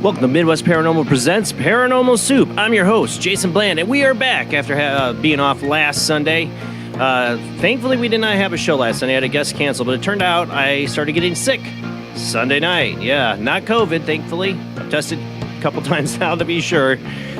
Welcome to Midwest Paranormal Presents Paranormal Soup. I'm your host, Jason Bland, and we are back after being off last Sunday. Thankfully, we did not have a show last Sunday. I had a guest cancel, but it turned out I started getting sick Sunday night. Yeah, not COVID, thankfully. I've tested a couple times now to be sure.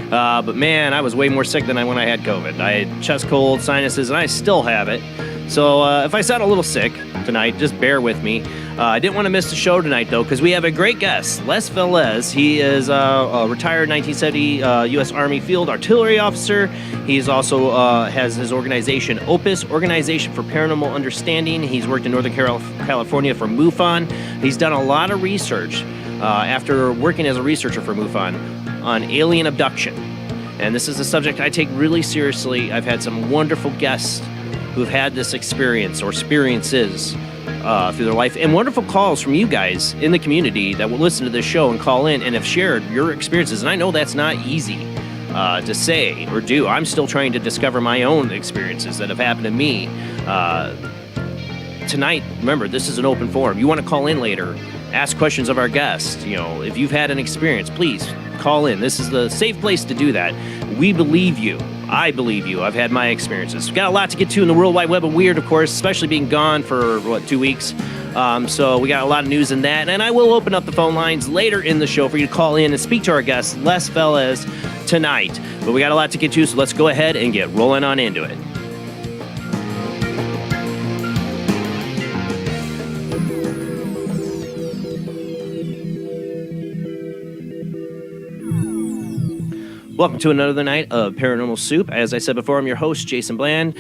But man, I was way more sick than when I had COVID. I had chest cold, sinuses, and I still have it. So if I sound a little sick tonight, just bear with me. I didn't want to miss the show tonight, though, because we have a great guest, Lester Velez. He is a retired 1970 U.S. Army Field Artillery Officer. He's also has his organization, OPUS, Organization for Paranormal Understanding. He's worked in Northern California for MUFON. He's done a lot of research after working as a researcher for MUFON on alien abduction. And this is a subject I take really seriously. I've had some wonderful guests who've had this experience or experiences through their life, and wonderful calls from you guys in the community that will listen to this show and call in and have shared your experiences. And I know that's not easy to say or do. I'm still trying to discover my own experiences that have happened to me. Tonight, remember, this is an open forum. You want to call in later, ask questions of our guests. You know, if you've had an experience, please call in. This is the safe place to do that. We believe you. I believe you. I've had my experiences. We've got a lot to get to in the World Wide Web of Weird, of course, especially being gone for, 2 weeks. So we got a lot of news in that. And I will open up the phone lines later in the show for you to call in and speak to our guest, Lester Velez, tonight. But we got a lot to get to, so let's go ahead and get rolling on into it. Welcome to another night of Paranormal Soup. As I said before, I'm your host, Jason Bland.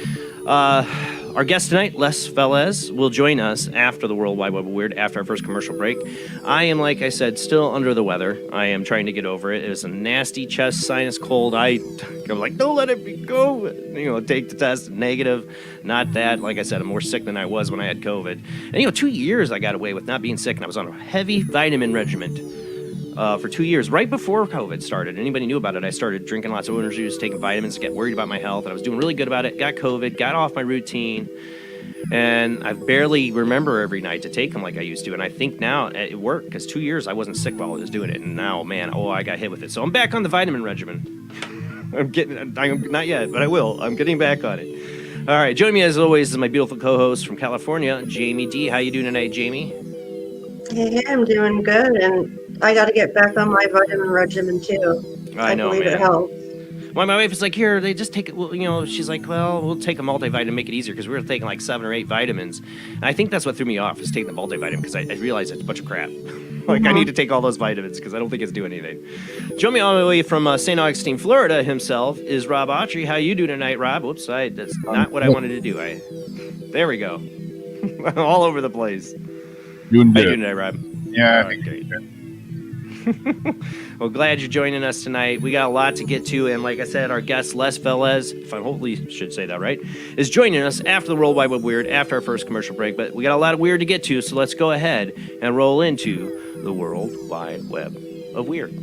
Our guest tonight, Lester Velez, will join us after the World Wide Web of Weird, after our first commercial break. I am, like I said, still under the weather. I am trying to get over it. It was a nasty chest sinus cold. I'm like, don't let it be COVID. You know, take the test, negative. Not that. Like I said, I'm more sick than I was when I had COVID. And, 2 years I got away with not being sick, and I was on a heavy vitamin regimen. For 2 years, right before COVID started. Anybody knew about it, I started drinking lots of orange juice, taking vitamins, get worried about my health, and I was doing really good about it. Got COVID, got off my routine, and I barely remember every night to take them like I used to. And I think now it worked, because 2 years I wasn't sick while I was doing it, and now, man, I got hit with it. So I'm back on the vitamin regimen. I'm not yet, but I will. I'm getting back on it. All right, joining me as always is my beautiful co-host from California, Jamie D. How you doing tonight, Jamie? Hey, I'm doing good, and I got to get back on my vitamin regimen too. I know, believe man. It helps. Well, my wife is like, here, they just take it. Well, she's like, well, we'll take a multivitamin to make it easier because we were taking like 7 or 8 vitamins. And I think that's what threw me off is taking the multivitamin because I realized it's a bunch of crap. Like, I need to take all those vitamins because I don't think it's doing anything. Join me all the way from St. Augustine, Florida himself is Rob Autry. How you doing tonight, Rob? Whoops, that's not what I wanted to do. There we go. All over the place. Doing good. How you doing tonight, Rob? Yeah. Great. Well, glad you're joining us tonight. We got a lot to get to, and like I said, our guest Lester Velez, if I hopefully should say that right, is joining us after the World Wide Web Weird, after our first commercial break. But we got a lot of weird to get to, so let's go ahead and roll into the World Wide Web of Weird.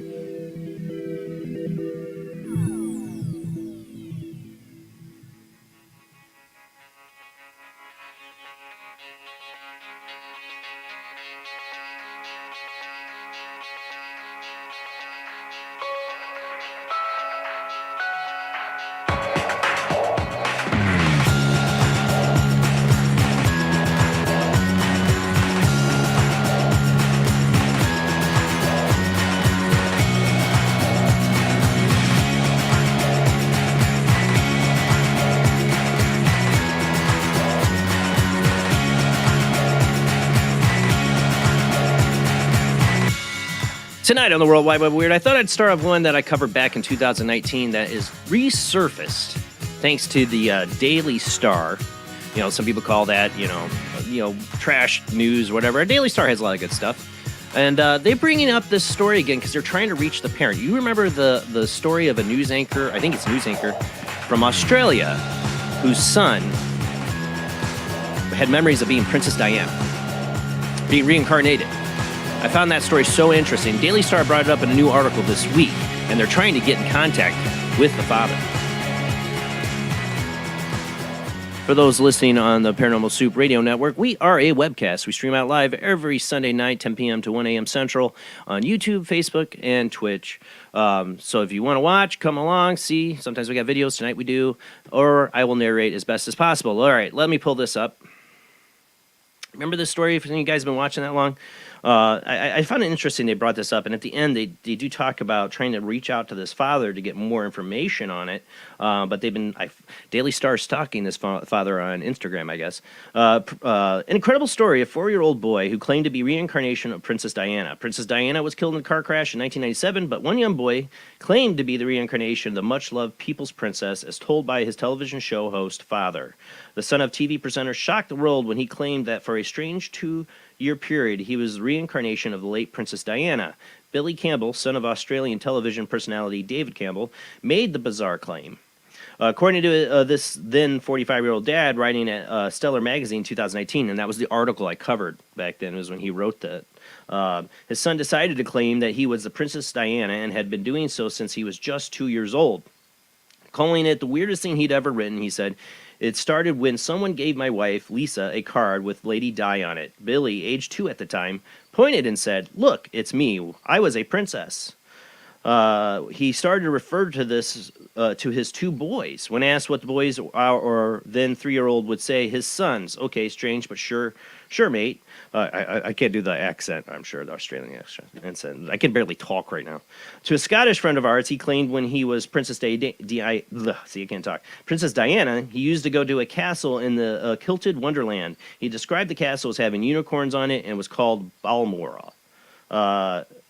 Tonight on the World Wide Web Weird, I thought I'd start off one that I covered back in 2019 that is resurfaced thanks to the Daily Star. Some people call that, trash news, whatever. Daily Star has a lot of good stuff. And they're bringing up this story again because they're trying to reach the parent. You remember the story of a news anchor, I think it's a news anchor, from Australia, whose son had memories of being Princess Diana, being reincarnated. I found that story so interesting. Daily Star brought it up in a new article this week, and they're trying to get in contact with the father. For those listening on the Paranormal Soup radio network, we are a webcast. We stream out live every Sunday night, 10 p.m. to 1 a.m. Central on YouTube, Facebook, and Twitch. So if you want to watch, come along, see. Sometimes we got videos. Tonight we do. Or I will narrate as best as possible. All right, let me pull this up. Remember this story if you guys have been watching that long? I found it interesting they brought this up, and at the end they do talk about trying to reach out to this father to get more information on it, but they've been Daily Star stalking this father on Instagram, I guess. An incredible story, a 4-year-old boy who claimed to be reincarnation of Princess Diana. Princess Diana was killed in a car crash in 1997, but one young boy claimed to be the reincarnation of the much-loved People's Princess as told by his television show host father. The son of TV presenter shocked the world when he claimed that for a strange 2-year period, he was the reincarnation of the late Princess Diana. Billy Campbell, son of Australian television personality David Campbell, made the bizarre claim. According to this then 45-year-old dad writing at Stellar Magazine in 2018, and that was the article I covered back then, was when he wrote that, his son decided to claim that he was the Princess Diana and had been doing so since he was just 2 years old. Calling it the weirdest thing he'd ever written, he said, "It started when someone gave my wife, Lisa, a card with Lady Di on it. Billy, age 2 at the time, pointed and said, 'Look, it's me. I was a princess.' He started to refer to this to his 2 boys. When asked what the boys or then 3-year-old would say, his sons. Okay, strange, but sure, mate. I can't do the accent. I'm sure the Australian accent. I can barely talk right now. To a Scottish friend of ours, he claimed when he was Princess Princess Diana, he used to go to a castle in the Kilted Wonderland. He described the castle as having unicorns on it and was called Balmora.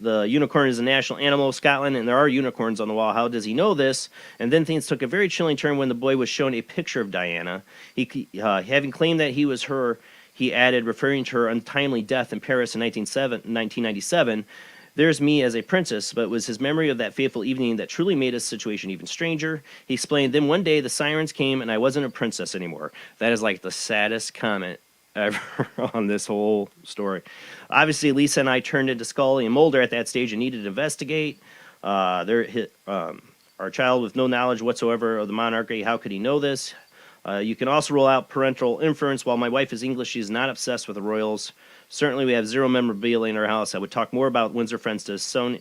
The unicorn is a national animal of Scotland, and there are unicorns on the wall. How does he know this? And then things took a very chilling turn when the boy was shown a picture of Diana. He, having claimed that he was her, he added, referring to her untimely death in Paris in 1997, "There's me as a princess," but it was his memory of that fateful evening that truly made his situation even stranger. He explained, "Then one day the sirens came and I wasn't a princess anymore." That is like the saddest comment ever on this whole story. Obviously, Lisa and I turned into Scully and Mulder at that stage and needed to investigate. Our child with no knowledge whatsoever of the monarchy, how could he know this? You can also rule out parental influence. While my wife is English, she's not obsessed with the royals. Certainly, we have zero memorabilia in our house. I would talk more about Windsor friends to Sony.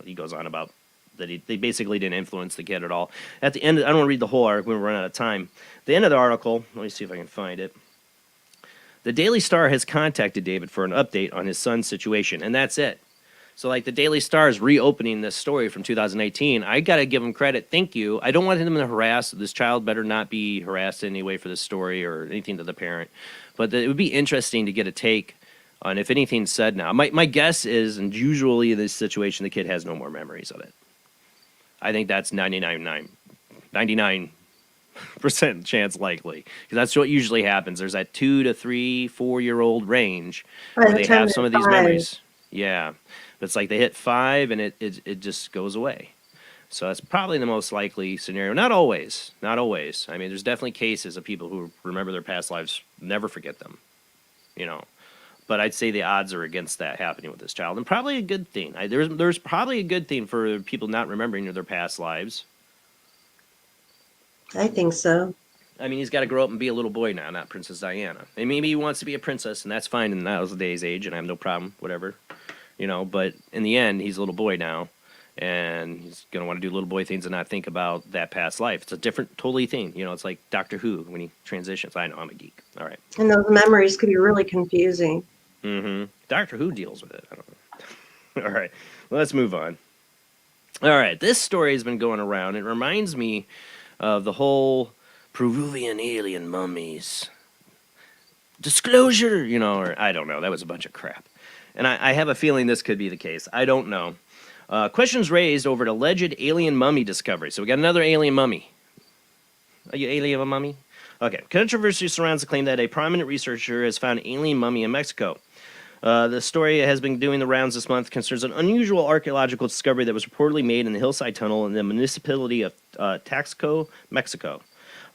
He goes on about that they basically didn't influence the kid at all. At the end, I don't want to read the whole article. We're running out of time. The end of the article, let me see if I can find it. The Daily Star has contacted David for an update on his son's situation, and that's it. So, like, the Daily Star is reopening this story from 2018. I got to give them credit. Thank you. I don't want them to harass. This child better not be harassed in any way for this story or anything to the parent. But it would be interesting to get a take on if anything's said now. My guess is, and usually in this situation, the kid has no more memories of it. I think that's 99% chance likely. Because that's what usually happens. There's that 2 to 3, 4-year-old range By where the they time have some they're of these 5. memories. Yeah. It's like they hit 5 and it just goes away. So that's probably the most likely scenario. Not always. Not always. I mean, there's definitely cases of people who remember their past lives, never forget them. You know. But I'd say the odds are against that happening with this child. And probably a good thing. There's probably a good thing for people not remembering their past lives. I think so. I mean, he's got to grow up and be a little boy now, not Princess Diana. And maybe he wants to be a princess, and that's fine in nowadays age, and I have no problem, whatever. You know, but in the end, he's a little boy now, and he's going to want to do little boy things and not think about that past life. It's a different, totally thing. You know, it's like Doctor Who when he transitions. I know, I'm a geek. All right. And those memories could be really confusing. Mm-hmm. Doctor Who deals with it. I don't know. All right. Well, let's move on. All right. This story has been going around. It reminds me of the whole Peruvian alien mummies disclosure, you know, or I don't know. That was a bunch of crap. And I have a feeling this could be the case. I don't know. Questions raised over an alleged alien mummy discovery. So we got another alien mummy. Are you alien mummy? Okay. Controversy surrounds the claim that a prominent researcher has found an alien mummy in Mexico. The story has been doing the rounds this month, concerns an unusual archaeological discovery that was reportedly made in the hillside tunnel in the municipality of Taxco, Mexico.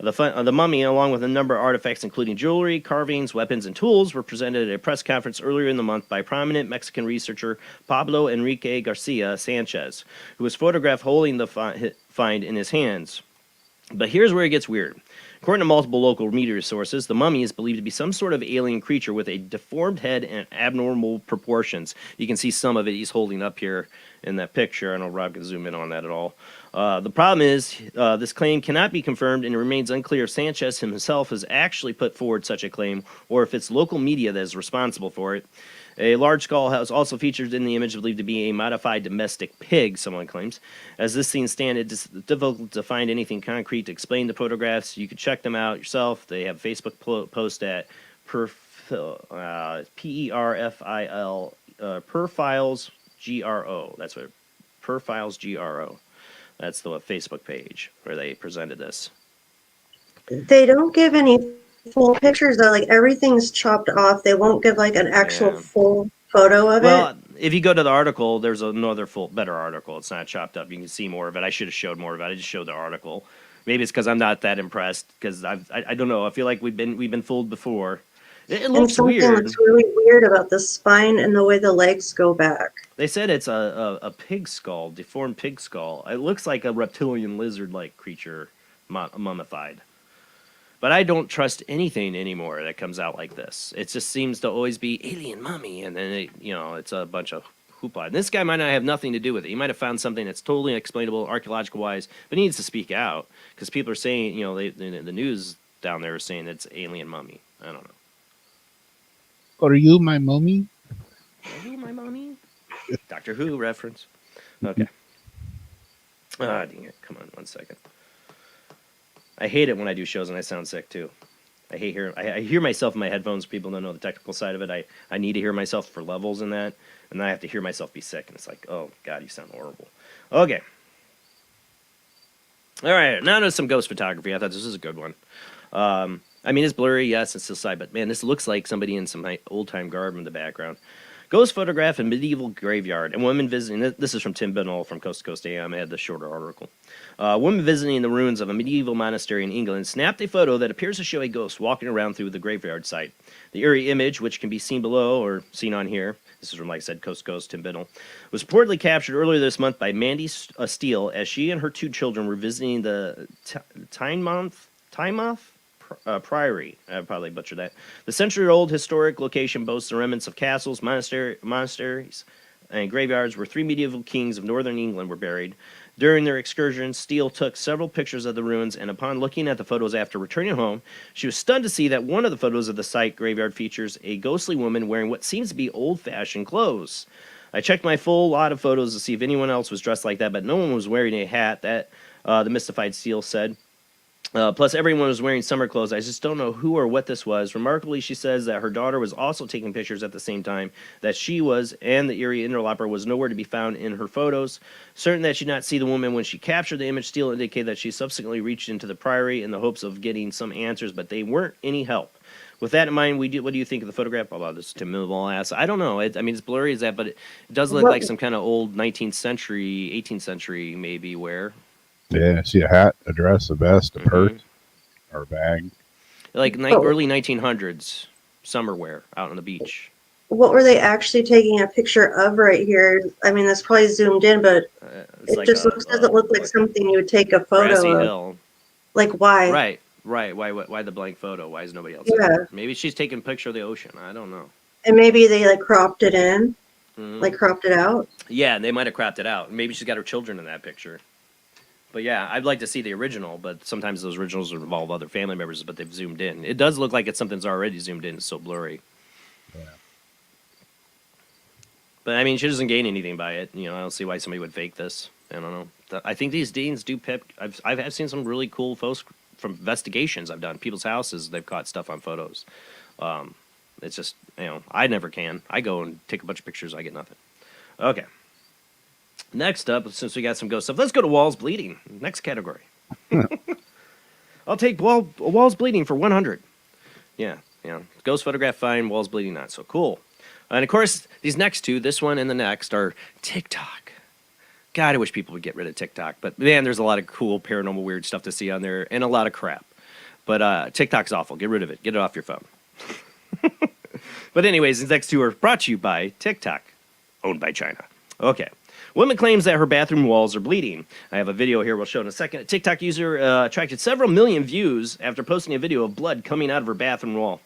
The mummy, along with a number of artifacts, including jewelry, carvings, weapons, and tools, were presented at a press conference earlier in the month by prominent Mexican researcher Pablo Enrique Garcia Sanchez, who was photographed holding the find in his hands. But here's where it gets weird. According to multiple local media sources, the mummy is believed to be some sort of alien creature with a deformed head and abnormal proportions. You can see some of it he's holding up here in that picture. I don't know if Rob can zoom in on that at all. The problem is this claim cannot be confirmed, and it remains unclear if Sanchez himself has actually put forward such a claim or if it's local media that is responsible for it. A large skull was also featured in the image, believed to be a modified domestic pig, someone claims. As this scene stands, it's difficult to find anything concrete to explain the photographs. You can check them out yourself. They have a Facebook post at P-E-R-F-I-L, Perfiles GRO. That's what, Perfiles GRO. That's the Facebook page where they presented this. They don't give any full pictures, though. Like, everything's chopped off. They won't give, like, an actual full photo of it. Well, if you go to the article, there's another better article. It's not chopped up. You can see more of it. I should have showed more of it. I just showed the article. Maybe it's because I'm not that impressed, because I don't know. I feel like we've been fooled before. It looks something weird. looks really weird about the spine and the way the legs go back. They said it's a pig skull, deformed pig skull. It looks like a reptilian lizard-like creature mummified. But I don't trust anything anymore that comes out like this. It just seems to always be alien mummy, and then it's a bunch of hoopla. And this guy might not have nothing to do with it. He might have found something that's totally unexplainable, archaeological-wise, but he needs to speak out, because people are saying, the news down there is saying it's alien mummy. I don't know. Are you my mummy? Are you my mummy? Doctor Who reference. Okay. Ah, dang it. Come on, 1 second. I hate it when I do shows and I sound sick too. I hear myself in my headphones. People don't know the technical side of it. I need to hear myself for levels in that, and then I have to hear myself be sick, and it's like, oh God, you sound horrible. Okay. All right, now to some ghost photography. I thought this was a good one. I mean, it's blurry, yes, it's still side, but man, this looks like somebody in some old-time garb in the background. Ghost photograph in medieval graveyard. A woman visiting, this is from Tim Binnell from Coast to Coast AM. I had the shorter article. A woman visiting the ruins of a medieval monastery in England snapped a photo that appears to show a ghost walking around through the graveyard site. The eerie image, which can be seen below or seen on here, this is from, like I said, Coast to Coast, Tim Binnell, was reportedly captured earlier this month by Mandy Steele as she and her 2 children were visiting the Tynemouth Priory. I probably butchered that. The century-old historic location boasts the remnants of castles, monasteries, and graveyards where 3 medieval kings of northern England were buried. During their excursion, Steele took several pictures of the ruins, and upon looking at the photos after returning home, she was stunned to see that one of the photos of the site graveyard features a ghostly woman wearing what seems to be old-fashioned clothes. I checked my full lot of photos to see if anyone else was dressed like that, but no one was wearing a hat, that the Mystified Seal said. Plus, everyone was wearing summer clothes. I just don't know who or what this was. Remarkably, she says that her daughter was also taking pictures at the same time, that she was, and the eerie interloper was nowhere to be found in her photos. Certain that she did not see the woman when she captured the image, Steele indicated that she subsequently reached into the Priory in the hopes of getting some answers, but they weren't any help. With that in mind, what do you think of the photograph? About this Tim Millwall ass. I don't know. I mean, it's blurry as that, but it does look like some kind of old 19th century, 18th century maybe wear. Yeah, I see a hat, a dress, a vest, a purse, or a bag. Like early 1900s summer wear out on the beach. What were they actually taking a picture of right here? I mean, that's probably zoomed in, but it like just doesn't look like something you would take a photo of. Hill. Like, why? Right. Why the blank photo? Why is nobody else? Yeah. Maybe she's taking a picture of the ocean. I don't know. And maybe they like cropped it in, like cropped it out. Yeah, they might have cropped it out. Maybe she's got her children in that picture. But yeah, I'd like to see the original, but sometimes those originals involve other family members, but they've zoomed in. It does look like it's something's already zoomed in. It's so blurry. Yeah. But I mean, she doesn't gain anything by it. I don't see why somebody would fake this. I don't know. I think these deans do pip. I've seen some really cool photos from investigations I've done. People's houses, they've caught stuff on photos. It's just, I never can. I go and take a bunch of pictures. I get nothing. Okay. Next up, since we got some ghost stuff, let's go to walls bleeding. Next category. I'll take walls bleeding for 100. Yeah. Ghost photograph fine, walls bleeding not. So cool. And of course, these next two, this one and the next, are TikTok. God, I wish people would get rid of TikTok. But man, there's a lot of cool paranormal weird stuff to see on there and a lot of crap. But TikTok's awful. Get rid of it. Get it off your phone. But anyways, these next two are brought to you by TikTok, owned by China. Okay. Woman claims that her bathroom walls are bleeding. I have a video here we'll show in a second. A TikTok user attracted several million views after posting a video of blood coming out of her bathroom wall.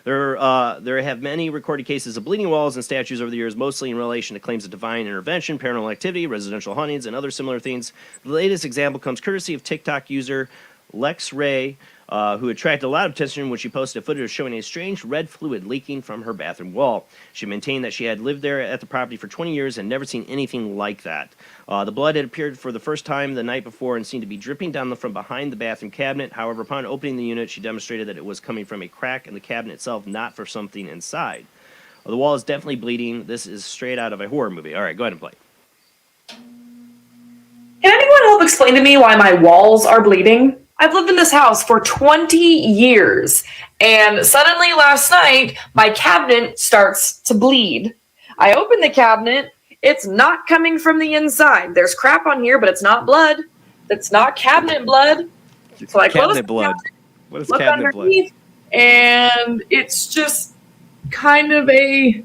There have many recorded cases of bleeding walls and statues over the years, mostly in relation to claims of divine intervention, paranormal activity, residential hauntings, and other similar things. The latest example comes courtesy of TikTok user Lex Ray, who attracted a lot of attention when she posted a footage showing a strange red fluid leaking from her bathroom wall. She maintained that she had lived there at the property for 20 years and never seen anything like that. The blood had appeared for the first time the night before and seemed to be dripping down from behind the bathroom cabinet. However, upon opening the unit, she demonstrated that it was coming from a crack in the cabinet itself, not from something inside. The wall is definitely bleeding. This is straight out of a horror movie. All right, go ahead and play. Can anyone help explain to me why my walls are bleeding? I've lived in this house for 20 years, and suddenly last night, my cabinet starts to bleed. I open the cabinet, it's not coming from the inside. There's crap on here, but it's not blood. That's not cabinet blood. So I close the blood. cabinet, What is look cabinet underneath, and it's just kind of a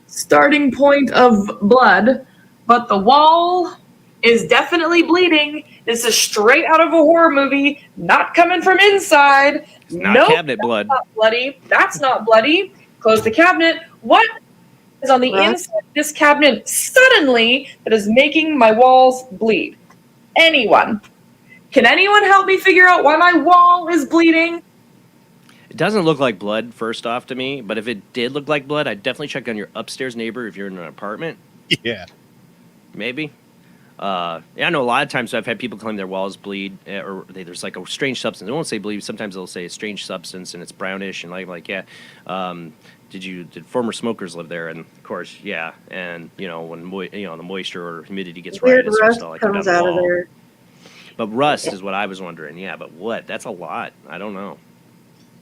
starting point of blood, but the wall is definitely bleeding. This is straight out of a horror movie, not coming from inside. It's not cabinet blood. Not bloody. That's not bloody. Close the cabinet. What is on the inside of this cabinet suddenly that is making my walls bleed? Anyone? Can anyone help me figure out why my wall is bleeding? It doesn't look like blood, first off, to me. But if it did look like blood, I'd definitely check on your upstairs neighbor if you're in an apartment. Yeah. Maybe. I know a lot of times I've had people claim their walls bleed, or there's like a strange substance. They won't say bleed. Sometimes they'll say a strange substance, and it's brownish, and did former smokers live there? And of course, yeah. And when the moisture or humidity gets Weird right, it's rust supposed to like comes come down out the of wall. there. But rust is what I was wondering. Yeah, but what? That's a lot. I don't know.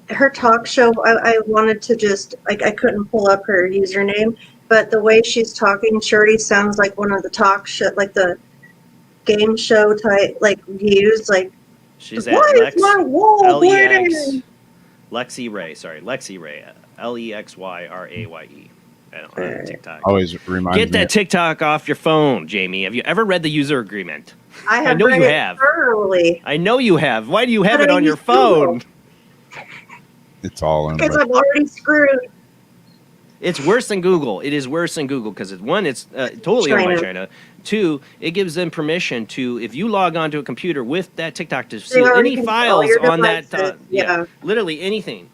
Her talk show, I wanted to just, I couldn't pull up her username, but the way she's talking, she already sounds like one of the talk show, like the game show type, like views, like, She's at why Lex, is my wall L-E-X, bleeding? Lexi Ray, Lexyraye. I don't know, TikTok. Always reminds me. Get that TikTok off your phone, Jamie. Have you ever read the user agreement? I know read you it have. thoroughly. I know you have. Why do you have But it I on your use Google. phone? It's all in. Because I'm already screwed. It's worse than Google. It is worse than Google because one, it's totally owned by China. Two, it gives them permission to, if you log onto a computer with that TikTok, to see any files on that. Literally anything.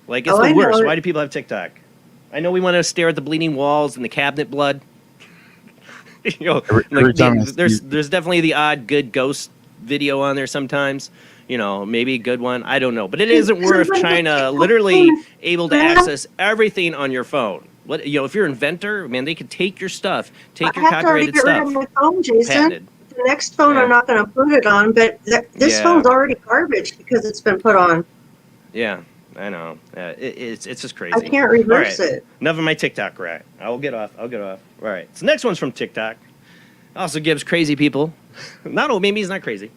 Like, it's the worst. Why do people have TikTok? I know we want to stare at the bleeding walls and the cabinet blood. You know, Every time there's definitely the odd good ghost video on there sometimes. You know, maybe a good one. I don't know, but it isn't worth China literally able to access everything on your phone. What, you know, if you're an inventor, man, they could take your stuff, take your I have to already copyrighted get rid stuff. of my phone, Jason. Patented. The next phone Yeah. I'm not going to put it on, but this Yeah. phone's already garbage because it's been put on. Yeah, I know. It's just crazy. I can't reverse it. Enough of my TikTok rat. I'll get off. All right. So next one's from TikTok. Also gives crazy people, maybe he's not crazy,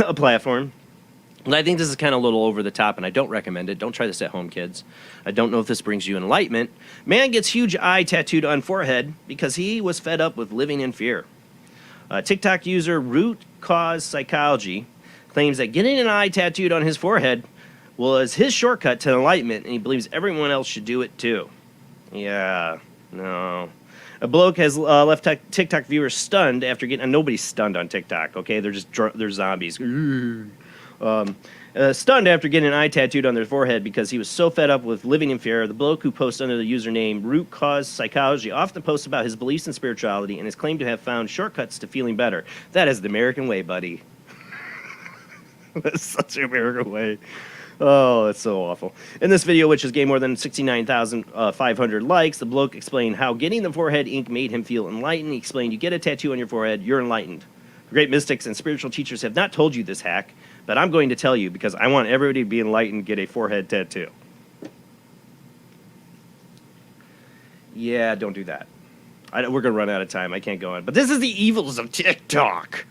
a platform. And I think this is kind of a little over the top, and I don't recommend it. Don't try this at home, kids. I don't know if this brings you enlightenment. Man gets huge eye tattooed on forehead because he was fed up with living in fear. TikTok user Root Cause Psychology claims that getting an eye tattooed on his forehead was his shortcut to enlightenment, and he believes everyone else should do it too. Yeah, no. A bloke has left TikTok viewers stunned after getting... And nobody's stunned on TikTok, okay? They're zombies. Stunned after getting an eye tattooed on their forehead because he was so fed up with living in fear. The bloke who posts under the username Root Cause Psychology often posts about his beliefs in spirituality and is claimed to have found shortcuts to feeling better. That is the American way, buddy. That's such an American way. Oh, that's so awful. In this video, which has gained more than 69,500 likes, the bloke explained how getting the forehead ink made him feel enlightened. He explained, you get a tattoo on your forehead, you're enlightened. Great mystics and spiritual teachers have not told you this hack, but I'm going to tell you because I want everybody to be enlightened, get a forehead tattoo. Yeah, don't do that. We're going to run out of time. I can't go on. But this is the evils of TikTok.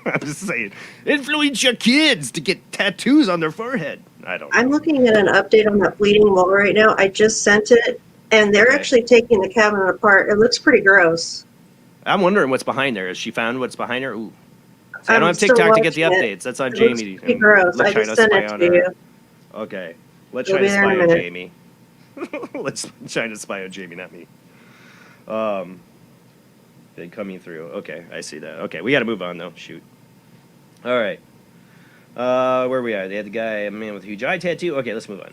I'm just saying. Influence your kids to get tattoos on their forehead. I don't know. I'm looking at an update on that bleeding wall right now. I just sent it, and they're actually taking the cabinet apart. It looks pretty gross. I'm wondering what's behind there. Has she found what's behind her? Ooh. See, I I'm don't have still TikTok to get the watching updates. it. That's on It Jamie. looks pretty gross. I just sent it to you. Okay. Let's You'll try to be there spy in a on minute. Jamie. Let's try to spy on Jamie, not me. They coming through. Okay, I see that. Okay, we got to move on, though. Shoot. All right. Where we are? They had the guy, a man with a huge eye tattoo. Okay, let's move on.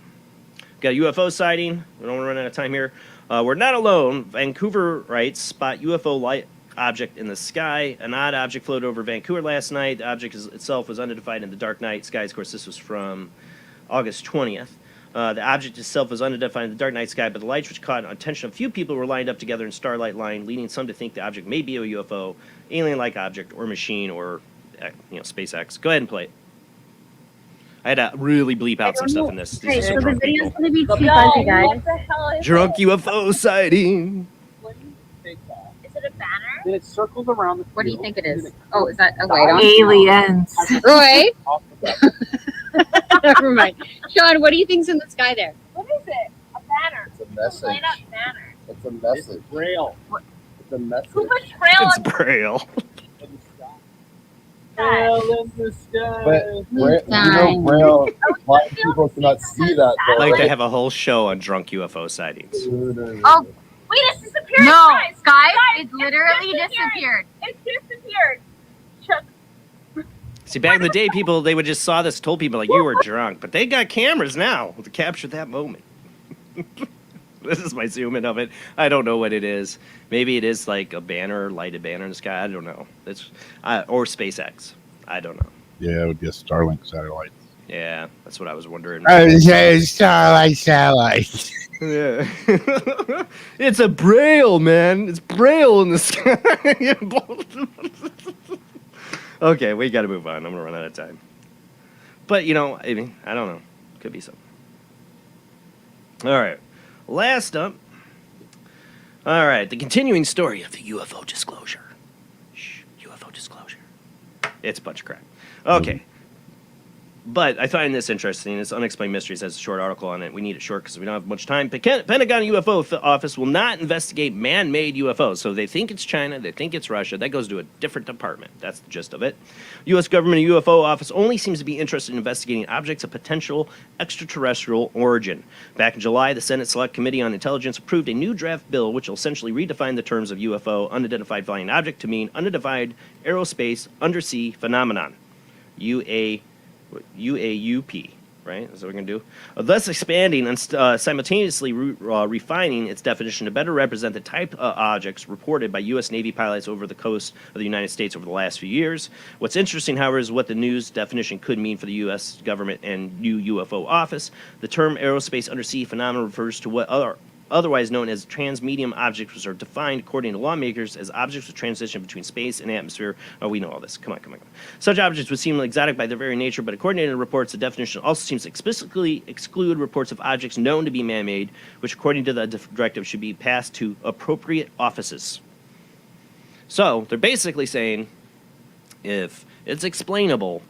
Got a UFO sighting. We don't want to run out of time here. We're not alone. Vancouver writes, spot UFO light object in the sky. An odd object floated over Vancouver last night. The object itself was unidentified in the dark night skies. Of course, this was from August 20th. The object itself was unidentified in the dark night sky, but the lights which caught attention of a few people were lined up together in starlight line, leading some to think the object may be a UFO, alien-like object, or machine, or SpaceX. Go ahead and play it. I had to really bleep out some stuff in this. Okay, These are so the drunk video's people. gonna be too fuzzy, guys. What the hell is Drunk UFO sighting. What do you think that? Is it a banner? Then it circles around the What do you field, think it is? and Oh, is that a dives light on? Aliens. Roy, off the ground. never mind. Sean, what do you think's in the sky there? What is it? A banner. It's a Light message. up banner. It's a It's message. Braille. It's a message. Who puts Braille It's on Braille. In the sky. that? Braille in the sky. But Braille, blind people cannot see that. I'd Though, like to right? have a whole show on drunk UFO sightings. Oh, Wait, it's disappeared, no, guys. guys, Guys, it literally it's disappeared. It disappeared. Chuck, See, back in the day, people, they would just saw this, told people, like, you were drunk. But they got cameras now to capture that moment. This is my zoom in of it. I don't know what it is. Maybe it is like a banner, lighted banner in the sky. I don't know. It's or SpaceX. I don't know. Yeah, it would be a Starlink satellite. Yeah, that's what I was wondering. Satellite. Yeah. It's a Braille, man. It's Braille in the sky. Okay, we got to move on. I'm going to run out of time. But, I mean, I don't know. Could be something. All right. Last up. All right. The continuing story of the UFO disclosure. Shh. UFO disclosure. It's a bunch of crap. Okay. But I find this interesting. This Unexplained Mysteries has a short article on it. We need it short because we don't have much time. Pentagon UFO office will not investigate man-made UFOs. So they think it's China. They think it's Russia. That goes to a different department. That's the gist of it. U.S. government UFO office only seems to be interested in investigating objects of potential extraterrestrial origin. Back in July, the Senate Select Committee on Intelligence approved a new draft bill which will essentially redefine the terms of UFO, unidentified flying object, to mean unidentified aerospace undersea phenomenon. UAUP. right? That's what we're going to do. Thus expanding and simultaneously refining its definition to better represent the type of objects reported by U.S. Navy pilots over the coast of the United States over the last few years. What's interesting, however, is what the news definition could mean for the U.S. government and new UFO office. The term aerospace undersea phenomenon refers to what otherwise known as transmedium objects, which are defined according to lawmakers as objects with transition between space and atmosphere. Oh, we know all this. Come on. Such objects would seem exotic by their very nature, but according to the reports, the definition also seems to explicitly exclude reports of objects known to be man-made, which according to the directive should be passed to appropriate offices. So they're basically saying if it's explainable,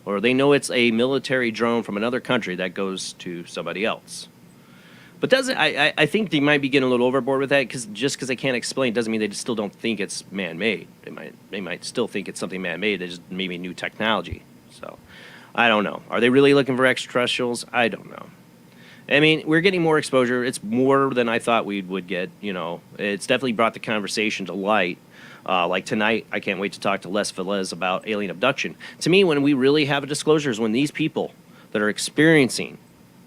or they know it's a military drone from another country, that goes to somebody else. But I think they might be getting a little overboard with that, because just because they can't explain doesn't mean they still don't think it's man-made. They might still think it's something man-made. They just maybe new technology. So I don't know. Are they really looking for extraterrestrials? I don't know. I mean, we're getting more exposure. It's more than I thought we would get. You know, it's definitely brought the conversation to light. Like tonight, I can't wait to talk to Lester Velez about alien abduction. To me, when we really have a disclosure is when these people that are experiencing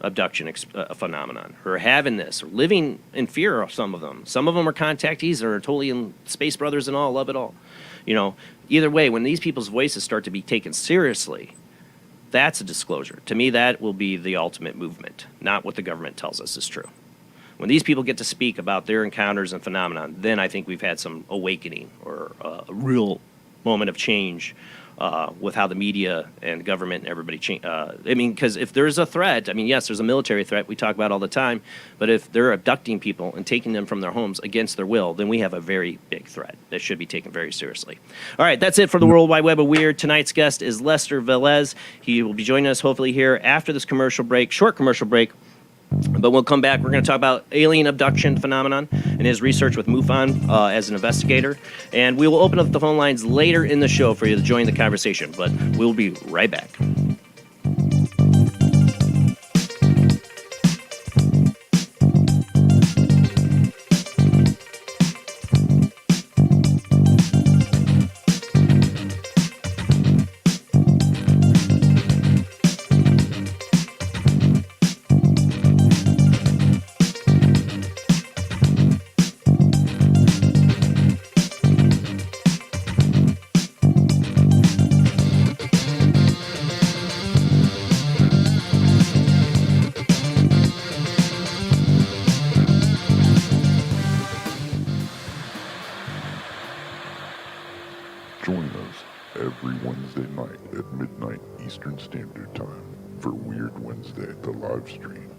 abduction phenomenon, or having this, or living in fear of some of them. Some of them are contactees, or totally in space brothers and all, love it all. You know, either way, when these people's voices start to be taken seriously, that's a disclosure. To me, that will be the ultimate movement, not what the government tells us is true. When these people get to speak about their encounters and phenomenon, then I think we've had some awakening, or a real moment of change with how the media and government and everybody change. I mean, because if there's a threat, I mean, yes, there's a military threat we talk about all the time, but if they're abducting people and taking them from their homes against their will, then we have a very big threat that should be taken very seriously. All right, that's it for the World Wide Web of Weird. Tonight's guest is Lester Velez. He will be joining us hopefully here after this commercial break, short commercial break. But we'll come back. We're going to talk about alien abduction phenomenon and his research with MUFON as an investigator. And we will open up the phone lines later in the show for you to join the conversation. But we'll be right back. Join us every Wednesday night at midnight Eastern Standard Time for Weird Wednesday, the live stream,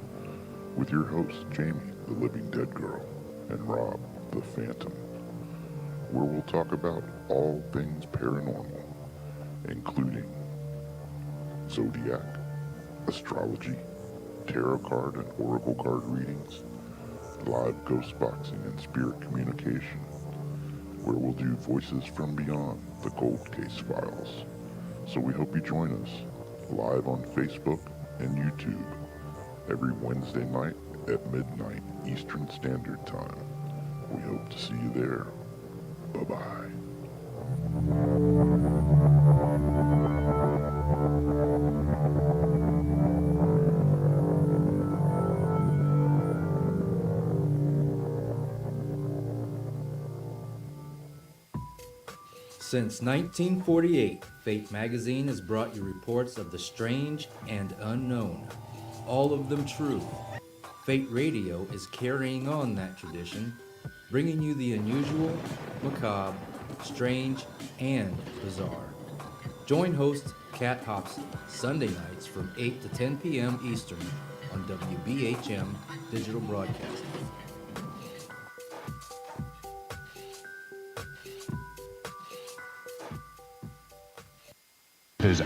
with your hosts Jamie, the Living Dead Girl, and Rob, the Phantom, where we'll talk about all things paranormal, including zodiac, astrology, tarot card and oracle card readings, live ghost boxing and spirit communication, where we'll do Voices from Beyond, the Cold Case Files. So we hope you join us live on Facebook and YouTube every Wednesday night at midnight Eastern Standard Time. We hope to see you there. Bye-bye. Since 1948, Fate magazine has brought you reports of the strange and unknown, all of them true. Fate Radio is carrying on that tradition, bringing you the unusual, macabre, strange, and bizarre. Join host Kat Hobson Sunday nights from 8 to 10 p.m. Eastern on WBHM Digital Broadcasting.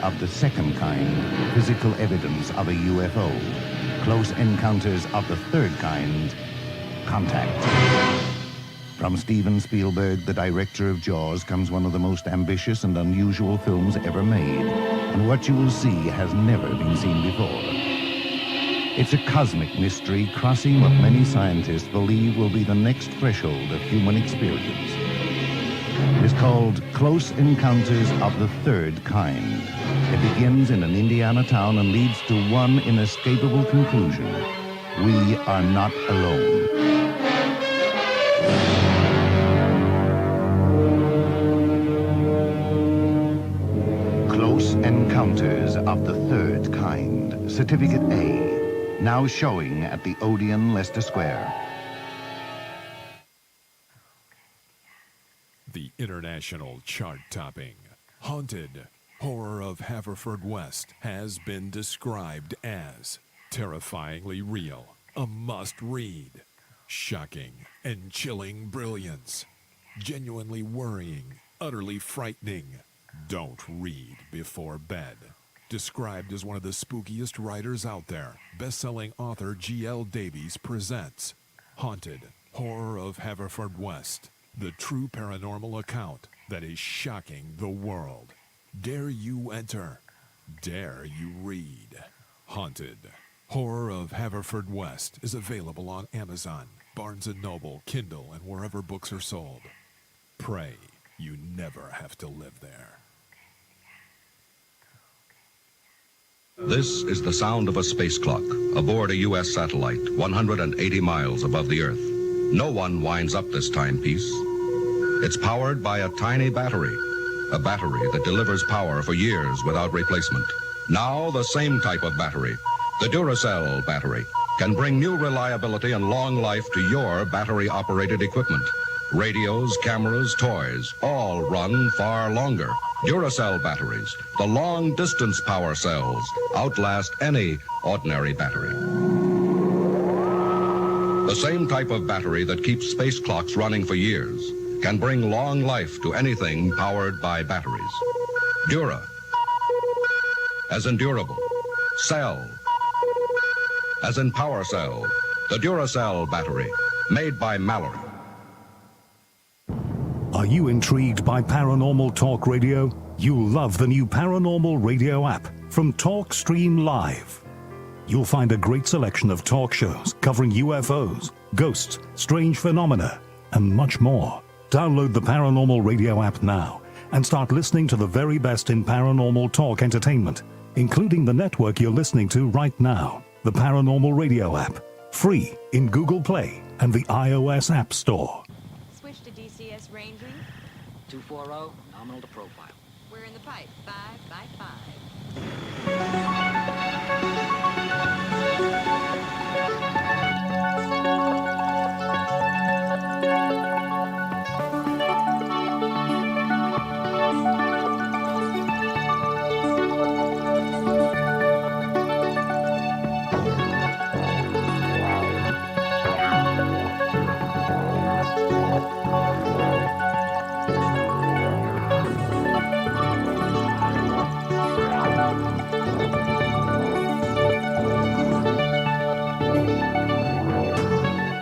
Of the second kind, physical evidence of a UFO. Close encounters of the third kind, contact. From Steven Spielberg, the director of Jaws, comes one of the most ambitious and unusual films ever made. And what you will see has never been seen before. It's a cosmic mystery crossing what many scientists believe will be the next threshold of human experience. is called Close Encounters of the Third Kind. It begins in an Indiana town and leads to one inescapable conclusion. We are not alone. Close Encounters of the Third Kind, Certificate A, now showing at the Odeon, Leicester Square. The international chart-topping Haunted Horror of Haverfordwest has been described as terrifyingly real, a must-read, shocking and chilling brilliance, genuinely worrying, utterly frightening. Don't read before bed. Described as one of the spookiest writers out there, best-selling author G.L. Davies presents Haunted Horror of Haverfordwest, the true paranormal account that is shocking the world. Dare you enter? Dare you read? Haunted Horror of Haverfordwest is available on Amazon, Barnes & Noble, Kindle, and wherever books are sold. Pray you never have to live there. This is the sound of a space clock aboard a U.S. satellite 180 miles above the Earth. No one winds up this timepiece. It's powered by a tiny battery, a battery that delivers power for years without replacement. Now the same type of battery, the Duracell battery, can bring new reliability and long life to your battery-operated equipment. Radios, cameras, toys, all run far longer. Duracell batteries, the long-distance power cells, outlast any ordinary battery. The same type of battery that keeps space clocks running for years can bring long life to anything powered by batteries. Dura, as in durable. Cell, as in power cell. The Duracell battery, made by Mallory. Are you intrigued by Paranormal Talk Radio? You'll love the new Paranormal Radio app from Talkstream Live. You'll find a great selection of talk shows covering UFOs, ghosts, strange phenomena, and much more. Download the Paranormal Radio app now and start listening to the very best in paranormal talk entertainment, including the network you're listening to right now, the Paranormal Radio app, free in Google Play and the iOS App Store. Switch to DCS ranging. 240, nominal to profile. We're in the pipe, 5 by 5.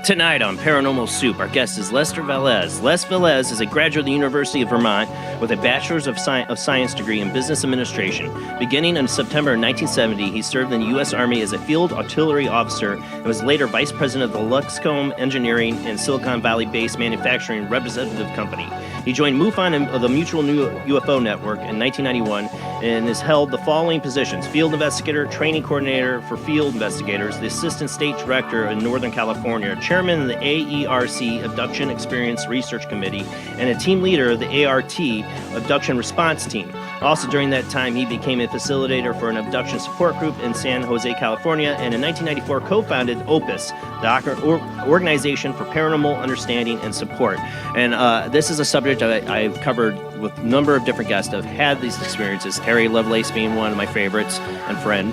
Tonight on Paranormal Soup, our guest is Lester Velez. Les Velez is a graduate of the University of Vermont with a Bachelor of Science degree in Business Administration. Beginning in September 1970, he served in the U.S. Army as a field artillery officer and was later vice president of the Luscombe Engineering and Silicon Valley-based manufacturing representative company. He joined MUFON of the Mutual UFO Network in 1991 and has held the following positions: field investigator, training coordinator for field investigators, the assistant state director in Northern California, chairman of the A.E.R.C. Abduction Experiencer Research Committee, and a team leader of the A.R.T. Abduction Response Team. Also during that time, he became a facilitator for an abduction support group in San Jose, California, and in 1994 co-founded OPUS, the Organization for Paranormal Understanding and Support. And this is a subject I've covered with a number of different guests that have had these experiences, Terry Lovelace being one of my favorites and friend.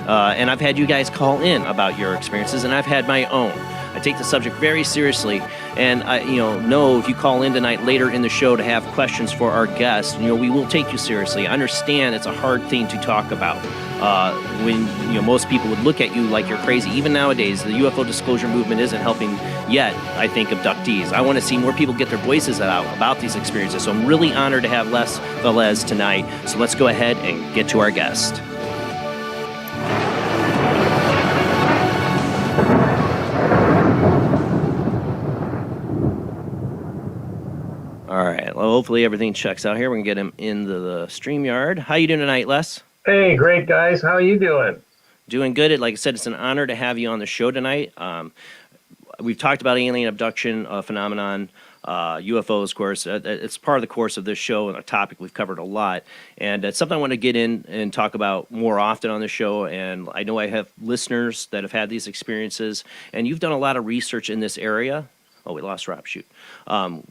And I've had you guys call in about your experiences, and I've had my own. I take the subject very seriously, and know if you call in tonight later in the show to have questions for our guests, we will take you seriously. I understand it's a hard thing to talk about when most people would look at you like you're crazy. Even nowadays, the UFO disclosure movement isn't helping yet, I think, abductees. I want to see more people get their voices out about these experiences, so I'm really honored to have Les Velez tonight. So let's go ahead and get to our guest. All right. Well, hopefully everything checks out here. We can get him into the StreamYard. How you doing tonight, Les? Hey, great guys. How you doing? Doing good. Like I said, it's an honor to have you on the show tonight. We've talked about alien abduction phenomenon, UFOs, of course. It's part of the course of this show and a topic we've covered a lot. And it's something I want to get in and talk about more often on the show. And I know I have listeners that have had these experiences. And you've done a lot of research in this area. Oh, we lost Rob. Shoot.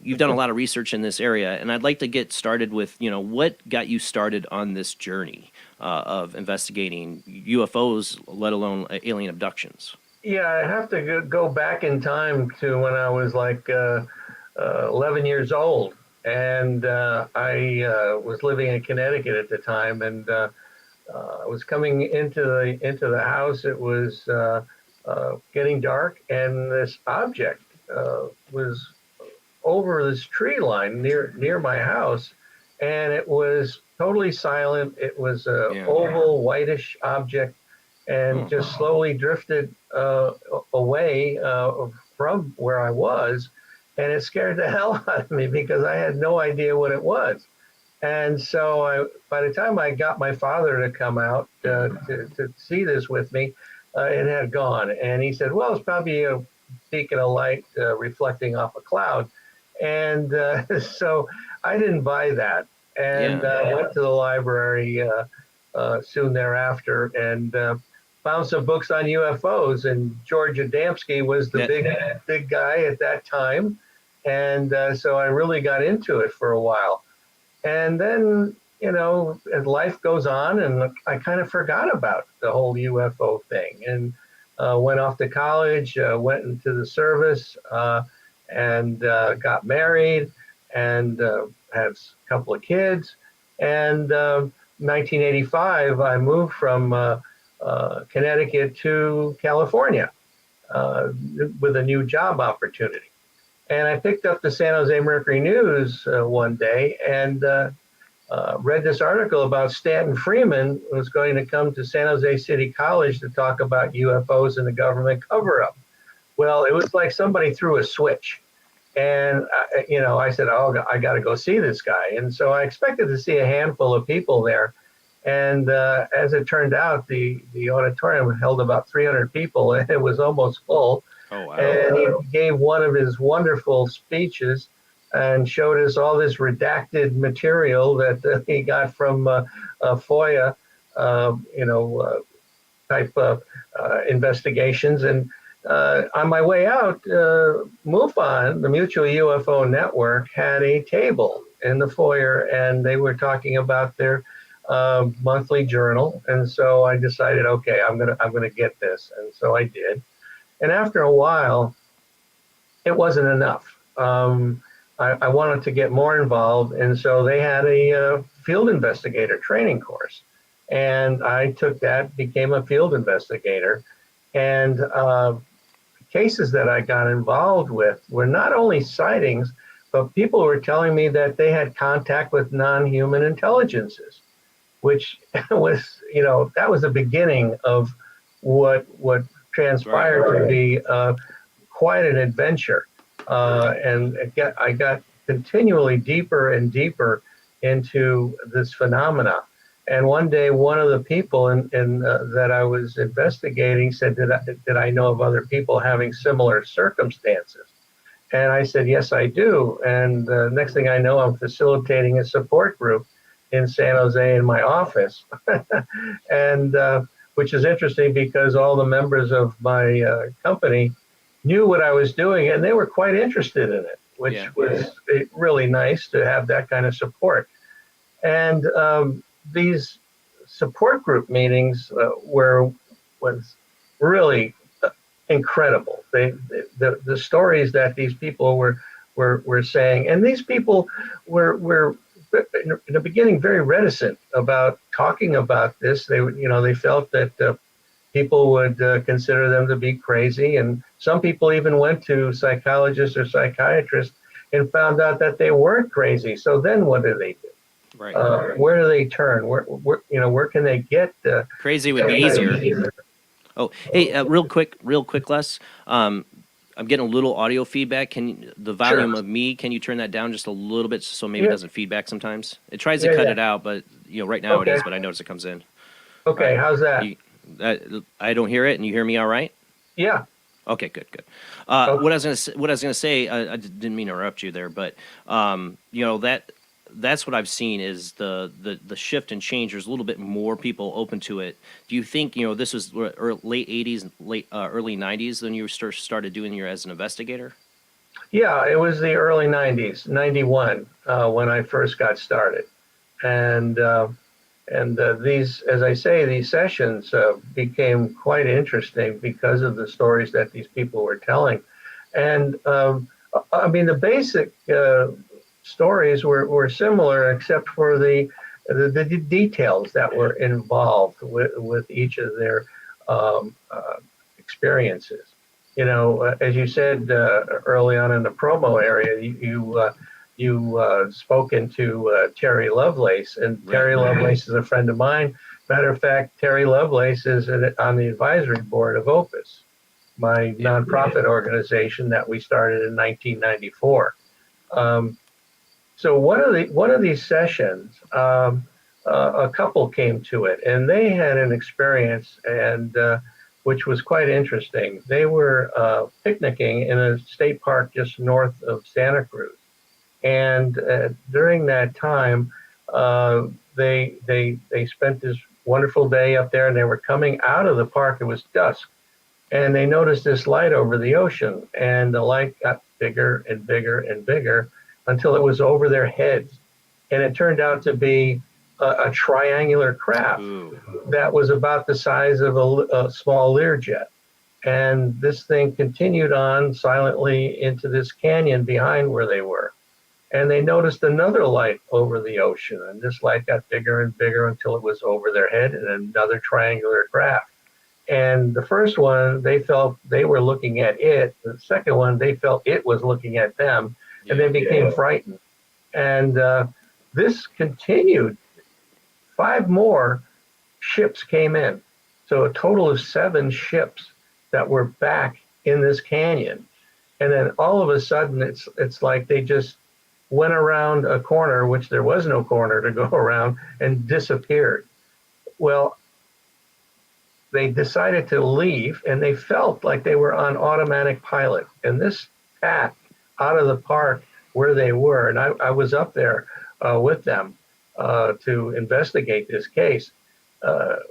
You've done a lot of research in this area. And I'd like to get started with, what got you started on this journey of investigating UFOs, let alone alien abductions? Yeah, I have to go back in time to when I was like 11 years old, and I was living in Connecticut at the time, and I was coming into the house. It was getting dark, and this object was over this tree line near my house, and it was totally silent. It was a oval whitish object, and just slowly drifted away from where I was, and it scared the hell out of me because I had no idea what it was. And so by the time I got my father to come out to see this with me, it had gone. And he said, well, it's probably a beacon of light reflecting off a cloud. And so I didn't buy that. And went to the library soon thereafter and found some books on UFOs. And George Adamski was the big guy at that time. And so I really got into it for a while. And then, as life goes on, and I kind of forgot about the whole UFO thing, and went off to college, went into the service, and got married, and had a couple of kids. And 1985, I moved from Connecticut to California with a new job opportunity. And I picked up the San Jose Mercury News one day and read this article about Stanton Freeman was going to come to San Jose City College to talk about UFOs and the government cover-up. Well, it was like somebody threw a switch. And, I said, oh, I got to go see this guy. And so I expected to see a handful of people there. And as it turned out, the auditorium held about 300 people, and it was almost full. Oh, wow. And he gave one of his wonderful speeches and showed us all this redacted material that he got from FOIA, type of investigations. And on my way out, MUFON, the Mutual UFO Network, had a table in the foyer, and they were talking about their monthly journal. And so I decided, okay, I'm gonna get this. And so I did. And after a while, it wasn't enough. I wanted to get more involved, and so they had a field investigator training course. And I took that, became a field investigator. And cases that I got involved with were not only sightings, but people were telling me that they had contact with non-human intelligences, which was, that was the beginning of what transpired to be quite an adventure. And I got continually deeper and deeper into this phenomena. And one day, one of the people that I was investigating said, did I know of other people having similar circumstances? And I said, yes, I do. And next thing I know, I'm facilitating a support group in San Jose in my office. And which is interesting because all the members of my company knew what I was doing, and they were quite interested in it, which was really nice to have that kind of support. And these support group meetings was really incredible. The stories that these people were saying, and these people were in the beginning very reticent about talking about this. They felt that people would consider them to be crazy, and some people even went to psychologists or psychiatrists and found out that they weren't crazy. So then what do they do? Right. Where do they turn? Where can they get? Crazy would be easier. Oh, hey, real quick, Les. I'm getting a little audio feedback. The volume of me? Can you turn that down just a little bit so maybe it doesn't feedback sometimes? It tries to cut it out, but right now it is. But I notice it comes in. Okay, how's that? I don't hear it, and you hear me all right? Yeah. Okay, good. What I was gonna say, I didn't mean to interrupt you there, but that's what I've seen is the shift and change. There's a little bit more people open to it. Do you think this was late '80s, early '90s when you started doing as an investigator? Yeah, it was the early '90s, '91 when I first got started, and these, as I say, these sessions became quite interesting because of the stories that these people were telling, and I mean the basic stories were similar except for the details that were involved with each of their experiences. As you said early on in the promo area, you spoken to Terry Lovelace, and Terry Lovelace is a friend of mine. Matter of fact, Terry Lovelace is on the advisory board of OPUS, my nonprofit organization that we started in 1994. So one of these sessions, a couple came to it, and they had an experience, and which was quite interesting. They were picnicking in a state park just north of Santa Cruz, and during that time, they spent this wonderful day up there, and they were coming out of the park. It was dusk, and they noticed this light over the ocean, and the light got bigger and bigger and bigger until it was over their heads. And it turned out to be a triangular craft that was about the size of a small Learjet. And this thing continued on silently into this canyon behind where they were. And they noticed another light over the ocean, and this light got bigger and bigger until it was over their head in another triangular craft. And the first one, they felt they were looking at it. The second one, they felt it was looking at them, and they became frightened. And this continued. 5 more ships came in. So a total of 7 ships that were back in this canyon. And then all of a sudden, it's like they just went around a corner, which there was no corner to go around, and disappeared. Well, they decided to leave, and they felt like they were on automatic pilot. And this path out of the park where they were, and I was up there with them to investigate this case,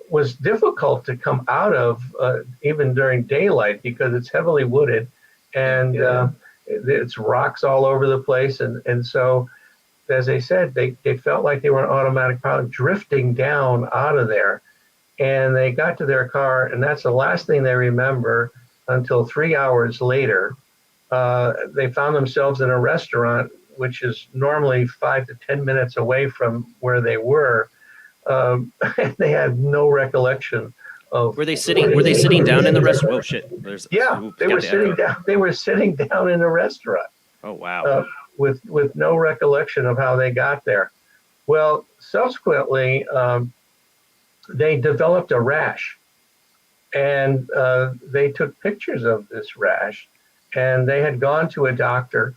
was difficult to come out of even during daylight because it's heavily wooded, and it's rocks all over the place. And so, as I said, they felt like they were on automatic pilot, drifting down out of there. And they got to their car, and that's the last thing they remember until 3 hours later. They found themselves in a restaurant, which is normally 5 to 10 minutes away from where they were. They had no recollection of. Were they sitting down in the restaurant? Oh shit! They were sitting down. They were sitting down in the restaurant. Oh wow! With no recollection of how they got there. Well, subsequently, they developed a rash, and they took pictures of this rash, and they had gone to a doctor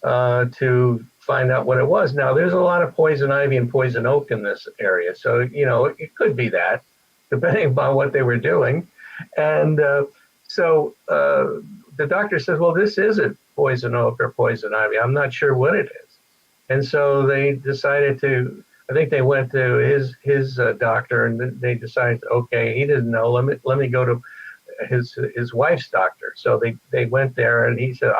to find out what it was. Now, there's a lot of poison ivy and poison oak in this area, so it could be that, depending upon what they were doing. And so the doctor says, well, this isn't poison oak or poison ivy. I'm not sure what it is. And so they decided to, I think they went to his doctor, and they decided, okay, he didn't know. Let me go to his wife's doctor. So they went there, and he said,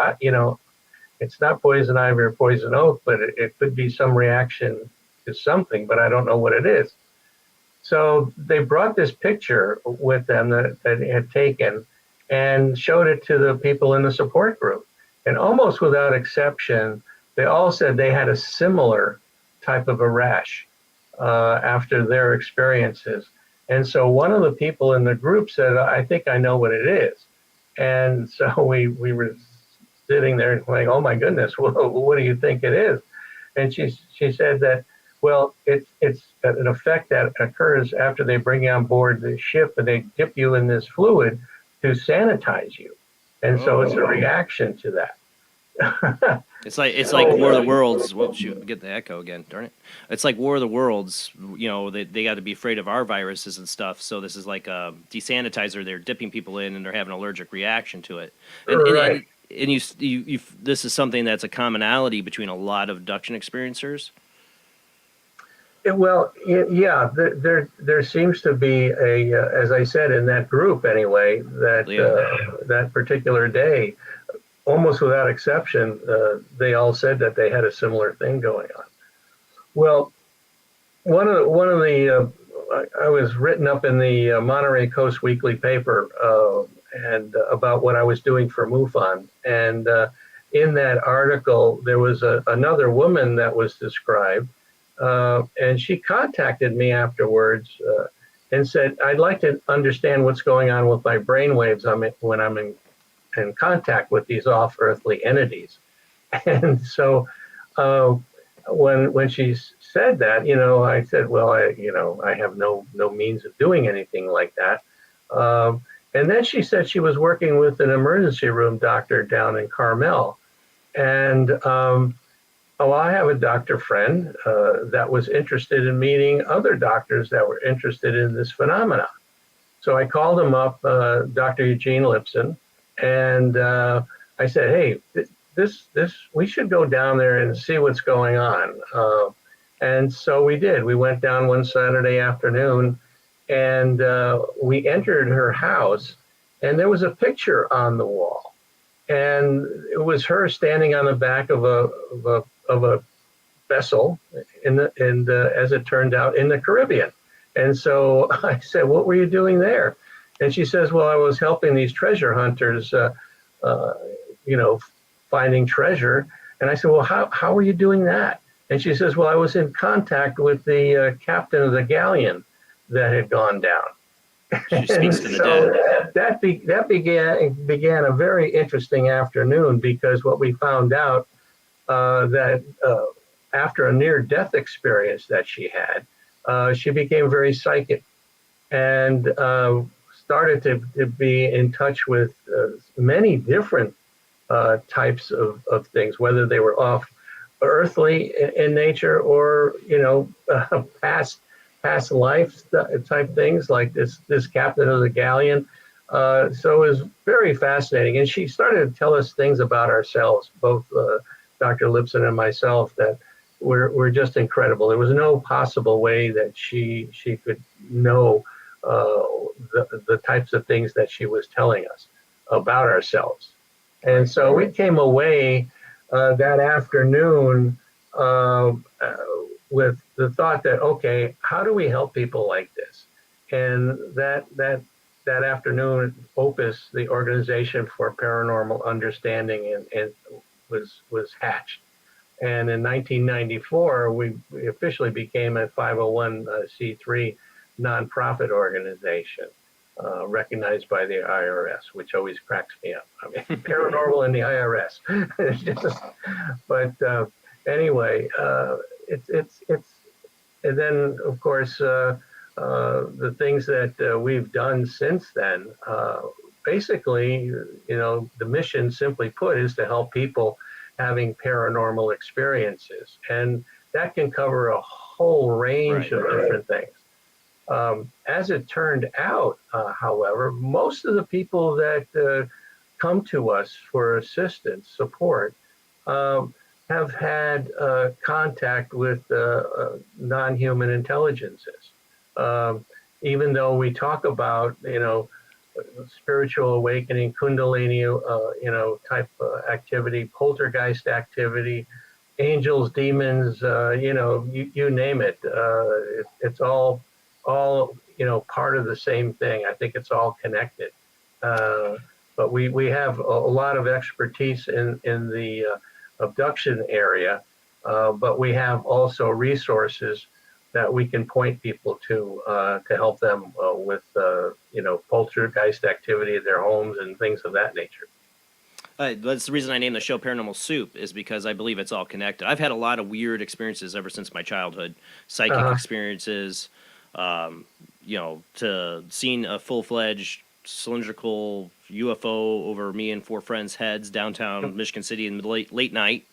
it's not poison ivy or poison oak, but it could be some reaction to something, but I don't know what it is. So they brought this picture with them that they had taken and showed it to the people in the support group. And almost without exception, they all said they had a similar type of a rash after their experiences. And so one of the people in the group said, I think I know what it is. And so we were sitting there and going, oh my goodness, what do you think it is? And she said that, well, it's an effect that occurs after they bring you on board the ship, and they dip you in this fluid to sanitize you. And so it's a reaction to that. It's like War of the Worlds. Well, shoot, get the echo again. Darn it! It's like War of the Worlds. You know, they got to be afraid of our viruses and stuff. So this is like a desanitizer. They're dipping people in, and they're having an allergic reaction to it. And you this is something that's a commonality between a lot of abduction experiencers. Well, yeah, there seems to be as I said in that group anyway, that that particular day, almost without exception, they all said that they had a similar thing going on. Well, one of the I was written up in the Monterey Coast Weekly paper and about what I was doing for MUFON, and in that article there was another woman that was described, and she contacted me afterwards and said, "I'd like to understand what's going on with my brainwaves when I'm in contact with these off-earthly entities." And so when she said that, I said, well, I have no means of doing anything like that. And then she said she was working with an emergency room doctor down in Carmel. And I have a doctor friend that was interested in meeting other doctors that were interested in this phenomena. So I called him up, Dr. Eugene Lipson, and I said, hey, we should go down there and see what's going on. And so we did. We went down one Saturday afternoon, and we entered her house, and there was a picture on the wall, and it was her standing on the back of a vessel, as it turned out, in the Caribbean. And so I said, what were you doing there? And she says, well, I was helping these treasure hunters, finding treasure. And I said, well, how were you doing that? And she says, well, I was in contact with the captain of the galleon that had gone down. She speaks to the dead. That began a very interesting afternoon, because what we found out that after a near-death experience that she had, she became very psychic and started to be in touch with many different types of things, whether they were off earthly in nature or past life type things, like this captain of the galleon. So it was very fascinating, and she started to tell us things about ourselves, both Dr. Lipson and myself, that were just incredible. There was no possible way that she could know the types of things that she was telling us about ourselves. And so we came away that afternoon with the thought that, okay, how do we help people like this? And that afternoon, OPUS, the Organization for Paranormal Understanding, and was hatched. And in 1994, we officially became a 501c3 nonprofit organization, recognized by the IRS, which always cracks me up. I mean, paranormal and the IRS. But anyway, it's and then of course the things that we've done since then. Basically, the mission, simply put, is to help people having paranormal experiences, and that can cover a whole range of different things. As it turned out, however, most of the people that come to us for assistance, support, have had contact with non-human intelligences. Even though we talk about, spiritual awakening, kundalini, type activity, poltergeist activity, angels, demons, you name it. It's all part of the same thing. I think it's all connected. But we have a lot of expertise in the abduction area, but we have also resources that we can point people to help them with poltergeist activity at their homes and things of that nature. That's the reason I named the show Paranormal Soup, is because I believe it's all connected. I've had a lot of weird experiences ever since my childhood, psychic experiences, to seeing a full-fledged cylindrical UFO over me and 4 friends' heads downtown Michigan City in the late night,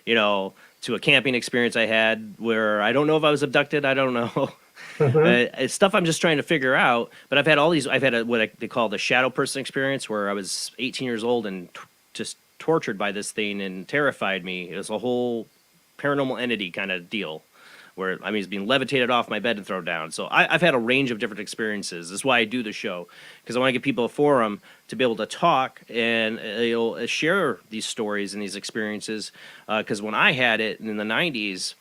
to a camping experience I had where I don't know if I was abducted. I don't know. It's stuff I'm just trying to figure out. But I've had all these. I've had they call the shadow person experience, where I was 18 years old and just tortured by this thing and terrified me. It was a whole paranormal entity kind of deal, where it's being levitated off my bed and thrown down. So I've had a range of different experiences. That's why I do the show, because I want to give people a forum to be able to talk and share these stories and these experiences. Because when I had it in the 90s,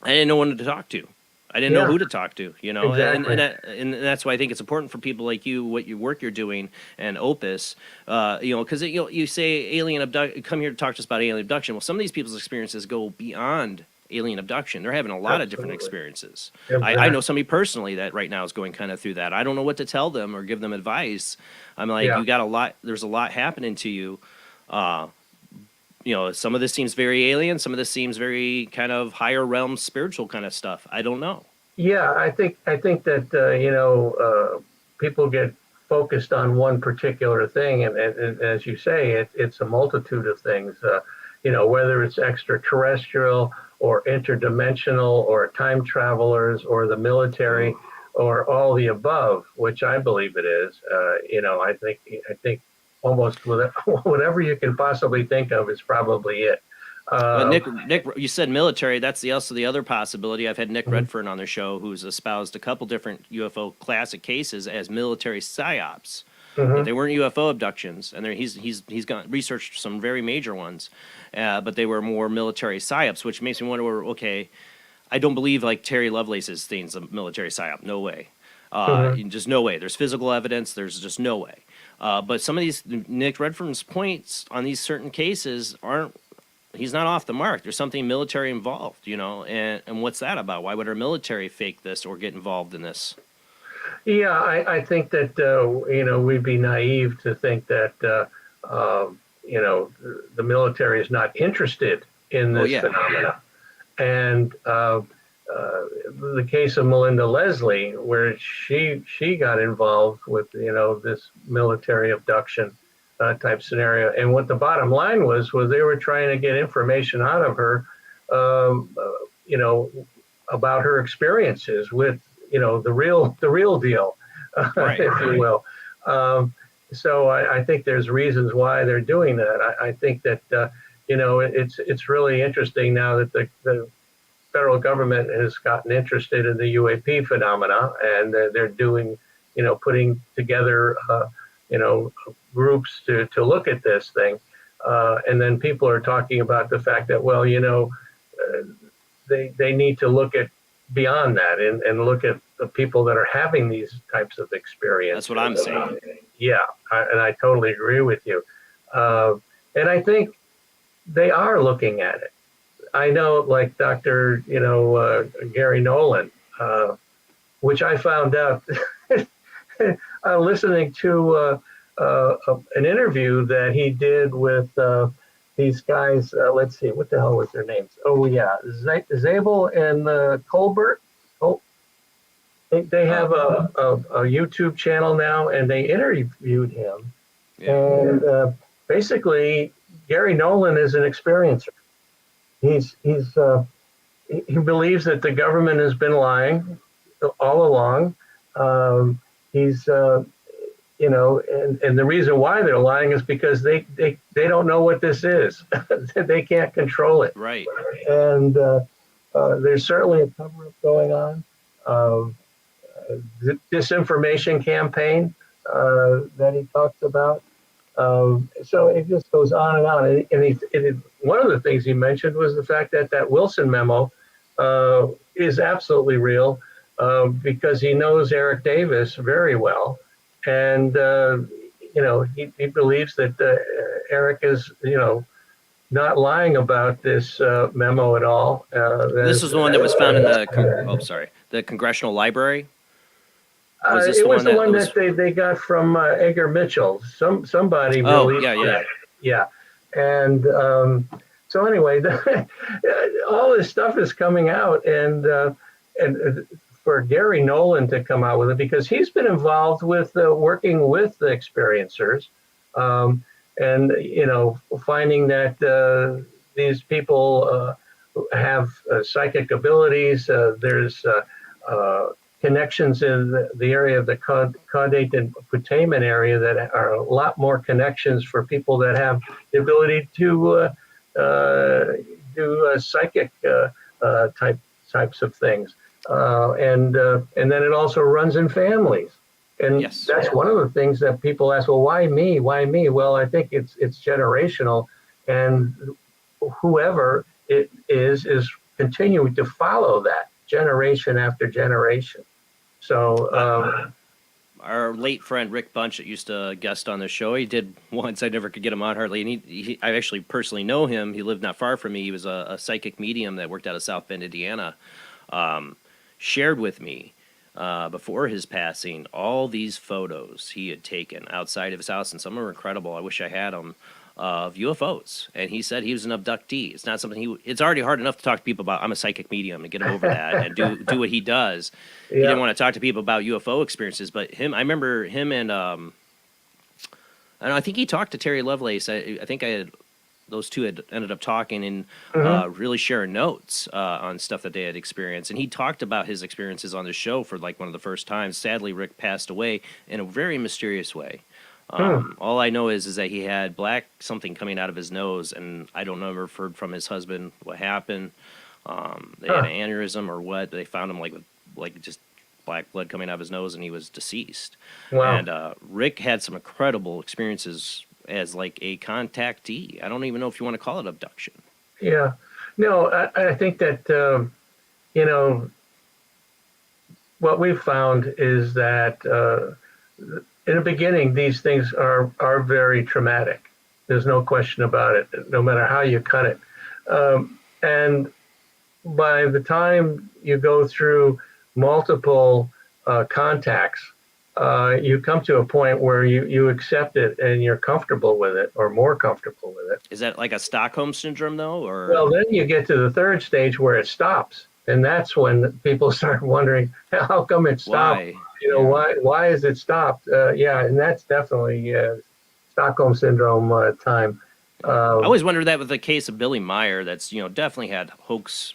I didn't know one to talk to. I didn't know who to talk to, Exactly. and that's why I think it's important for people like you, what your work you're doing, and Opus, because you say alien abduction, come here to talk to us about alien abduction. Well, some of these people's experiences go beyond alien abduction. They're having a lot of different experiences. I know somebody personally that right now is going kind of through that. I don't know what to tell them or give them advice. I'm like, you got a lot. There's a lot happening to you. Some of this seems very alien. Some of this seems very kind of higher realm spiritual kind of stuff. I don't know. Yeah, I think that people get focused on one particular thing, and as you say, it's a multitude of things. Whether it's extraterrestrial or interdimensional or time travelers or the military or all the above, which I believe it is. I think almost whatever you can possibly think of is probably it. Nick, you said military. That's also the other possibility. I've had Nick Redfern on their show, who's espoused a couple different UFO classic cases as military psyops. They weren't UFO abductions, and he's got researched some very major ones, but they were more military psyops, which makes me wonder. Okay, I don't believe like Terry Lovelace's thing's a military psyop. No way. Just no way. There's physical evidence. There's just no way. But some of these Nick Redfern's points on these certain cases aren't. He's not off the mark. There's something military involved, and what's that about? Why would our military fake this or get involved in this? Yeah, I think that we'd be naive to think that the military is not interested in this phenomena. And the case of Melinda Leslie, where she got involved with this military abduction type scenario, and what the bottom line was they were trying to get information out of her, about her experiences with the real deal, right, if you will. So I think there's reasons why they're doing that. I think that it's really interesting now that the federal government has gotten interested in the UAP phenomena, and they're doing putting together groups to look at this thing, and then people are talking about the fact that they need to look at beyond that and look at the people that are having these types of experiences. That's what I'm saying. Yeah, and I totally agree with you. And I think they are looking at it. I know, like Dr. Gary Nolan, which I found out listening to an interview that he did with these guys. Let's see, what the hell was their names? Oh yeah, Zabel and Colbert. Oh, they have a YouTube channel now, and they interviewed him. And basically, Gary Nolan is an experiencer. He believes that the government has been lying all along. He's and the reason why they're lying is because they don't know what this is. They can't control it. Right. And there's certainly a cover-up going on. The disinformation campaign that he talks about. So it just goes on and on. And one of the things he mentioned was the fact that Wilson memo is absolutely real, because he knows Eric Davis very well. And, he believes that Eric is, not lying about this memo at all. This was the one that was found in the Congressional Library? It was the one that they got from Edgar Mitchell. Somebody released that. Yeah. And so anyway, all this stuff is coming out, and for Gary Nolan to come out with it, because he's been involved with working with the experiencers, and finding that these people have psychic abilities. There's connections in the area of the caudate and putamen area that are a lot more connections for people that have the ability to do psychic types of things, and then it also runs in families, and that's one of the things that people ask. Well, why me? Why me? Well, I think it's generational, and whoever it is continuing to follow that generation after generation. So our late friend Rick Bunch that used to guest on the show, he did once. I never could get him on hardly, and I actually personally know him. He lived not far from me. He was a psychic medium that worked out of South Bend, Indiana. Shared with me before his passing all these photos he had taken outside of his house, and some are incredible. I wish I had them. Of UFOs, and he said he was an abductee. It's not something it's already hard enough to talk to people about. I'm a psychic medium, and get him over that and do what he does. He didn't want to talk to people about UFO experiences, but I remember him and I think he talked to Terry Lovelace. I think those two had ended up talking and really sharing notes on stuff that they had experienced. And he talked about his experiences on the show for like one of the first times. Sadly, Rick passed away in a very mysterious way. All I know is that he had black something coming out of his nose, and I don't know if I've heard from his husband what happened. They had an aneurysm or what. They found him like just black blood coming out of his nose, and he was deceased. Wow. And Rick had some incredible experiences as like a contactee. I don't even know if you want to call it abduction. Yeah. No, I think that what we've found is that in the beginning, these things are very traumatic. There's no question about it, no matter how you cut it. And by the time you go through multiple contacts, you come to a point where you accept it and you're comfortable with it, or more comfortable with it. Is that like a Stockholm syndrome, though? Or well, then you get to the third stage where it stops, and that's when people start wondering, how come it stopped? Why? Why is it stopped? And that's definitely Stockholm syndrome time. I always wondered that with the case of Billy Meyer. That's definitely had hoax,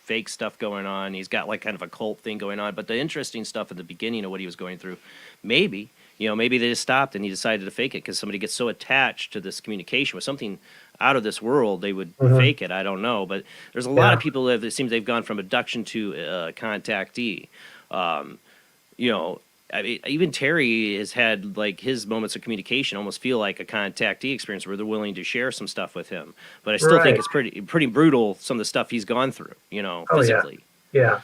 fake stuff going on. He's got like kind of a cult thing going on. But the interesting stuff at the beginning of what he was going through, maybe they just stopped and he decided to fake it because somebody gets so attached to this communication with something out of this world, they would fake it. I don't know, but there's a lot of people that it seems they've gone from abduction to contactee. I mean, even Terry has had like his moments of communication almost feel like a contactee experience where they're willing to share some stuff with him. But I still think it's pretty brutal, some of the stuff he's gone through, physically. Yeah.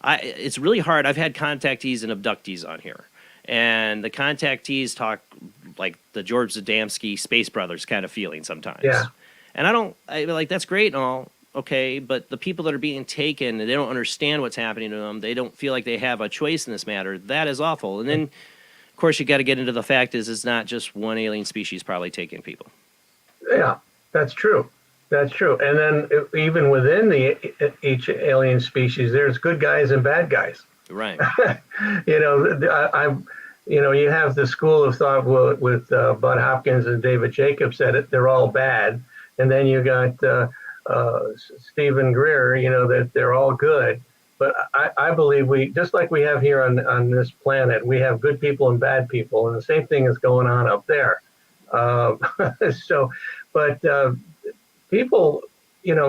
It's really hard. I've had contactees and abductees on here, and the contactees talk like the George Zadamski Space Brothers kind of feeling sometimes. Yeah. And I like, that's great and all. Okay, but the people that are being taken, they don't understand what's happening to them. They don't feel like they have a choice in this matter. That is awful. And then, of course, you got to get into the fact is it's not just one alien species probably taking people. Yeah, that's true. That's true. And then even within each alien species, there's good guys and bad guys. Right. You have the school of thought with Bud Hopkins and David Jacobs that they're all bad, and then you got Stephen Greer, that they're all good. But I believe just like we have here on this planet, we have good people and bad people, and the same thing is going on up there. People,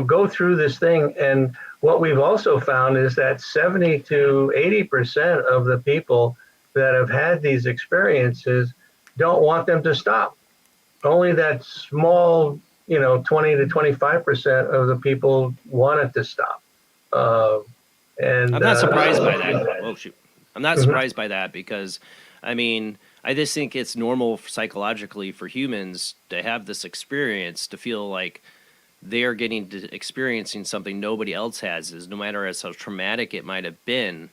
go through this thing, and what we've also found is that 70 to 80% of the people that have had these experiences don't want them to stop. Only that small 20 to 25% of the people want it to stop. And I'm not surprised by that. Oh, shoot. I'm not surprised by that because, I mean, I just think it's normal psychologically for humans to have this experience, to feel like they're experiencing something nobody else has, is no matter how traumatic it might have been,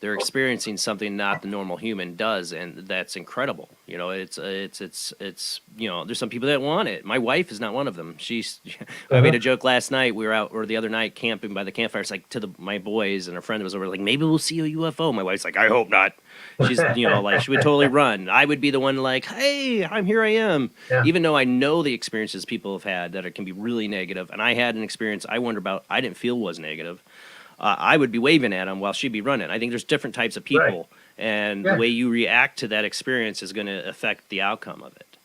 they're experiencing something not the normal human does, and that's incredible. You know, it's you know, there's some people that want it. My wife is not one of them. She's I made a joke last night. We were out, or the other night, camping by the campfire. It's like to my boys and a friend was over, like, maybe we'll see a UFO. My wife's like, I hope not. She's, you know, like, she would totally run. I would be the one like, hey, here I am. Yeah. Even though I know the experiences people have had that can be really negative, and I had an experience I wonder about, I didn't feel was negative. I would be waving at them while she'd be running. I think there's different types of people, and the way you react to that experience is going to affect the outcome of it.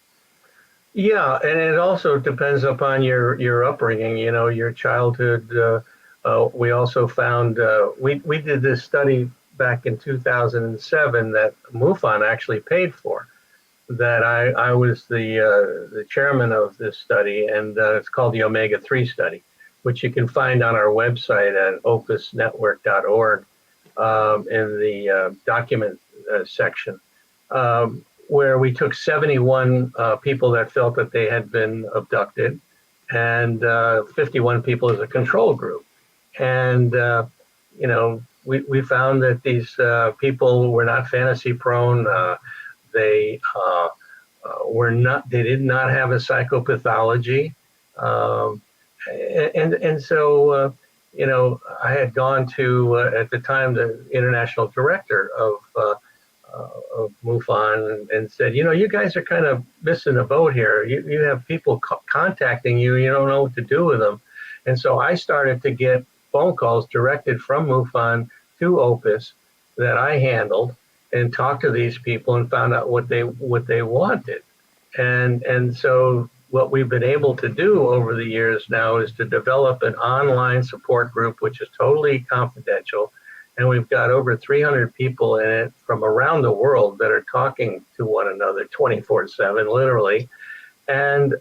Yeah, and it also depends upon your upbringing, you know, your childhood. We also found, we did this study back in 2007 that MUFON actually paid for, that I was the chairman of this study, and it's called the Omega-3 study, which you can find on our website at opusnetwork.org in the document section, where we took 71 people that felt that they had been abducted, and 51 people as a control group. And, you know, we found that these people were not fantasy prone. They did not have a psychopathology. And so, you know, I had gone to, at the time, the international director of MUFON and said, you know, you guys are kind of missing the boat here. You have people contacting you, you don't know what to do with them. And so I started to get phone calls directed from MUFON to OPUS that I handled, and talked to these people and found out what they wanted. And so what we've been able to do over the years now is to develop an online support group, which is totally confidential. And we've got over 300 people in it from around the world that are talking to one another 24/7, literally. And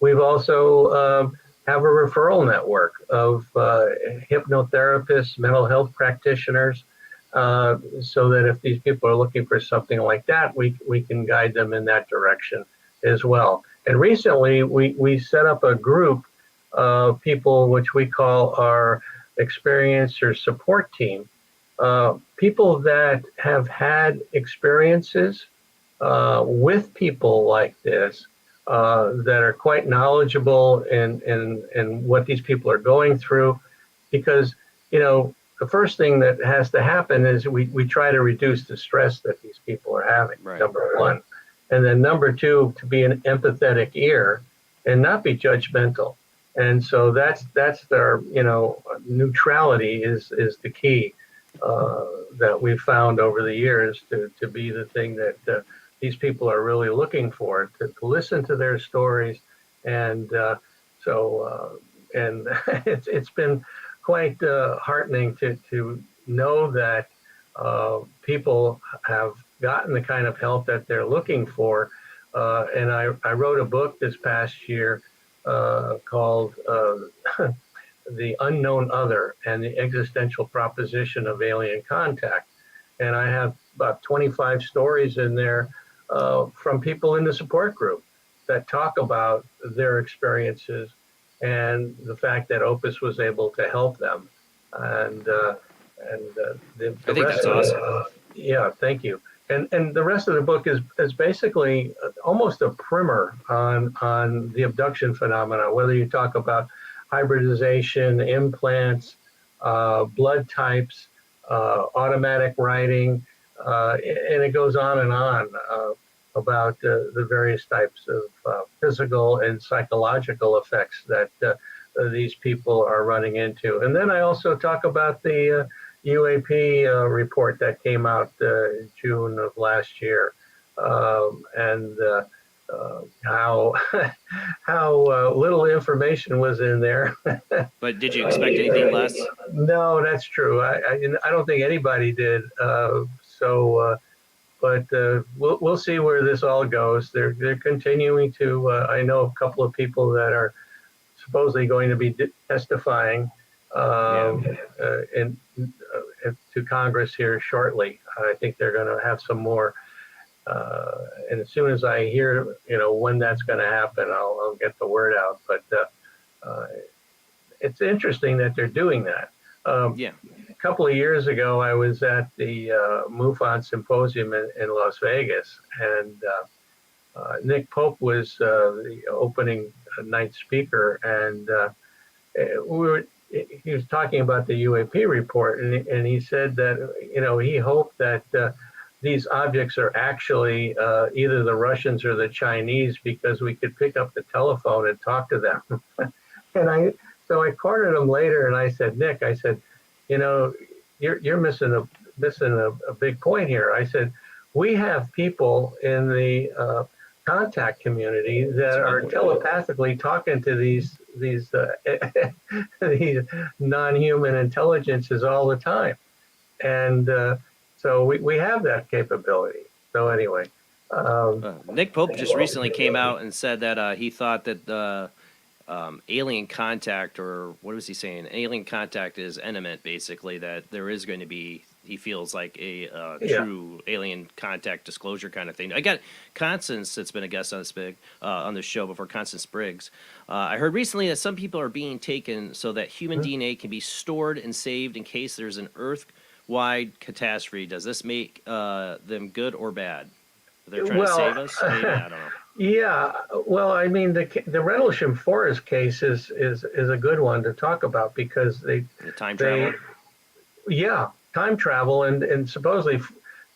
we've also have a referral network of hypnotherapists, mental health practitioners, so that if these people are looking for something like that, we can guide them in that direction as well. And recently, we set up a group of people which we call our Experiencer Support Team, people that have had experiences with people like this, that are quite knowledgeable in what these people are going through. Because, you know, the first thing that has to happen is we try to reduce the stress that these people are having, number one. And then number two, to be an empathetic ear and not be judgmental. And so that's their, you know, neutrality is the key that we've found over the years to be the thing that these people are really looking for, to listen to their stories. And and it's been quite heartening to know that people have gotten the kind of help that they're looking for. And I wrote a book this past year called The Unknown Other and the Existential Proposition of Alien Contact. And I have about 25 stories in there from people in the support group that talk about their experiences and the fact that OPUS was able to help them. And the I think rest that's of awesome. yeah, thank you. And the rest of the book is basically almost a primer on the abduction phenomena, whether you talk about hybridization, implants, blood types, automatic writing, and it goes on and on about the various types of physical and psychological effects that these people are running into. And then I also talk about the UAP report that came out June of last year, and how little information was in there. But did you expect anything less? No, that's true. I don't think anybody did. But we'll see where this all goes. They're continuing to. I know a couple of people that are supposedly going to be testifying to Congress here shortly. I think they're going to have some more. And as soon as I hear, when that's going to happen, I'll get the word out. But it's interesting that they're doing that. couple of years ago, I was at the MUFON symposium in Las Vegas, and Nick Pope was the opening night speaker, and he was talking about the UAP report, and he said that he hoped that these objects are actually either the Russians or the Chinese, because we could pick up the telephone and talk to them. And so I cornered him later, and I said, Nick, I said, you're missing a big point here. I said, we have people in the contact community that are telepathically talking to these these non-human intelligences all the time, and so we have that capability. So anyway, Nick Pope just recently came out and said that he thought that the alien contact, or what was he saying? Alien contact is imminent, basically, that there is going to be, he feels like a true alien contact disclosure kind of thing. I got Constance, that's been a guest on this show before, Constance Briggs. I heard recently that some people are being taken so that human DNA can be stored and saved in case there's an Earth-wide catastrophe. Does this make them good or bad? They're trying to save us? Maybe, I don't know. Yeah, well, I mean, the Rendlesham Forest case is a good one to talk about, because the time travel. Yeah, time travel, and supposedly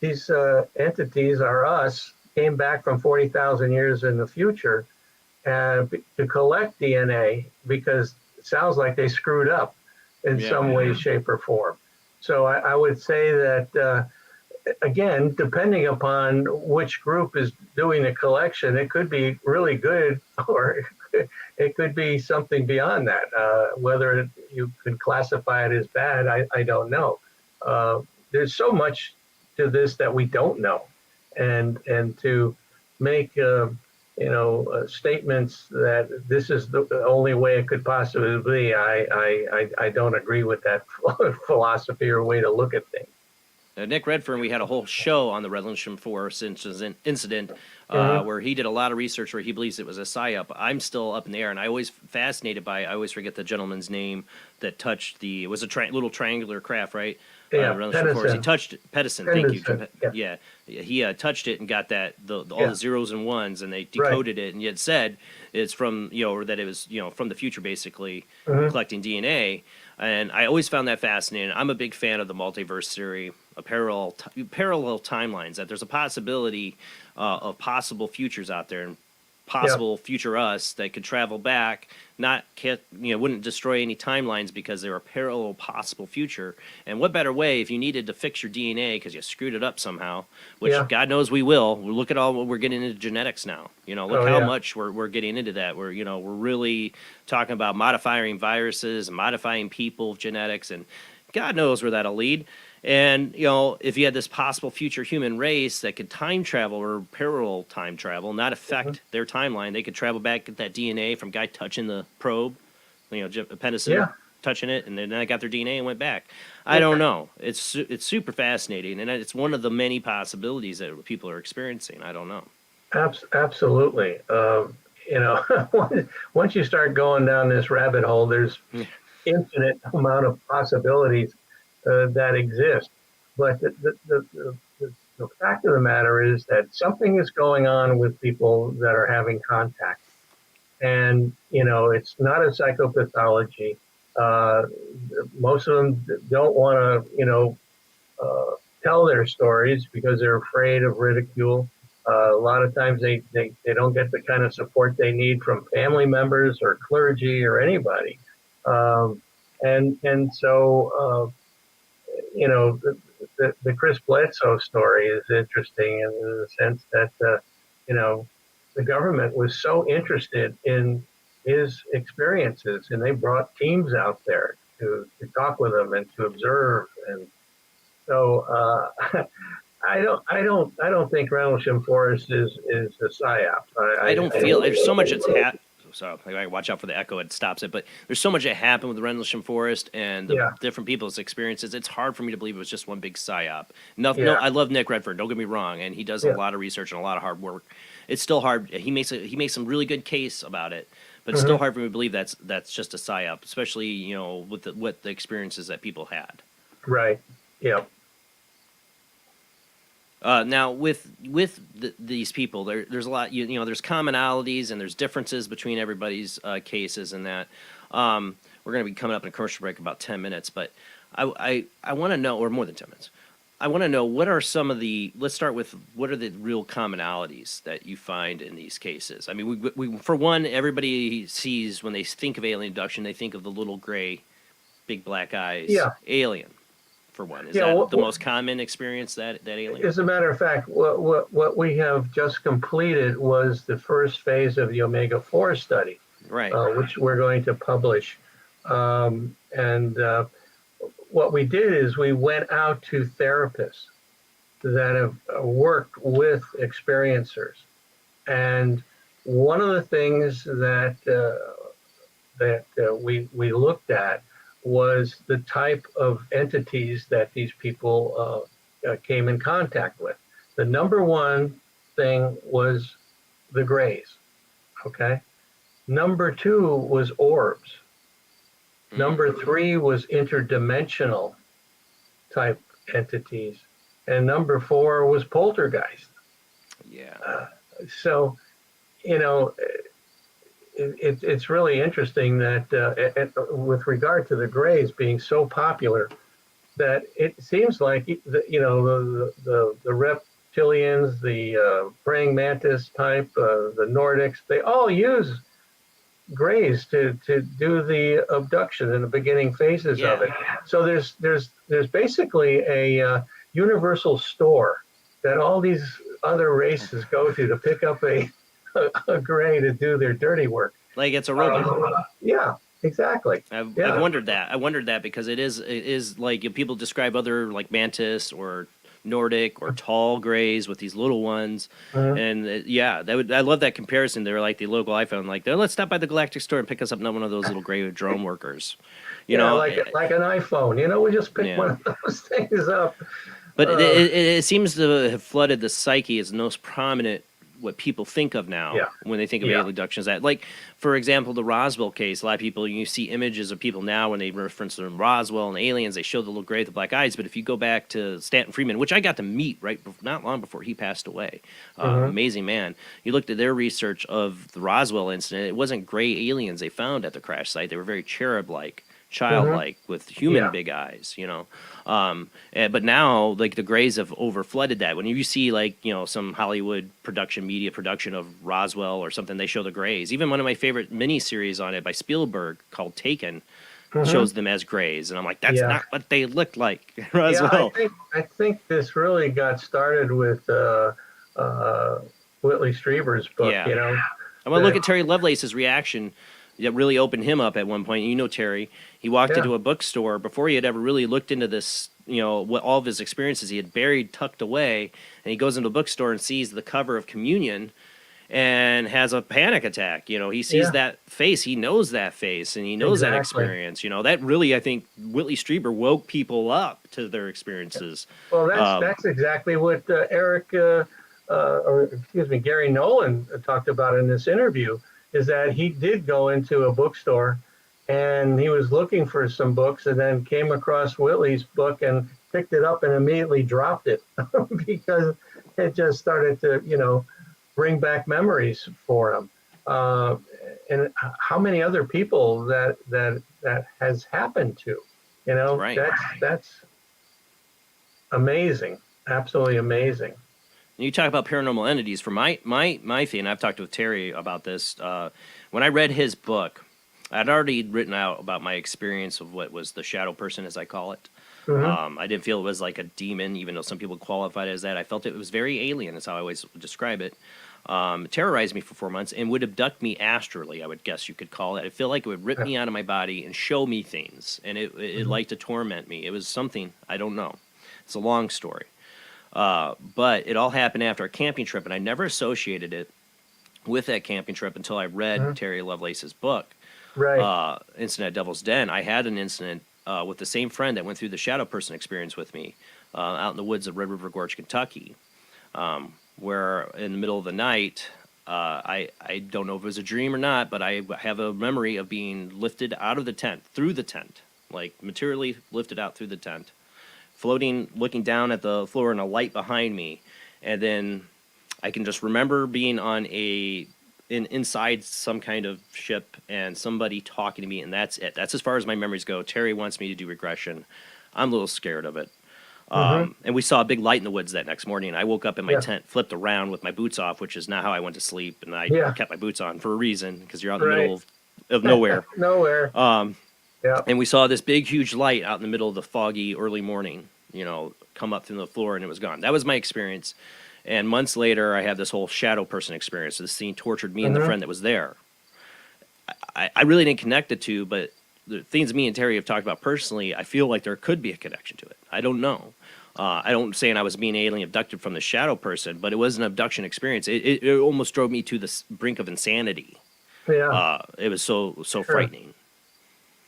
these entities are us, came back from 40,000 years in the future to collect DNA, because it sounds like they screwed up in some way, shape, or form. So I would say that. Again, depending upon which group is doing the collection, it could be really good, or it could be something beyond that. Whether you could classify it as bad, I don't know. There's so much to this that we don't know, and to make statements that this is the only way it could possibly be, I don't agree with that philosophy or way to look at things. Nick Redfern, we had a whole show on the Rendlesham Forest incident where he did a lot of research where he believes it was a psyop. I'm still up in the air, and I always fascinated by, I always forget the gentleman's name that touched it was a little triangular craft, right? Yeah, Rendlesham Forest. He touched Pedersen. Thank you. Yeah. He touched it and got that all the zeros and ones, and they decoded it, and it said it's from or that it was from the future, basically collecting DNA. And I always found that fascinating. I'm a big fan of the multiverse theory, parallel timelines, that there's a possibility of possible futures out there, and possible future us that could travel back, wouldn't destroy any timelines because they're a parallel possible future. And what better way if you needed to fix your DNA because you screwed it up somehow, which God knows we will. Look at all what we're getting into genetics now. Look how much we're getting into that. We're really talking about modifying viruses and modifying people, genetics, and God knows where that'll lead. And, if you had this possible future human race that could time travel or parallel time travel, not affect their timeline, they could travel back, get that DNA from guy touching the probe, Pedersen touching it, and then I got their DNA and went back. I don't know. It's super fascinating, and it's one of the many possibilities that people are experiencing. I don't know. Absolutely. Once you start going down this rabbit hole, there's infinite amount of possibilities that exist. But the fact of the matter is that something is going on with people that are having contact. And, it's not a psychopathology. Most of them don't want to, tell their stories because they're afraid of ridicule. A lot of times they don't get the kind of support they need from family members or clergy or anybody. And so, the Chris Bledsoe story is interesting in the sense that, the government was so interested in his experiences, and they brought teams out there to talk with him and to observe. And so I don't think Rendlesham Forest is a psyop. I don't feel there's so much that's happened. So I watch out for the echo; it stops it. But there's so much that happened with the Rendlesham Forest and the different people's experiences. It's hard for me to believe it was just one big psyop. No, I love Nick Redfern. Don't get me wrong, and he does a lot of research and a lot of hard work. It's still hard. He makes some really good case about it, but it's still hard for me to believe that's just a psyop, especially with what the experiences that people had. Right. Yeah. Now, with these people, there's a lot. There's commonalities and there's differences between everybody's cases, and that we're going to be coming up in a commercial break in about 10 minutes. But I want to know, or more than 10 minutes. I want to know what are some of the. Let's start with what are the real commonalities that you find in these cases. I mean, we for one, everybody sees when they think of alien abduction, they think of the little gray, big black eyes alien. For one, is that the most common experience that alien? As a matter of fact, what we have just completed was the first phase of the Omega-4 study, right? Which we're going to publish. What we did is we went out to therapists that have worked with experiencers, and one of the things that we looked at was the type of entities that these people came in contact with. The number one thing was the grays, okay? Number two was orbs. Number three was interdimensional type entities. And number four was poltergeist. Yeah. So, it's really interesting that with regard to the grays being so popular, that it seems like the reptilians, the praying mantis type, the Nordics, they all use grays to do the abduction in the beginning phases of it. So there's basically a universal store that all these other races go to pick up a gray to do their dirty work. Like it's a robot. Yeah, exactly. I've wondered that. I wondered that because it is like people describe other like mantis or Nordic or tall grays with these little ones, and I love that comparison. They were like the local iPhone, like let's stop by the Galactic Store and pick us up one of those little gray drone workers. You know, like an iPhone. We just pick one of those things up. But it seems to have flooded the psyche as the most prominent what people think of now when they think of alien abductions. That, like, for example, the Roswell case, a lot of people, you see images of people now when they reference them Roswell and aliens, they show the little gray with the black eyes. But if you go back to Stanton Friedman, which I got to meet not long before he passed away, amazing man, you looked at their research of the Roswell incident, it wasn't gray aliens they found at the crash site. They were very cherub-like, childlike, with human big eyes, but now, like, the grays have overflooded that. When you see, like, some Hollywood media production of Roswell or something, they show the grays. Even one of my favorite miniseries on it by Spielberg called Taken shows them as grays, and I'm like, that's not what they look like. Roswell. Yeah, I think this really got started with Whitley Strieber's book. I want to look at Terry Lovelace's reaction. That really opened him up at one point. Terry, he walked into a bookstore before he had ever really looked into this, what all of his experiences he had buried, tucked away, and he goes into a bookstore and sees the cover of Communion and has a panic attack. He sees that face, he knows that face, and he knows that experience. That really, I think, Whitley Strieber woke people up to their experiences. Well, that's exactly what Gary Nolan talked about in this interview. Is that he did go into a bookstore and he was looking for some books and then came across Whitley's book and picked it up and immediately dropped it because it just started to, bring back memories for him. And how many other people that has happened to, that's amazing. Absolutely amazing. You talk about paranormal entities. For my thing, I've talked with Terry about this. When I read his book, I'd already written out about my experience of what was the shadow person, as I call it. I didn't feel it was like a demon, even though some people qualified it as that. I felt it was very alien. That's how I always describe it. It terrorized me for 4 months and would abduct me astrally, I would guess you could call it. I feel like it would rip me out of my body and show me things, and it liked to torment me. It was something, I don't know. It's a long story. But it all happened after a camping trip, and I never associated it with that camping trip until I read Terry Lovelace's book, Incident at Devil's Den. I had an incident with the same friend that went through the shadow person experience with me out in the woods of Red River Gorge, Kentucky, where in the middle of the night, I don't know if it was a dream or not, but I have a memory of being lifted out of the tent, through the tent, like materially lifted out through the tent. floating, looking down at the floor, and a light behind me. And then I can just remember being on inside some kind of ship and somebody talking to me, and that's it. That's as far as my memories go. Terry wants me to do regression. I'm a little scared of it. And we saw a big light in the woods that next morning. I woke up in my tent, flipped around with my boots off, which is not how I went to sleep. And I kept my boots on for a reason, because you're out in the middle of nowhere. Nowhere. And we saw this big, huge light out in the middle of the foggy early morning, come up from the floor, and it was gone. That was my experience. And months later, I had this whole shadow person experience. So this scene tortured me and the friend that was there. I really didn't connect the two, but the things me and Terry have talked about personally, I feel like there could be a connection to it. I don't know. I don't saying I was being alien abducted from the shadow person, but it was an abduction experience. It almost drove me to the brink of insanity. Yeah. It was so frightening.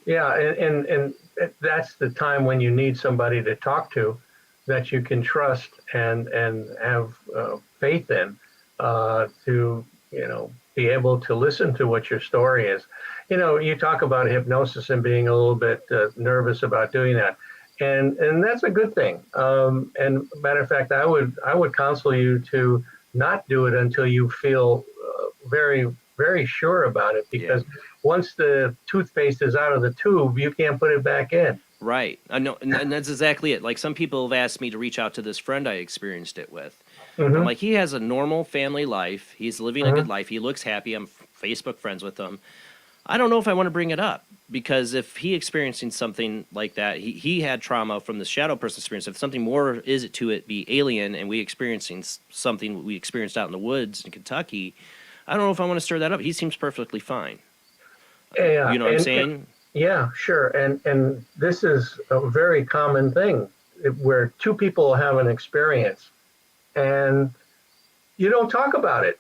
Yeah, and that's the time when you need somebody to talk to that you can trust and have faith in to be able to listen to what your story is. You talk about hypnosis and being a little bit nervous about doing that, and that's a good thing. And matter of fact, I would counsel you to not do it until you feel very, very sure about it, because once the toothpaste is out of the tube, you can't put it back in. Right. I know, and that's exactly it. Like, some people have asked me to reach out to this friend I experienced it with. I'm like, he has a normal family life. He's living a good life. He looks happy. I'm Facebook friends with him. I don't know if I want to bring it up, because if he experiencing something like that, he had trauma from the shadow person experience. If something more is it to it be alien, and we experiencing something we experienced out in the woods in Kentucky, I don't know if I want to stir that up. He seems perfectly fine. Yeah, you know what I'm saying? Yeah, sure. And this is a very common thing where two people have an experience and you don't talk about it.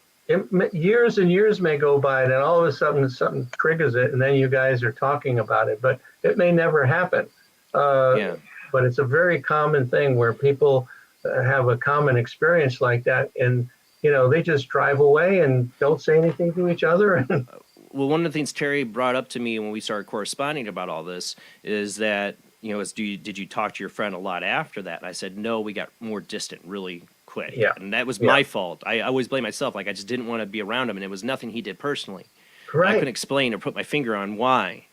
Years and years may go by, and then all of a sudden something triggers it, and then you guys are talking about it, but it may never happen. But it's a very common thing where people have a common experience like that, and they just drive away and don't say anything to each other. Well, one of the things Terry brought up to me when we started corresponding about all this is that, did you talk to your friend a lot after that? And I said, no, we got more distant really quick. Yeah. And that was my fault. I always blame myself. Like, I just didn't want to be around him, and it was nothing he did personally. Right. I couldn't explain or put my finger on why.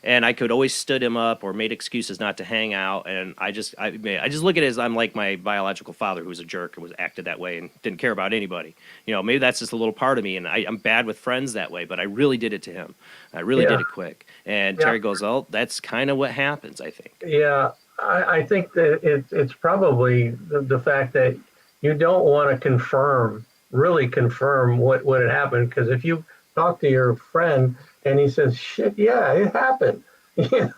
And I could always stood him up or made excuses not to hang out. And I just look at it as I'm like my biological father, who was a jerk and was acted that way and didn't care about anybody. Maybe that's just a little part of me, and I'm bad with friends that way. But I really did it to him. I really did it quick. And Terry goes, "Oh, that's kind of what happens, I think." Yeah, I think that it's probably the fact that you don't want to really confirm what had happened, because if you talk to your friend and he says, shit, yeah, it happened, and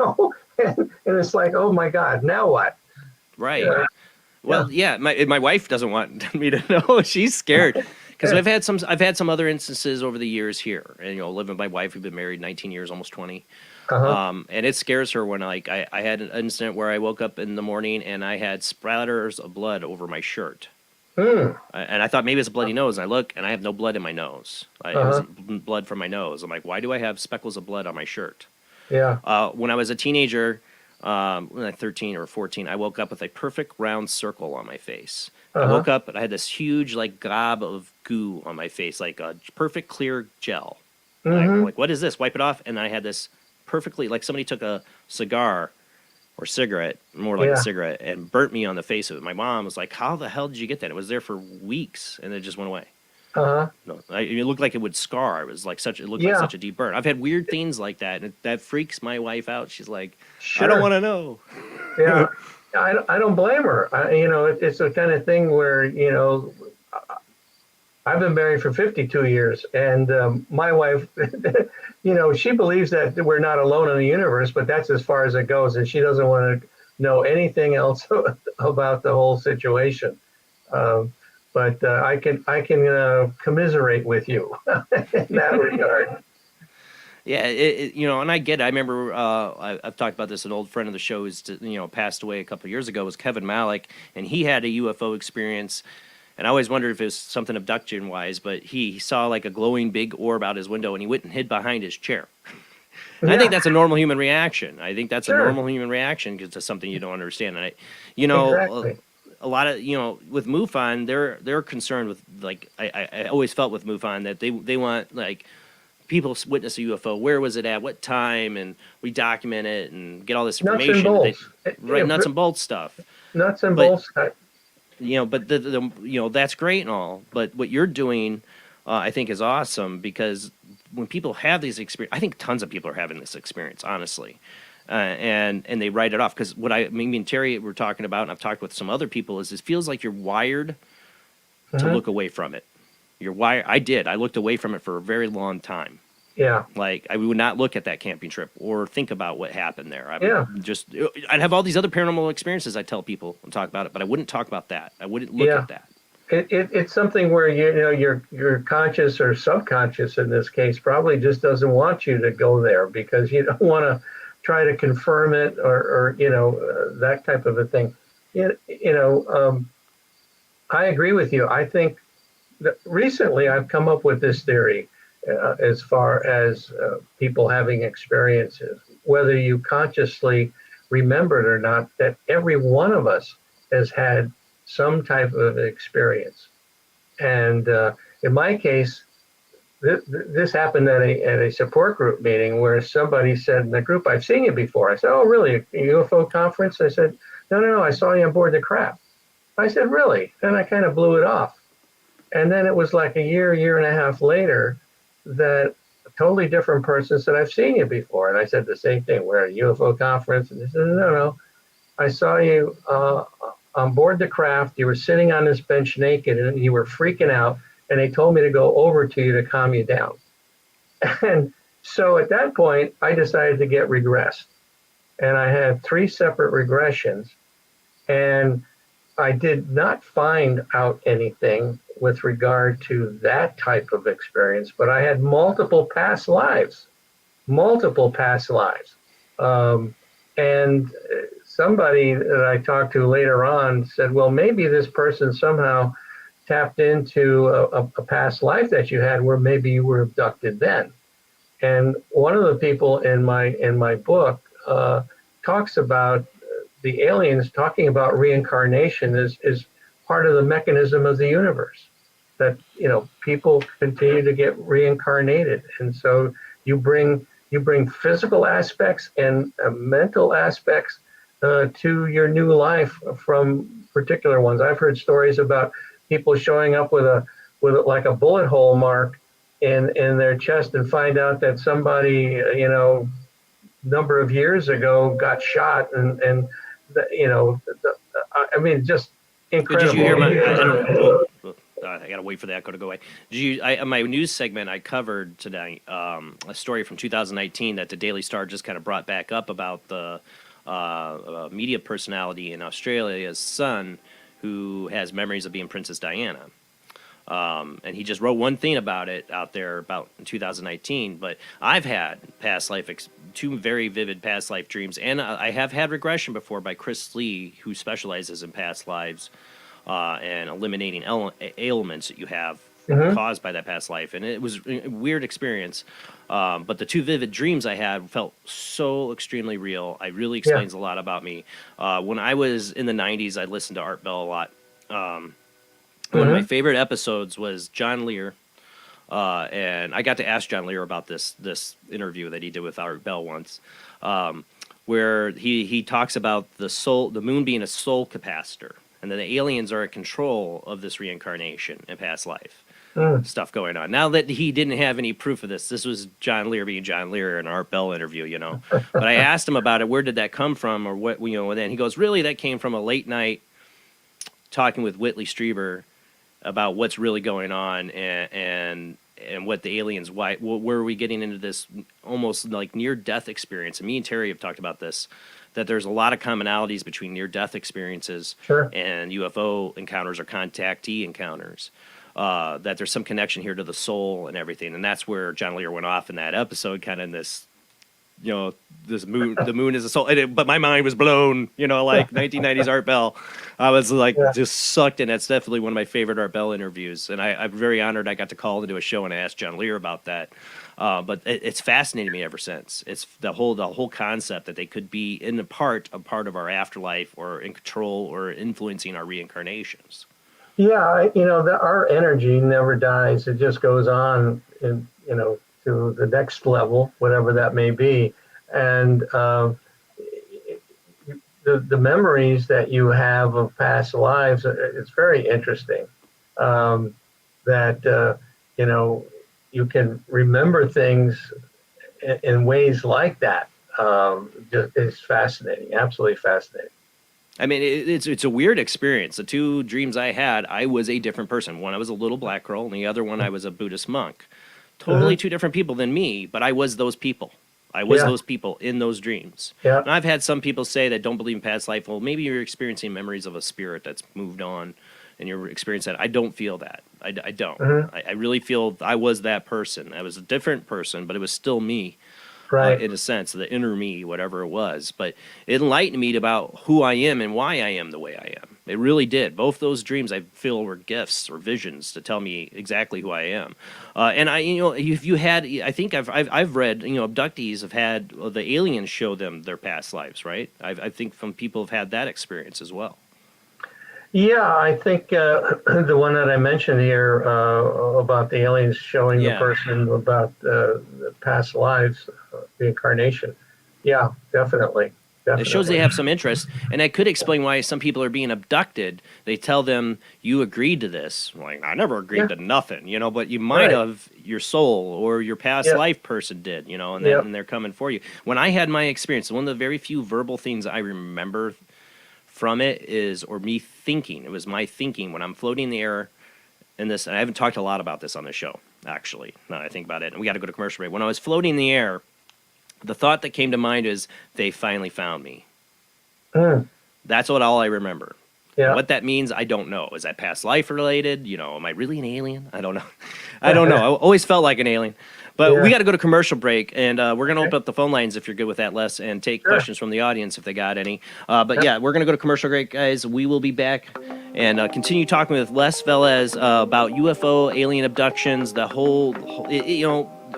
it's like, oh my God, now what? Right. Well, my wife doesn't want me to know. She's scared, because I've had some other instances over the years here, and living with my wife, we've been married 19 years, almost 20. And it scares her when I had an incident where I woke up in the morning and I had splatters of blood over my shirt. And I thought maybe it's a bloody nose. And I look, and I have no blood in my nose. It was blood from my nose. I'm like, why do I have speckles of blood on my shirt? Yeah. When I was a teenager, when I was 13 or 14, I woke up with a perfect round circle on my face. I woke up and I had this huge glob of goo on my face, like a perfect clear gel. I'm like, what is this? Wipe it off. And I had this perfectly, like somebody took a cigar or cigarette, more like a cigarette, and burnt me on the face of it. My mom was like, how the hell did you get that? It was there for weeks, and it just went away. No, it looked like it would scar. It was like it looked like such a deep burn. I've had weird things like that, and that freaks my wife out. She's like, I don't want to know. Yeah, I don't blame her. It's the kind of thing where, I've been married for 52 years, and my wife, she believes that we're not alone in the universe, but that's as far as it goes, and she doesn't want to know anything else about the whole situation. But I can commiserate with you in that regard. Yeah, and I get it. I remember I've talked about this. An old friend of the show who's passed away a couple of years ago was Kevin Malik, and he had a UFO experience. And I always wondered if it was something abduction-wise, but he saw like a glowing big orb out his window, and he went and hid behind his chair. I think that's a normal human reaction. I think that's a Sure. normal human reaction to something you don't understand. And you know, Exactly. a lot of, with MUFON, they're concerned with, like, I always felt with MUFON that they want, like, people witness a UFO. Where was it at? What time? And we document it and get all this Nuts and information. bolts. Right, nuts and bolts stuff. Nuts and But, bolts. but that's great and all. But what you're doing, I think, is awesome, because when people have these experiences, I think tons of people are having this experience, honestly. And they write it off, because what me and Terry were talking about, and I've talked with some other people, is it feels like you're wired to look away from it. You're wired. I looked away from it for a very long time. Yeah. Like, I would not look at that camping trip or think about what happened there. I'd have all these other paranormal experiences I tell people and talk about it, but I wouldn't talk about that. I wouldn't look at that. It's something where your conscious or subconscious in this case probably just doesn't want you to go there, because you don't want to try to confirm it or that type of a thing. I agree with you. I think that recently I've come up with this theory as far as people having experiences, whether you consciously remember it or not, that every one of us has had some type of experience. And in my case, this happened at a support group meeting where somebody said in the group, "I've seen you before." I said, "Oh, really? A UFO conference?" I said, No, I saw you on board the craft." I said, "Really?" And I kind of blew it off. And then it was like a year and a half later that a totally different person said, "I've seen you before." And I said the same thing. "We're at a UFO conference." And they said, No, I saw you on board the craft. You were sitting on this bench naked and you were freaking out. And they told me to go over to you to calm you down." And so at that point, I decided to get regressed. And I had 3 separate regressions. And I did not find out anything with regard to that type of experience, but I had multiple past lives. And somebody that I talked to later on said, "Well, maybe this person somehow tapped into a past life that you had where maybe you were abducted then." And one of the people in my book talks about the aliens talking about reincarnation is part of the mechanism of the universe, that people continue to get reincarnated, and so you bring physical aspects and mental aspects to your new life from particular ones. I've heard stories about people showing up with like a bullet hole mark in their chest and find out that somebody number of years ago got shot, and I mean, just incredible. Did you hear I gotta wait for the echo to go away. On my news segment, I covered tonight a story from 2019 that the Daily Star just kind of brought back up about the media personality in Australia's son who has memories of being Princess Diana. And he just wrote one thing about it out there about in 2019. But I've had past life, 2 very vivid past life dreams, and I have had regression before by Chris Lee, who specializes in past lives and eliminating ailments that you have caused by that past life. And it was a weird experience. But the 2 vivid dreams I had felt so extremely real. It really explains a lot about me. When I was in the 90s, I listened to Art Bell a lot. One of my favorite episodes was John Lear, and I got to ask John Lear about this interview that he did with Art Bell once, where he talks about the moon being a soul capacitor, and then the aliens are in control of this reincarnation and past life stuff going on. Now that he didn't have any proof of this was John Lear being John Lear in an Art Bell interview, But I asked him about it. Where did that come from, or what? And then he goes, "Really, that came from a late night talking with Whitley Strieber about what's really going on and what the aliens, where are we getting into this almost like near-death experience?" And me and Terry have talked about this, that there's a lot of commonalities between near-death experiences and UFO encounters or contactee encounters, that there's some connection here to the soul and everything. And that's where John Lear went off in that episode, kind of in this this moon, the moon is a soul. But my mind was blown, like 1990s Art Bell. I was like just sucked in. That's definitely one of my favorite Art Bell interviews. And I'm very honored I got to call into a show and I asked John Lear about that. But it's fascinated me ever since. It's the whole concept that they could be a part of our afterlife or in control or influencing our reincarnations. Yeah, our energy never dies. It just goes on, to the next level, whatever that may be. And the memories that you have of past lives, it's very interesting. That you can remember things in ways like that. It's fascinating, absolutely fascinating. I mean, it's a weird experience. The two dreams I had, I was a different person. One, I was a little black girl, and the other one, I was a Buddhist monk. Totally two different people than me, but I was those people. I was those people in those dreams. Yeah. And I've had some people say that don't believe in past life. Well, maybe you're experiencing memories of a spirit that's moved on, and you're experiencing that. I don't feel that. I don't. I really feel I was that person. I was a different person, but it was still me. Right. In a sense, the inner me, whatever it was. But it enlightened me about who I am and why I am the way I am. It really did. Both those dreams I feel were gifts or visions to tell me exactly who I am. And if you had, I think I've read, abductees have had the aliens show them their past lives, right? I think some people have had that experience as well. Yeah, I think the one that I mentioned here about the aliens showing the person about the past lives, reincarnation. Yeah, definitely. It shows they have some interest, and that could explain why some people are being abducted. They tell them, you agreed to this. Like, I never agreed to nothing, but you might have, your soul or your past life person did, and then they're coming for you. When I had my experience, one of the very few verbal things I remember from it is, or me thinking, it was my thinking when I'm floating in the air in this, and I haven't talked a lot about this on the show, actually, now that I think about it, and we got to go to commercial break. When I was floating in the air, the thought that came to mind is, they finally found me. That's all I remember. Yeah. What that means, I don't know. Is that past life related? Am I really an alien? I don't know. I always felt like an alien. But we got to go to commercial break, and we're going to open up the phone lines if you're good with that, Les, and take questions from the audience if they got any. We're going to go to commercial break, guys. We will be back and continue talking with Les Velez about UFO, alien abductions, the whole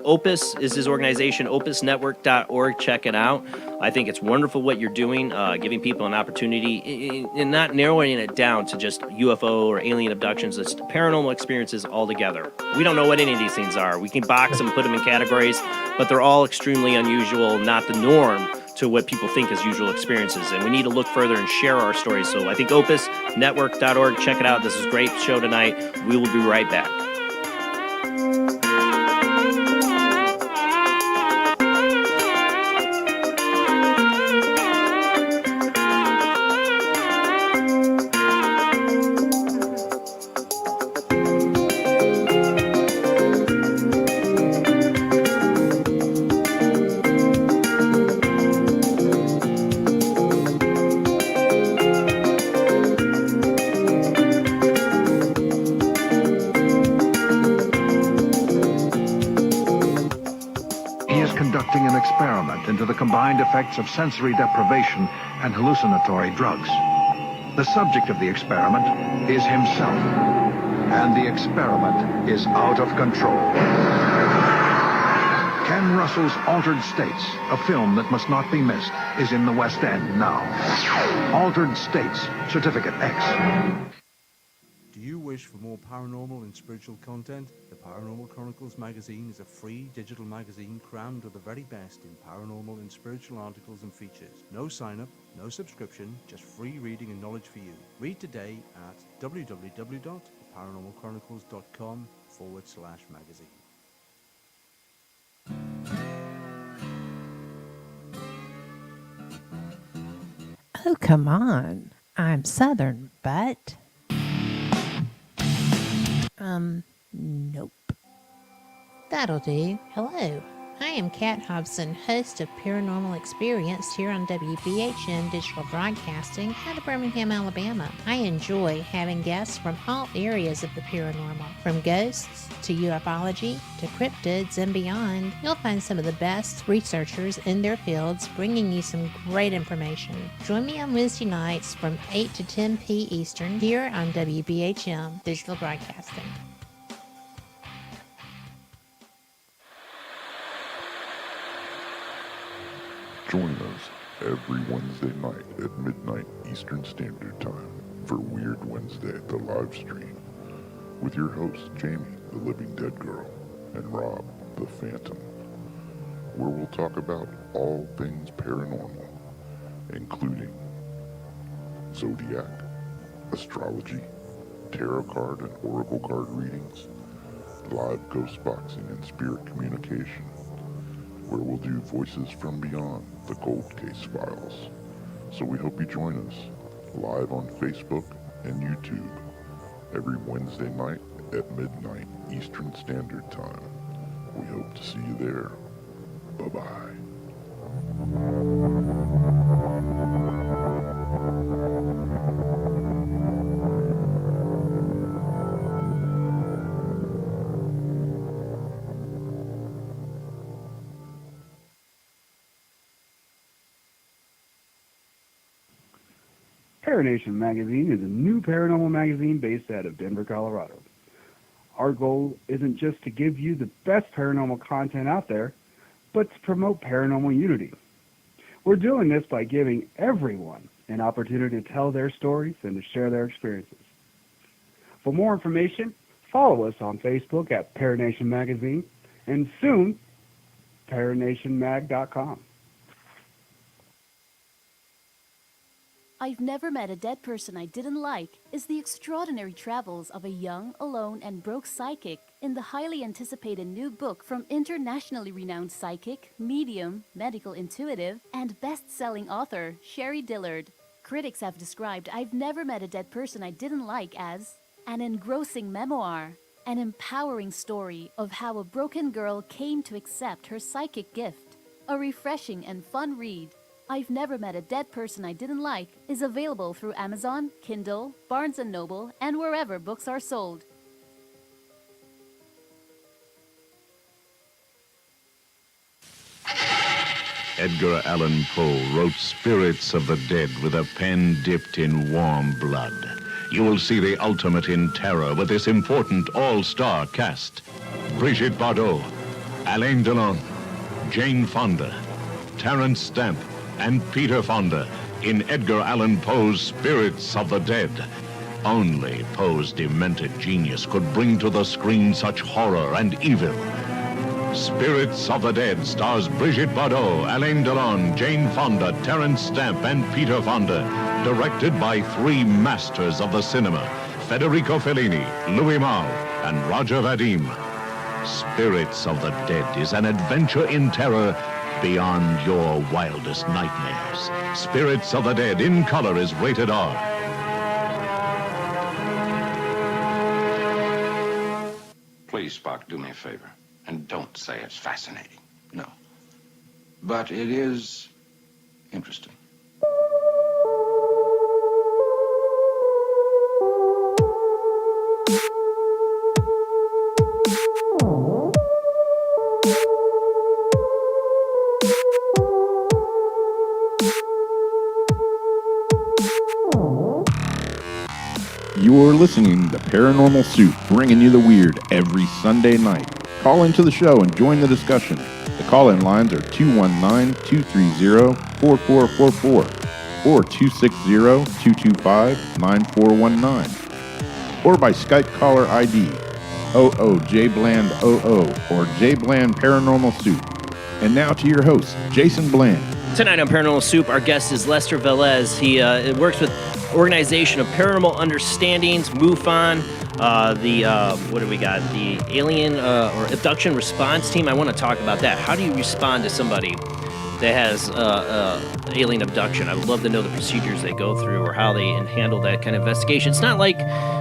OPUS is his organization, opusnetwork.org. Check it out. I think it's wonderful what you're doing, giving people an opportunity and not narrowing it down to just UFO or alien abductions. It's paranormal experiences altogether. We don't know what any of these things are. We can box them, put them in categories, but they're all extremely unusual, not the norm to what people think is usual experiences. And we need to look further and share our stories. So I think opusnetwork.org. Check it out. This is a great show tonight. We will be right back. Into the combined effects of sensory deprivation and hallucinatory drugs. The subject of the experiment is himself, and the experiment is out of control. Ken Russell's Altered States, a film that must not be missed, is in the West End now. Altered States, Certificate X. Do you wish for more paranormal and spiritual content? The Paranormal Chronicles magazine is a free digital magazine crammed with the very best in paranormal and spiritual articles and features. No sign-up, no subscription, just free reading and knowledge for you. Read today at www.paranormalchronicles.com/magazine. Oh, come on. I'm Southern, but... nope. That'll do. Hello, I am Kat Hobson, host of Paranormal Experience here on WBHN Digital Broadcasting out of Birmingham, Alabama. I enjoy having guests from all areas of the paranormal, from ghosts to ufology to cryptids and beyond. You'll find some of the best researchers in their fields bringing you some great information. Join me on Wednesday nights from 8 to 10 p. Eastern here on WBHM Digital Broadcasting. Join us every Wednesday night at midnight Eastern Standard Time for Weird Wednesday, the live stream, with your hosts Jamie, the Living Dead Girl, and Rob, the Phantom, where we'll talk about all things paranormal, including zodiac, astrology, tarot card and oracle card readings, live ghost boxing and spirit communication, where we'll do Voices from Beyond, the Cold Case Files. So we hope you join us live on Facebook and YouTube every Wednesday night at midnight Eastern Standard Time. We hope to see you there. Bye-bye. Paranation Magazine is a new paranormal magazine based out of Denver, Colorado. Our goal isn't just to give you the best paranormal content out there, but to promote paranormal unity. We're doing this by giving everyone an opportunity to tell their stories and to share their experiences. For more information, follow us on Facebook at Paranation Magazine and soon, paranationmag.com. I've Never Met a Dead Person I Didn't Like is the extraordinary travels of a young, alone, and broke psychic in the highly anticipated new book from internationally renowned psychic, medium, medical intuitive, and best-selling author Sherry Dillard. Critics have described I've Never Met a Dead Person I Didn't Like as an engrossing memoir, an empowering story of how a broken girl came to accept her psychic gift, a refreshing and fun read. I've Never Met a Dead Person I Didn't Like is available through Amazon, Kindle, Barnes & Noble, and wherever books are sold. Edgar Allan Poe wrote Spirits of the Dead with a pen dipped in warm blood. You will see the ultimate in terror with this important all-star cast. Brigitte Bardot, Alain Delon, Jane Fonda, Terence Stamp, and Peter Fonda in Edgar Allan Poe's Spirits of the Dead. Only Poe's demented genius could bring to the screen such horror and evil. Spirits of the Dead stars Brigitte Bardot, Alain Delon, Jane Fonda, Terence Stamp, and Peter Fonda. Directed by three masters of the cinema, Federico Fellini, Louis Malle, and Roger Vadim. Spirits of the Dead is an adventure in terror beyond your wildest nightmares. Spirits of the Dead in color is rated R. Please, Spock, do me a favor. And don't say it's fascinating. No. But it is interesting. You're listening to Paranormal Soup, bringing you the weird every Sunday night. Call into the show and join the discussion. The call-in lines are 219-230-4444 or 260-225-9419 or by Skype caller ID OOJBland00 or JBland Paranormal Soup. And now to your host, Jason Bland. Tonight on Paranormal Soup, our guest is Lester Velez. He works with Organization of Paranormal Understandings, MUFON, what do we got? The Alien or Abduction Response Team. I want to talk about that. How do you respond to somebody that has alien abduction. I would love to know the procedures they go through or how they handle that kind of investigation. It's not like,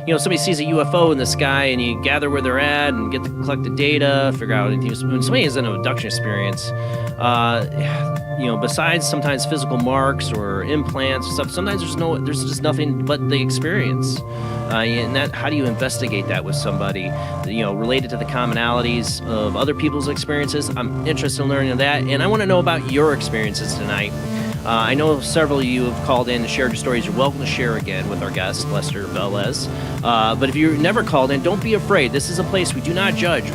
somebody sees a UFO in the sky and you gather where they're at and get to collect the data, figure out anything. When somebody has an abduction experience, besides sometimes physical marks or implants and stuff, sometimes there's just nothing but the experience. And that, how do you investigate that with somebody, related to the commonalities of other people's experiences? I'm interested in learning that, and I want to know about your experiences tonight. I know several of you have called in and shared your stories. You're welcome to share again with our guest, Lester Velez. But if you've never called in, don't be afraid. This is a place we do not judge.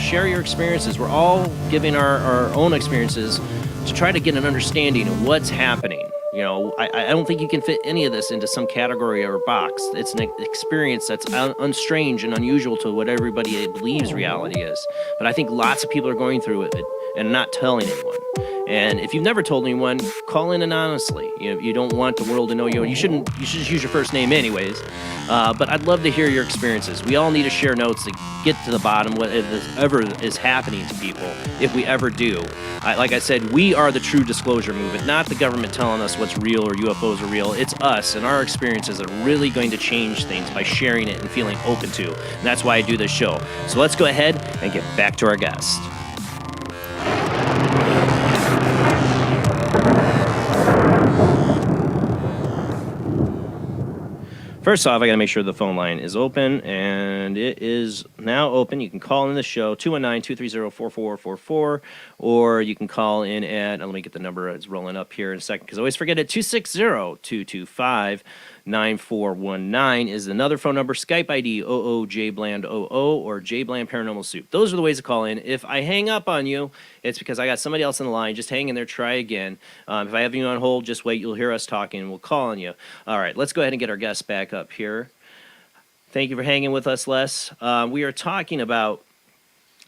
Share your experiences. We're all giving our own experiences to try to get an understanding of what's happening. I don't think you can fit any of this into some category or box. It's an experience that's unstrange and unusual to what everybody believes reality is. But I think lots of people are going through it and not telling anyone. And if you've never told anyone, call in anonymously. You don't want the world to know you. You should just use your first name anyways. But I'd love to hear your experiences. We all need to share notes to get to the bottom whatever is happening to people, if we ever do. Like I said, we are the true disclosure movement, not the government telling us what's real or UFOs are real. It's us and our experiences that are really going to change things by sharing it and feeling open to. And that's why I do this show. So let's go ahead and get back to our guest. First off, I got to make sure the phone line is open, and it is now open. You can call in the show, 219-230-4444, or you can call in at, let me get the number, it's rolling up here in a second, because I always forget it, 260-225-9419 is another phone number. Skype ID, OOJBland00 or JBland Paranormal Soup. Those are the ways to call in. If I hang up on you, it's because I got somebody else on the line. Just hang in there, try again. If I have you on hold, just wait. You'll hear us talking, and we'll call on you. All right, let's go ahead and get our guest back up here. Thank you for hanging with us, Les. We are talking about,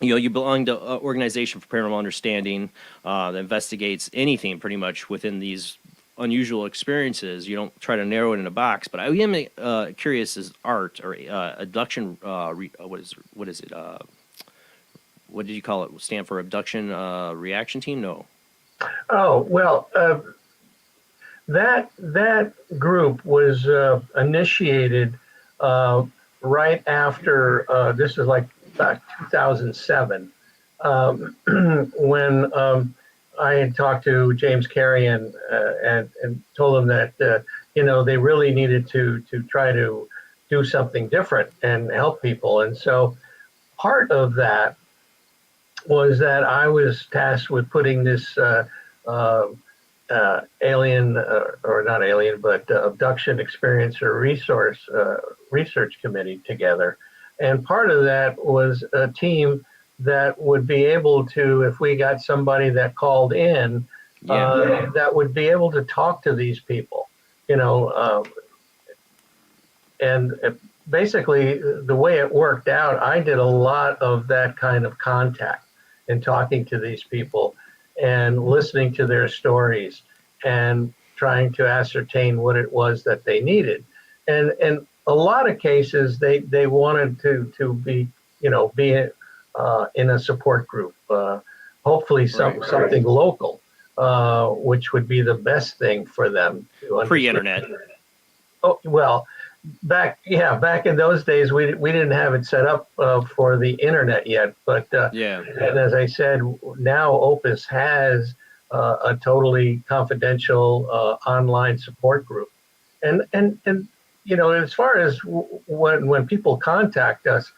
you belong to an organization for paranormal understanding that investigates anything pretty much within these unusual experiences. You don't try to narrow it in a box, but I am curious as A.R.T or abduction, what is it? What did you call it? Stand for Abduction Reaction Team? No. Oh, well, that group was initiated right after, this is like about 2007, when I had talked to James Carey and told him that, they really needed to try to do something different and help people. And so part of that was that I was tasked with putting this Abduction Experiencer Research Committee together. And part of that was a team that would be able to, if we got somebody that called in, that would be able to talk to these people, and basically the way it worked out, I did a lot of that kind of contact and talking to these people and listening to their stories and trying to ascertain what it was that they needed. And a lot of cases, they wanted to be, be in a support group, hopefully something local, which would be the best thing for them to understand. Pre-internet. Oh, well, back in those days, we didn't have it set up for the internet yet, but and as I said, now OPUS has a totally confidential online support group, and as far as when people contact us,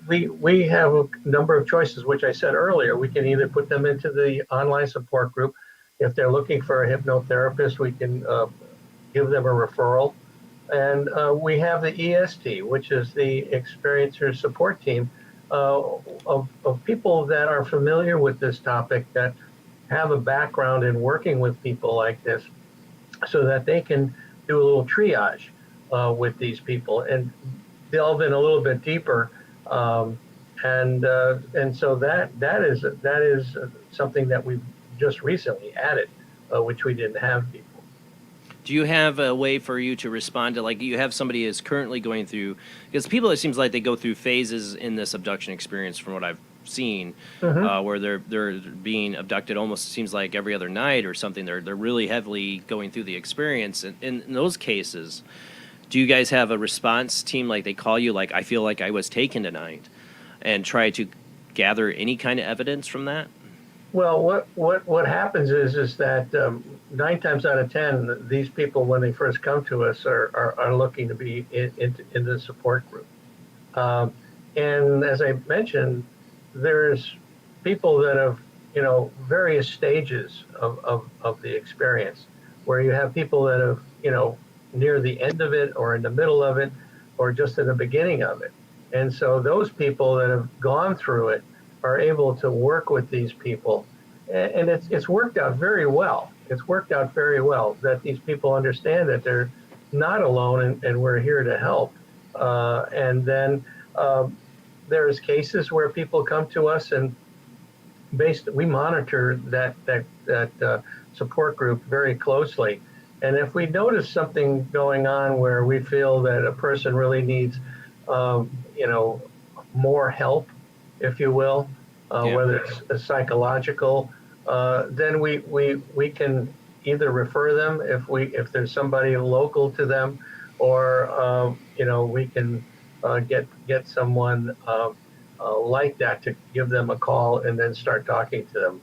we have a number of choices, which I said earlier. We can either put them into the online support group. If they're looking for a hypnotherapist, we can give them a referral. And we have the E.S.T, which is the Experiencer Support Team of people that are familiar with this topic, that have a background in working with people like this, so that they can do a little triage with these people and delve in a little bit deeper. And so that is something that we've just recently added, which we didn't have before. Do you have a way for you to respond to, like, you have somebody is currently going through, because people, it seems like they go through phases in this abduction experience from what I've seen, Mhm. where they're being abducted almost seems like every other night or something. They're really heavily going through the experience. And in those cases, do you guys have a response team, like they call you, like, I feel like I was taken tonight, and try to gather any kind of evidence from that? Well, what happens is that 9 times out of 10, these people, when they first come to us, are looking to be in the support group. Um, and as I mentioned, there's people that have, various stages of the experience, where you have people that have, near the end of it or in the middle of it or just in the beginning of it. And so those people that have gone through it are able to work with these people. And it's worked out very well. It's worked out very well that these people understand that they're not alone, and we're here to help. And then there's cases where people come to us, and we monitor that support group very closely. And if we notice something going on where we feel that a person really needs, more help, if you will, whether it's psychological, then we can either refer them if there's somebody local to them, or we can get someone like that to give them a call and then start talking to them.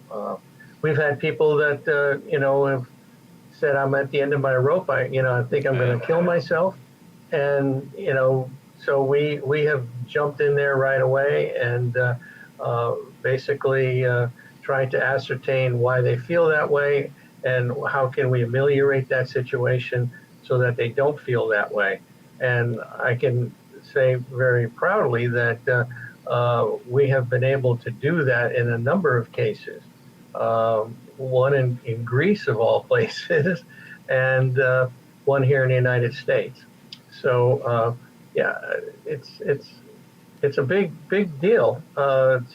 We've had people that have said, "I'm at the end of my rope. I think I'm going to kill myself," and so we have jumped in there right away and basically tried to ascertain why they feel that way and how can we ameliorate that situation so that they don't feel that way. And I can say very proudly that we have been able to do that in a number of cases. One in Greece, of all places, and one here in the United States. So yeah, it's a big deal to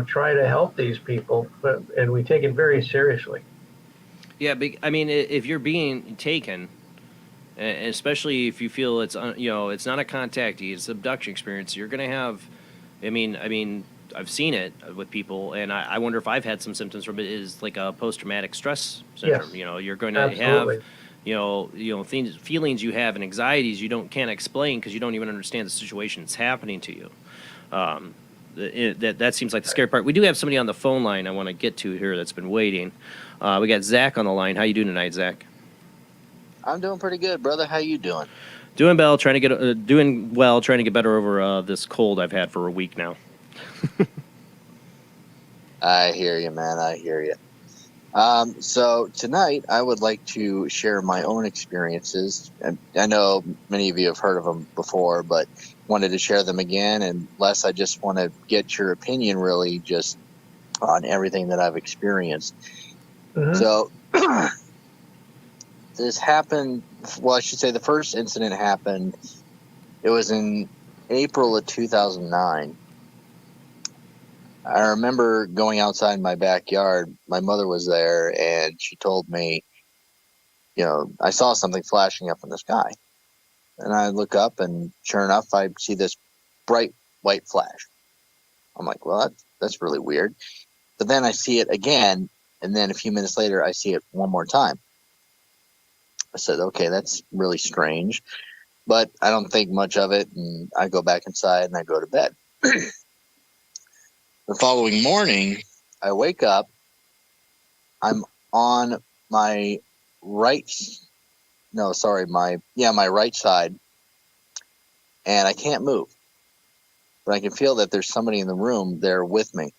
try to help these people, and we take it very seriously. Yeah, I mean, if you're being taken, and especially if you feel it's it's not a contactee, it's an abduction experience, you're going to have. I mean, I've seen it with people, and I wonder if I've had some symptoms from it. Is like a post-traumatic stress syndrome. Yes, You're going to absolutely. have, things, feelings you have, and anxieties you can't explain because you don't even understand the situation that's happening to you. That seems like the scary part. We do have somebody on the phone line I want to get to here that's been waiting. We got Zach on the line. How you doing tonight, Zach? I'm doing pretty good, brother. How you doing? Doing well, trying to get better over this cold I've had for a week now. I hear you, man. I hear you. So tonight I would like to share my own experiences. And I know many of you have heard of them before, but wanted to share them again. And Les, I just want to get your opinion really just on everything that I've experienced. Mm-hmm. So this happened, well, I should say the first incident happened, it was in April of 2009. I remember going outside in my backyard. My mother was there, and she told me, I saw something flashing up in the sky. And I look up, and sure enough, I see this bright white flash. I'm like, well, that's really weird. But then I see it again, and then a few minutes later, I see it one more time. I said, okay, that's really strange. But I don't think much of it, and I go back inside, and I go to bed. The following morning, I wake up. I'm on my right side, and I can't move. But I can feel that there's somebody in the room there with me.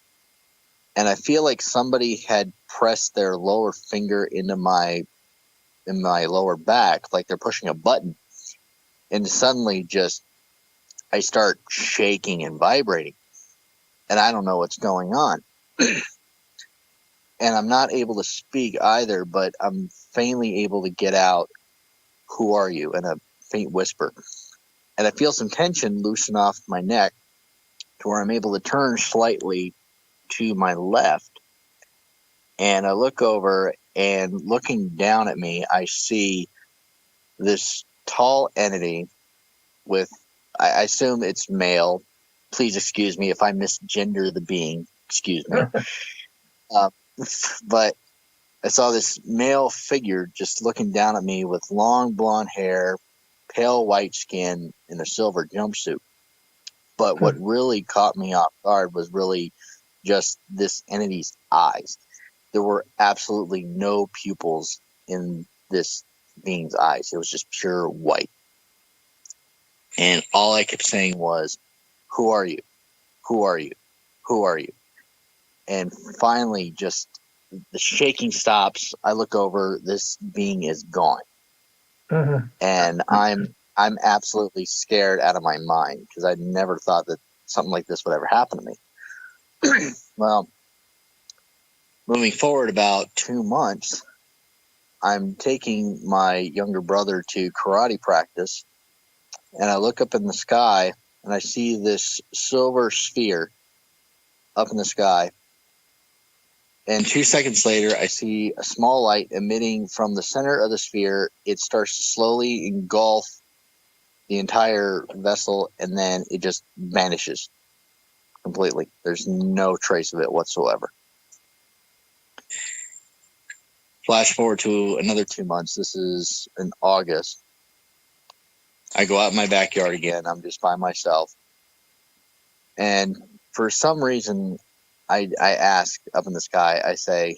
And I feel like somebody had pressed their lower finger in my lower back, like they're pushing a button. And suddenly I start shaking and vibrating. And I don't know what's going on. And I'm not able to speak either, but I'm faintly able to get out, "Who are you?" in a faint whisper. And I feel some tension loosen off my neck to where I'm able to turn slightly to my left. And I look over, and looking down at me, I see this tall entity with, I assume it's male, please excuse me if I misgender the being. Excuse me. But I saw this male figure just looking down at me with long blonde hair, pale white skin, and a silver jumpsuit. But what really caught me off guard was really just this entity's eyes. There were absolutely no pupils in this being's eyes. It was just pure white. And all I kept saying was, "Who are you? Who are you? Who are you?" And finally, just the shaking stops. I look over. This being is gone, and I'm absolutely scared out of my mind because I never thought that something like this would ever happen to me. Well, moving forward about 2 months, I'm taking my younger brother to karate practice, and I look up in the sky and I see this silver sphere up in the sky. And 2 seconds later, I see a small light emitting from the center of the sphere. It starts to slowly engulf the entire vessel, and then it just vanishes completely. There's no trace of it whatsoever. Flash forward to another 2 months. This is in August. I go out in my backyard again. I'm just by myself. And for some reason, I ask up in the sky, I say,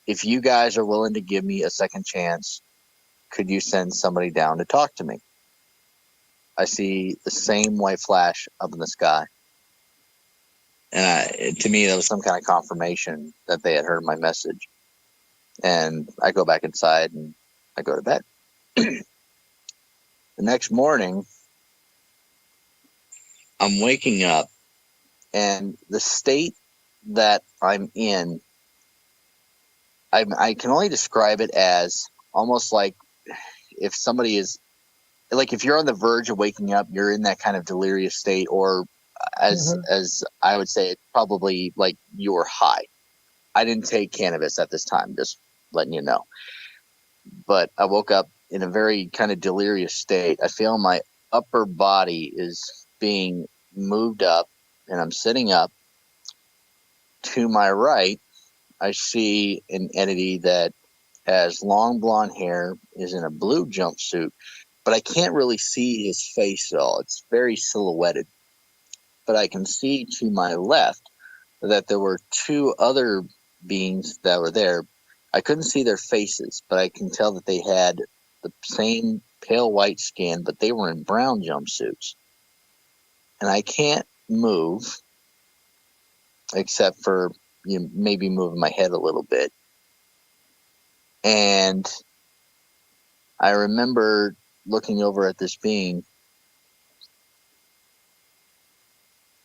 if you guys are willing to give me a second chance, could you send somebody down to talk to me? I see the same white flash up in the sky. And to me, that was some kind of confirmation that they had heard my message. And I go back inside and I go to bed. The next morning, I'm waking up, and the state that I'm in, I can only describe it as almost like if somebody is, like if you're on the verge of waking up, you're in that kind of delirious state, or as I would say, probably like you're high. I didn't take cannabis at this time, just letting you know. But I woke up in a very kind of delirious state. I feel my upper body is being moved up, and I'm sitting up. To my right, I see an entity that has long blonde hair, is in a blue jumpsuit, but I can't really see his face at all. It's very silhouetted. But I can see to my left that there were two other beings that were there. I couldn't see their faces, but I can tell that they had the same pale white skin, but they were in brown jumpsuits. And I can't move except for maybe moving my head a little bit. And I remember looking over at this being,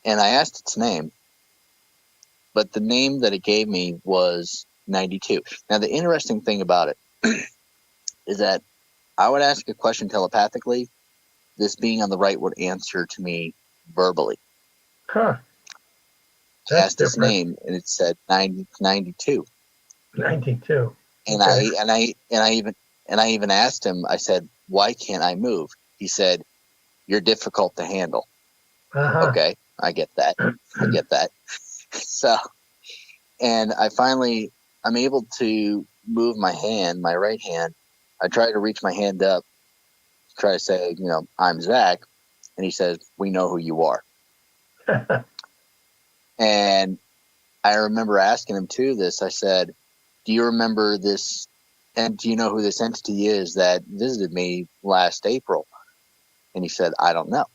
and I asked its name, but the name that it gave me was 92. Now, the interesting thing about it is that I would ask a question telepathically. This being on the right would answer to me verbally. Huh. I asked its name, and it said 92. 92. And Okay. I even asked him. I said, "Why can't I move?" He said, "You're difficult to handle." Okay, I get that. So, and I'm able to move my hand, my right hand. I try to reach my hand up, try to say, "I'm Zach," and he says, "We know who you are." And I remember asking him too this. I said, "Do you remember this? And do you know who this entity is that visited me last April?" And he said, "I don't know."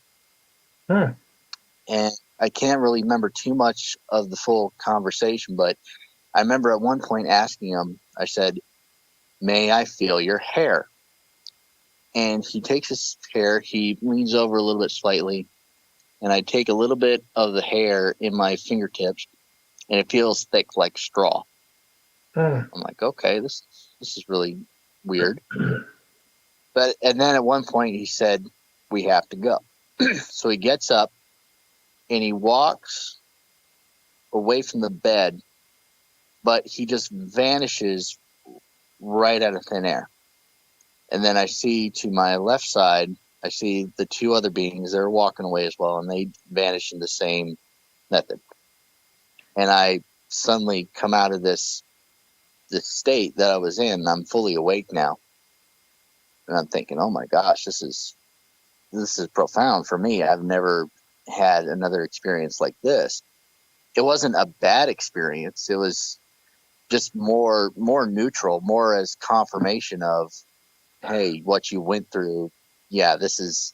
And I can't really remember too much of the full conversation, but I remember at one point asking him, I said, "May I feel your hair?" And he takes his hair, he leans over a little bit slightly, and I take a little bit of the hair in my fingertips, and it feels thick like straw. I'm like, okay, this is really weird. And then at one point he said, "We have to go." So he gets up and he walks away from the bed, but he just vanishes right out of thin air. And then I see to my left side, I see the two other beings. They're walking away as well, and they vanish in the same method. And I suddenly come out of this state that I was in. And I'm fully awake now, and I'm thinking, oh my gosh, this is profound for me. I've never had another experience like this. It wasn't a bad experience. It was just more neutral, more as confirmation of, hey, what you went through, yeah, this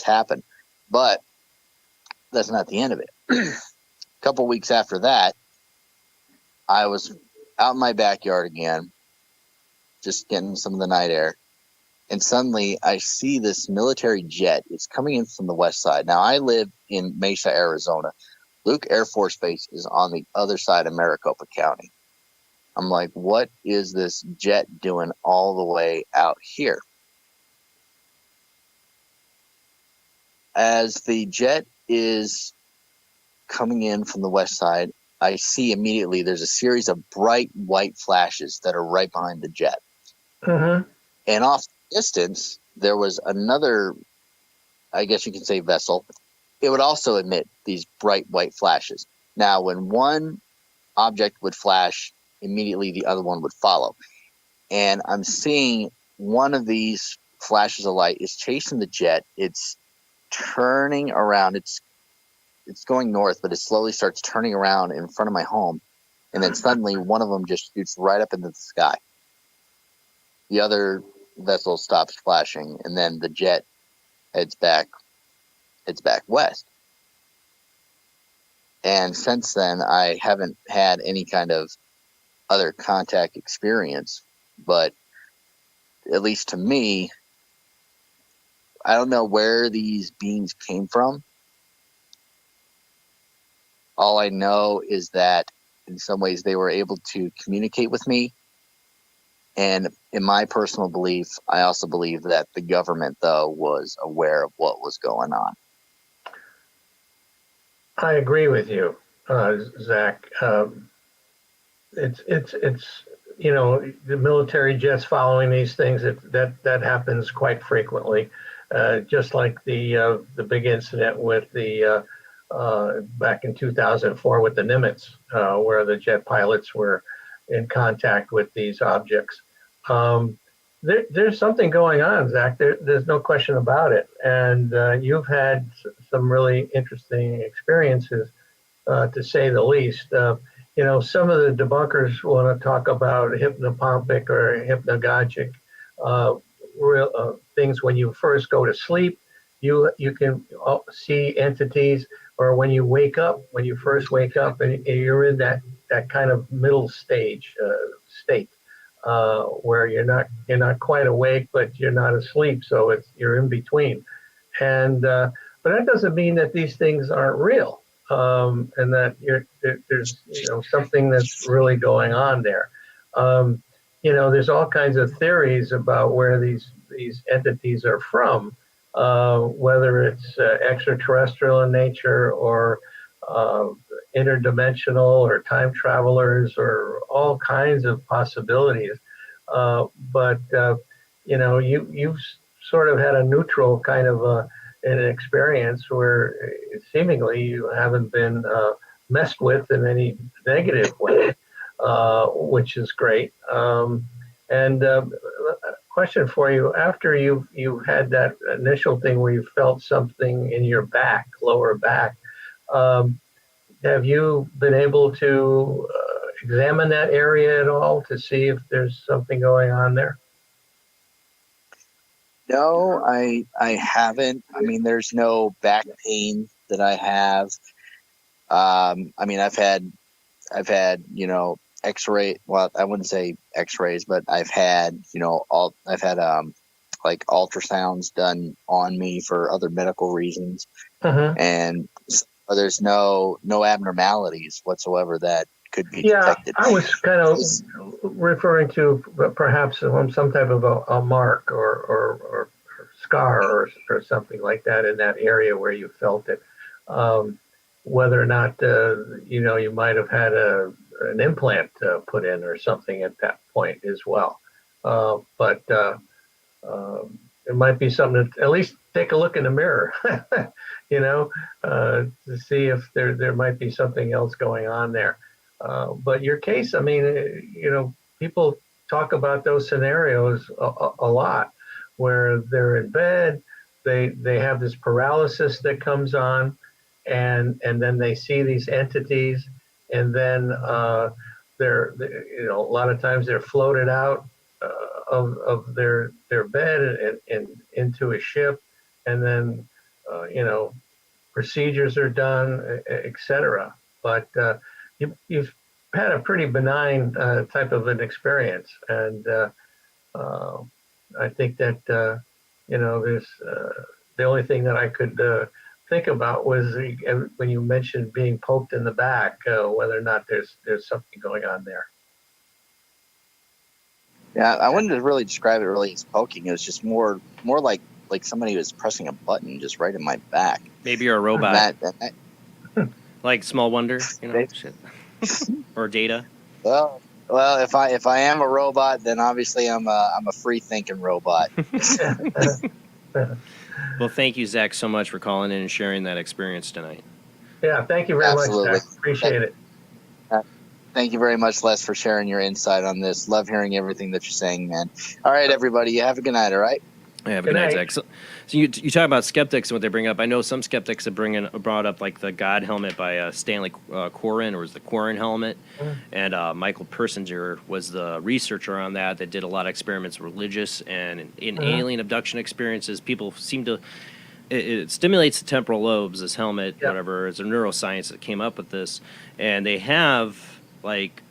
happened. But that's not the end of it. A couple weeks after that, I was out in my backyard again, just getting some of the night air. And suddenly I see this military jet. It's coming in from the west side. Now, I live in Mesa, Arizona. Luke Air Force Base is on the other side of Maricopa County. I'm like, what is this jet doing all the way out here? As the jet is coming in from the west side, I see immediately there's a series of bright white flashes that are right behind the jet. Mm-hmm. And off the distance, there was another, I guess you can say, vessel. It would also emit these bright white flashes. Now, when one object would flash, immediately the other one would follow. And I'm seeing one of these flashes of light is chasing the jet. It's turning around. It's going north, but it slowly starts turning around in front of my home. And then suddenly one of them just shoots right up into the sky. The other vessel stops flashing, and then the jet heads back west. And since then, I haven't had any kind of other contact experience, but at least to me, I don't know where these beings came from. All I know is that in some ways they were able to communicate with me. And in my personal belief, I also believe that the government, though, was aware of what was going on. I agree with you, Zach. It's the military jets following these things. That happens quite frequently. Just like the big incident with the back in 2004 with the Nimitz, where the jet pilots were in contact with these objects. There's something going on, Zach. There's no question about it. And you've had some really interesting experiences, to say the least. Some of the debunkers want to talk about hypnopompic or hypnagogic things. When you first go to sleep, you can see entities, or when you wake up, when you first wake up, and you're in that kind of middle stage state. Where you're not quite awake, but you're not asleep, so you're in between. And but that doesn't mean that these things aren't real, and that there's something that's really going on there. There's all kinds of theories about where these entities are from, whether it's extraterrestrial in nature, or interdimensional, or time travelers, or all kinds of possibilities. But you've sort of had a neutral kind of an experience where seemingly you haven't been messed with in any negative way, which is great. And question for you: after you've had that initial thing where you felt something in your back, lower back, have you been able to examine that area at all to see if there's something going on there? No, I haven't. I mean, there's no back pain that I have. I mean, I've had X-ray. Well, I wouldn't say X-rays, but I've had like ultrasounds done on me for other medical reasons, and there's no abnormalities whatsoever that could be detected. I was kind of referring to perhaps some type of a mark or scar or something like that in that area where you felt it. Whether or not you might have had an implant put in or something at that point as well. But it might be something to at least take a look in the mirror, to see if there might be something else going on there. But your case, I mean, people talk about those scenarios a lot, where they're in bed, they have this paralysis that comes on, and then they see these entities, and then a lot of times they're floated out of their bed and into a ship, and then procedures are done, etc. But you've had a pretty benign type of an experience, and I think that there's the only thing that I could think about was when you mentioned being poked in the back, whether or not there's something going on there. Yeah, I wouldn't really describe it really as poking. It was just more like somebody was pressing a button just right in my back. Maybe you're a robot. Like Small Wonder, shit. Or Data. Well, if I am a robot, then obviously I'm a free thinking robot. Well, thank you, Zach, so much for calling in and sharing that experience tonight. Yeah, thank you very much, Zach. Appreciate it. Thank you very much, Les, for sharing your insight on this. Love hearing everything that you're saying, man. All right, everybody, you have a good night, all right? Yeah, have a good night, Zach. So you talk about skeptics and what they bring up. I know some skeptics have brought up like the God helmet by Stanley Quarren, or was the Quarren helmet, and Michael Persinger was the researcher on that did a lot of experiments, religious and in alien abduction experiences. People seem to it stimulates the temporal lobes. This helmet, whatever, it's a neuroscience that came up with this, and they have like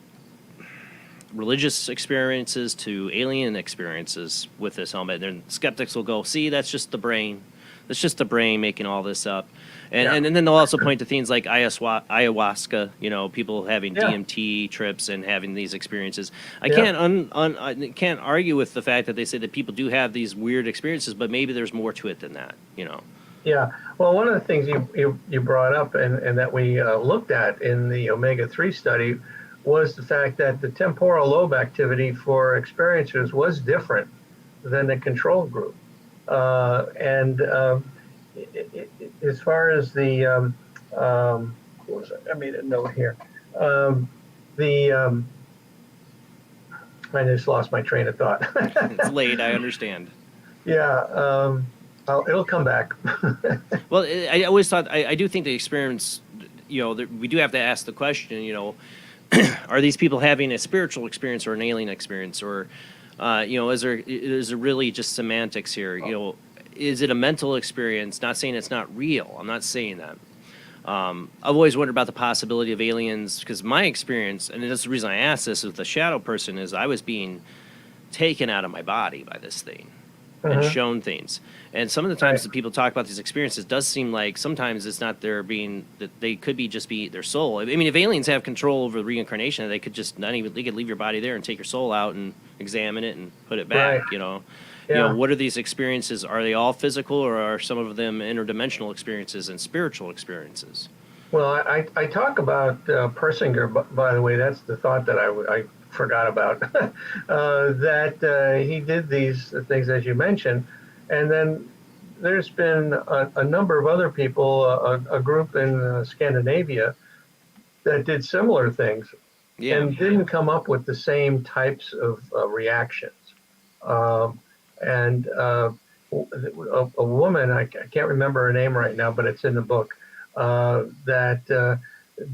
religious experiences to alien experiences with this helmet. And skeptics will go, see, that's just the brain. That's just the brain making all this up. And then they'll also point to things like ayahuasca, people having DMT trips and having these experiences. I can't argue with the fact that they say that people do have these weird experiences, but maybe there's more to it than that, Yeah. Well, one of the things you brought up and that we looked at in the omega-3 study was the fact that the temporal lobe activity for experiencers was different than the control group. And as far as the, what was it? I made a note here. I just lost my train of thought. It's late, I understand. Yeah, it'll come back. Well, I always thought, I do think the experience, we do have to ask the question, are these people having a spiritual experience or an alien experience, or is there really just semantics here? Is it a mental experience? Not saying it's not real. I'm not saying that. I've always wondered about the possibility of aliens, because my experience, and that's the reason I asked this, with the shadow person, is I was being taken out of my body by this thing and shown things. And some of the times that people talk about these experiences, does seem like sometimes it's not their being, that they could just be their soul. I mean, if aliens have control over reincarnation, they could just they could leave your body there and take your soul out and examine it and put it back. What are these experiences? Are they all physical, or are some of them interdimensional experiences and spiritual experiences? Well, I talk about Persinger, by the way. That's the thought that I forgot about. That he did these things, as you mentioned, and then there's been a number of other people, a group in Scandinavia, that did similar things and didn't come up with the same types of reactions. And a woman, I can't remember her name right now, but it's in the book, that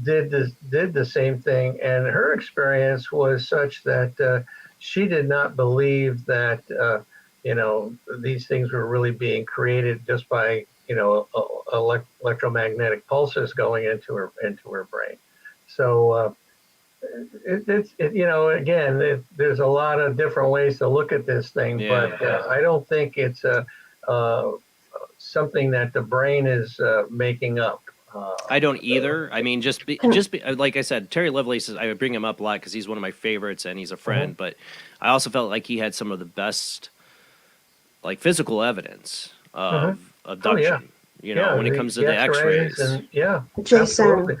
did the same thing, and her experience was such that she did not believe that these things were really being created just by electromagnetic pulses going into her brain. So again, there's a lot of different ways to look at this thing, but I don't think it's something that the brain is making up. I don't either. I mean, like I said, Terry Lovelace, I would bring him up a lot because he's one of my favorites and he's a friend. But I also felt like he had some of the best, like, physical evidence of abduction. When it comes to the X-rays. Yeah, Jason,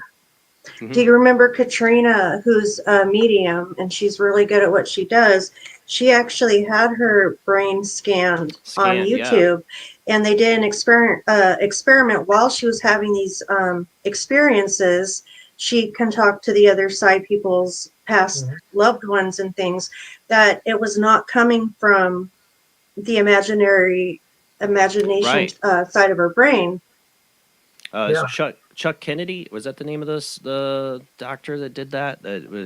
Do you remember Katrina, who's a medium, and she's really good at what she does? She actually had her brain scanned on Yeah. YouTube, and they did an experiment while she was having these experiences. She can talk to the other side, people's past loved ones and things, that it was not coming from the imagination Right. side of her brain. Is Chuck Kennedy, was that the name of the doctor that did that?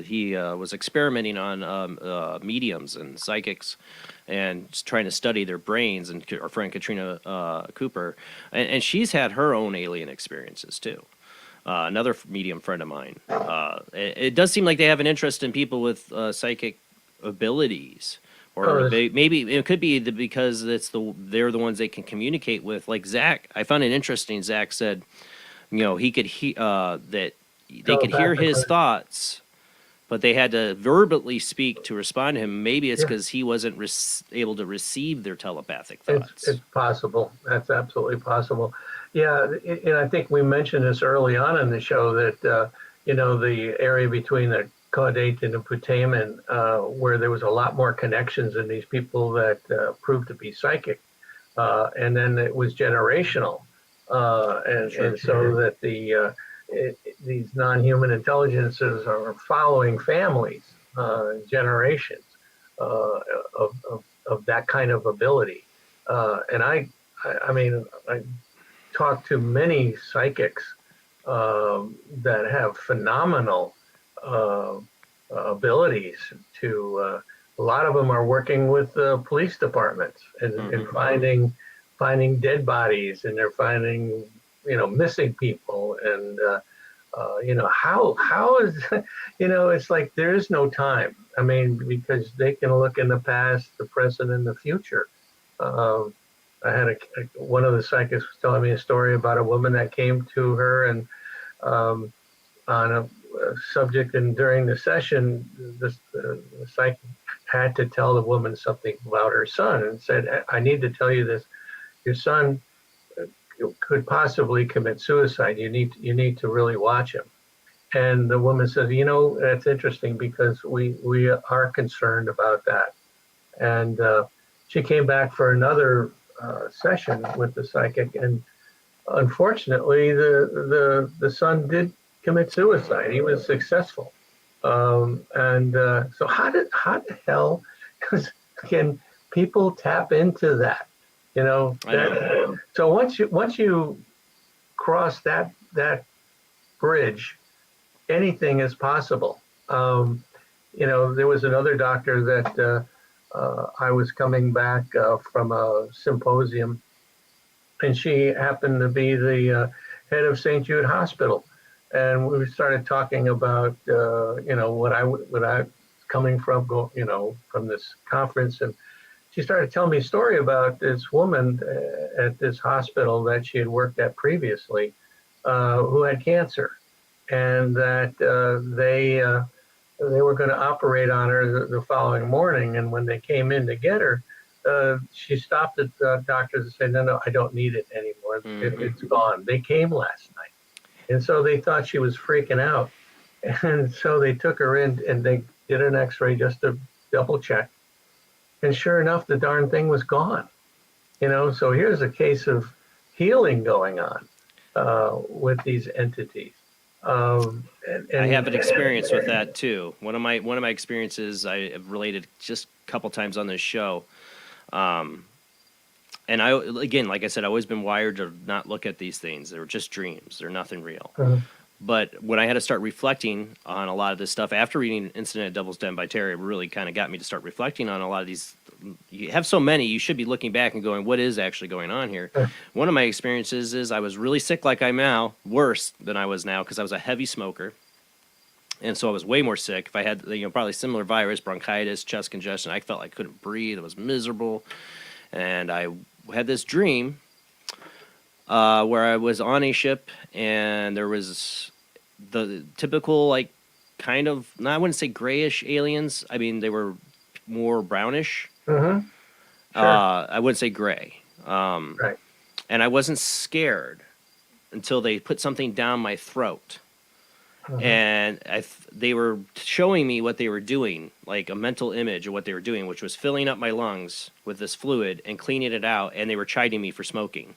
He was experimenting on mediums and psychics, and just trying to study their brains. And our friend Katrina Cooper, and she's had her own alien experiences too. Another medium friend of mine. It does seem like they have an interest in people with psychic abilities. Or maybe it could be because they're the ones they can communicate with. Like Zach, I found it interesting. Zach said, he could that they could hear his thoughts, but they had to verbally speak to respond to him. Maybe it's because he wasn't able to receive their telepathic thoughts. It's possible. That's absolutely possible. Yeah, and I think we mentioned this early on in the show that the area between the caudate and the putamen, where there was a lot more connections in these people that proved to be psychic, and then it was generational, and so that these non-human intelligences are following families, generations of that kind of ability, and I mean I talked to many psychics that have phenomenal abilities to. A lot of them are working with police departments and finding dead bodies, and they're finding missing people, and how is it's like there is no time. I mean, because they can look in the past, the present, and the future. I had one of the psychics was telling me a story about a woman that came to her and on a subject, and during the session, the psychic had to tell the woman something about her son and said, "I need to tell you this. Your son could possibly commit suicide. You need to really watch him." And the woman said, "That's interesting because we are concerned about that." And she came back for another session with the psychic, and unfortunately, the son did commit suicide. He was successful, and so how the hell can people tap into that? So once you cross that bridge, anything is possible. There was another doctor that I was coming back from a symposium, and she happened to be the head of St. Jude Hospital, and we started talking about what I coming from from this conference, and she started telling me a story about this woman at this hospital that she had worked at previously, who had cancer, and that they were going to operate on her the following morning, and when they came in to get her, she stopped at the doctors and said, no, I don't need it anymore. It's gone. They came last night. And so they thought she was freaking out. And so they took her in and they did an x-ray just to double check. And sure enough, the darn thing was gone. So here's a case of healing going on with these entities. And I have an experience with that too. One of my experiences I have related just a couple times on this show. And I, again, like I said, I've always been wired to not look at these things. They're just dreams. They're nothing real. But when I had to start reflecting on a lot of this stuff, after reading Incident at Devil's Den by Terry, it really kind of got me to start reflecting on a lot of these. You have so many, you should be looking back and going, what is actually going on here? One of my experiences is I was really sick like I'm now, worse than I was now, because I was a heavy smoker. And so I was way more sick. If I had, probably similar virus, bronchitis, chest congestion, I felt like I couldn't breathe. I was miserable. And I had this dream where I was on a ship, and there was the typical, kind of, I wouldn't say grayish aliens. I mean, they were more brownish. Sure. I wouldn't say gray. Right. And I wasn't scared until they put something down my throat. and they were showing me what they were doing, like a mental image of what they were doing, which was filling up my lungs with this fluid and cleaning it out, and they were chiding me for smoking.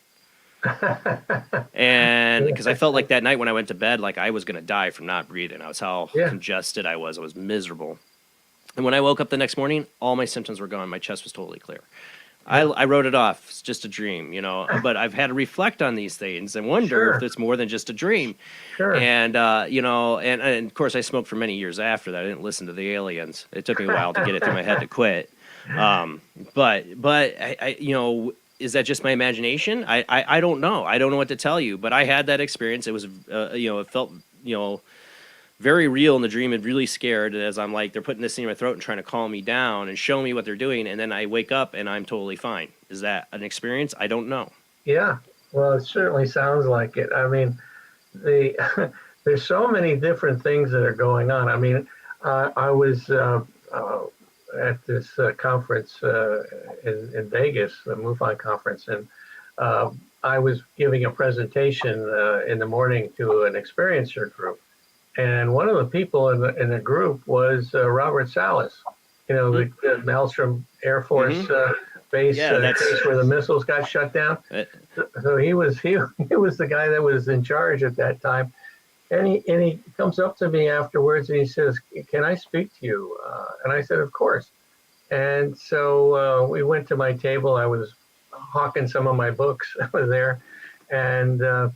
And because I felt like that night when I went to bed, like I was going to die from not breathing. I was how congested I was. I was miserable. And when I woke up the next morning, all my symptoms were gone. My chest was totally clear. I wrote it off. It's just a dream, you know, but I've had to reflect on these things and wonder if it's more than just a dream. And, you know, and of course I smoked for many years after that. I didn't listen to the aliens. It took me a while to get it through my head to quit. But I, you know, is that just my imagination? I don't know. I don't know what to tell you, but I had that experience. It was, you know, it felt, you know, very real in the dream and really scared as I'm like, they're putting this in my throat and trying to calm me down and show me what they're doing. And then I wake up and I'm totally fine. Is that an experience? I don't know. Yeah, well, it certainly sounds like it. I mean, there's so many different things that are going on. I mean, I was at this conference in Vegas, the MUFON conference, and I was giving a presentation in the morning to an experiencer group. And one of the people in the group was Robert Salas, you know, the Maelstrom Air Force base case where the missiles got shut down. So he was the guy that was in charge at that time. And he comes up to me afterwards and he says, "Can I speak to you?" And I said, "Of course." And so we went to my table. I was hawking some of my books over there, and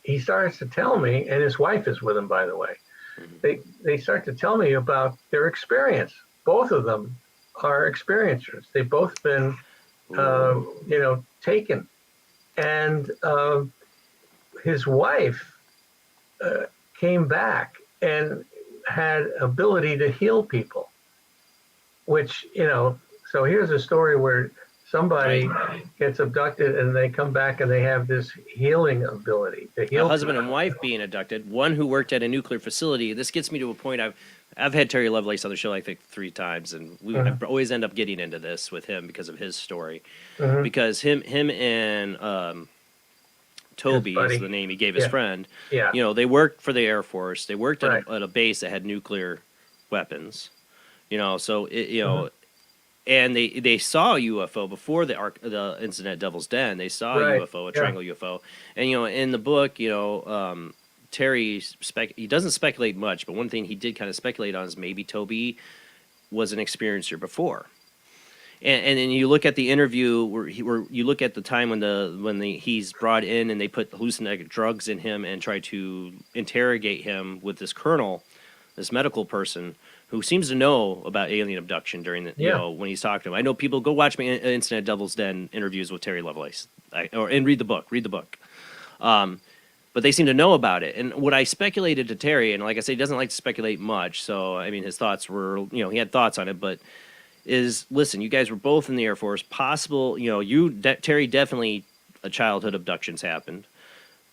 he starts to tell me, and his wife is with him, by the way. They start to tell me about their experience. Both of them are experiencers. They've both been, you know, taken. And his wife came back and had ability to heal people, which, you know, so here's a story where somebody gets abducted and they come back and they have this healing ability to heal. A husband and wife being abducted, one who worked at a nuclear facility. This gets me to a point. I've had Terry Lovelace on the show, I think, 3 times, and we always end up getting into this with him because of his story. Because him and Toby is the name he gave his friend. You know, they worked for the Air Force. They worked at a base that had nuclear weapons. You know, so you know. And they saw a UFO before the incident at Devil's Den. They saw a UFO, a triangle UFO. And, you know, in the book, you know, Terry, he doesn't speculate much, but one thing he did kind of speculate on is maybe Toby was an experiencer before. And then you look at the interview where you look at the time when he's brought in and they put hallucinogenic drugs in him and try to interrogate him with this colonel, this medical person, who seems to know about alien abduction during the, you know, when he's talking to him. I know people go watch my Incident at Devil's Den interviews with Terry Lovelace, and read the book. But they seem to know about it. And what I speculated to Terry, and like I said, he doesn't like to speculate much, so I mean, his thoughts were, you know, he had thoughts on it, but listen, you guys were both in the Air Force. Possible, you know, Terry definitely childhood abductions happened.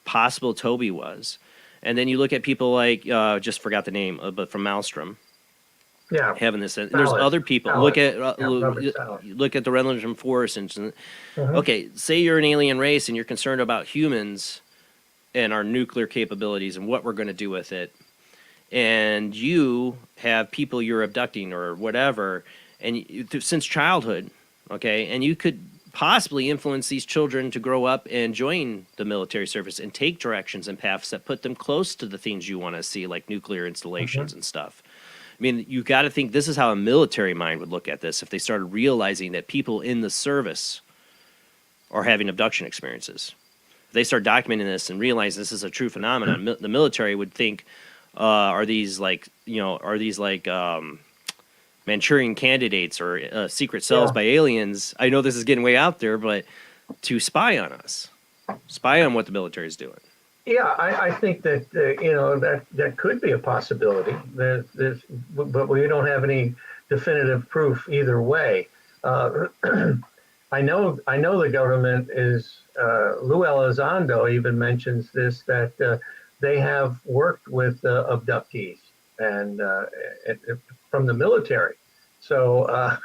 Possible Toby was. And then you look at people like, just forgot the name, but from Maelstrom. Yeah, having this. There's other people. Look at the Rendlesham Forest incident. Okay, say you're an alien race and you're concerned about humans and our nuclear capabilities and what we're going to do with it, and you have people you're abducting or whatever, and since childhood, okay, and you could possibly influence these children to grow up and join the military service and take directions and paths that put them close to the things you want to see, like nuclear installations and stuff. I mean, you got to think this is how a military mind would look at this if they started realizing that people in the service are having abduction experiences. If they start documenting this and realize this is a true phenomenon, the military would think, are these like Manchurian candidates or secret cells by aliens? I know this is getting way out there, but to spy on us, spy on what the military is doing. Yeah, I think that you know, that could be a possibility. But we don't have any definitive proof either way. I know the government is. Lou Elizondo even mentions this, that they have worked with abductees and from the military. So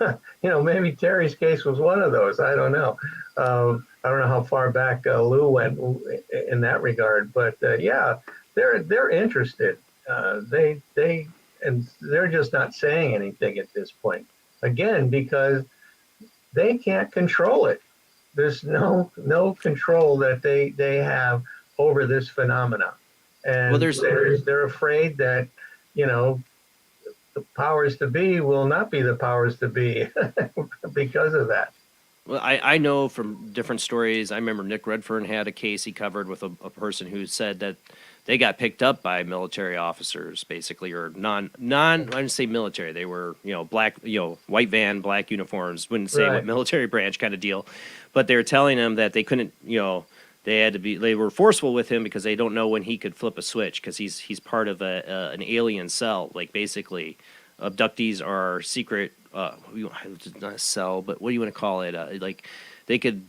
you know, maybe Terry's case was one of those. I don't know. I don't know how far back Lou went in that regard, but yeah, they're interested. And they're just not saying anything at this point. Again, because they can't control it. There's no control that they have over this phenomena, and they're afraid that, you know, the powers to be will not be the powers to be because of that. Well, I know from different stories. I remember Nick Redfern had a case he covered with a person who said that they got picked up by military officers, basically, or I didn't say military. They were, you know, black, you know, white van, black uniforms. Wouldn't say what military branch kind of deal, but they were telling him that they couldn't, you know, they were forceful with him because they don't know when he could flip a switch because he's part of an alien cell. Like basically, abductees are secret. Not a cell, but what do you want to call it? Like they could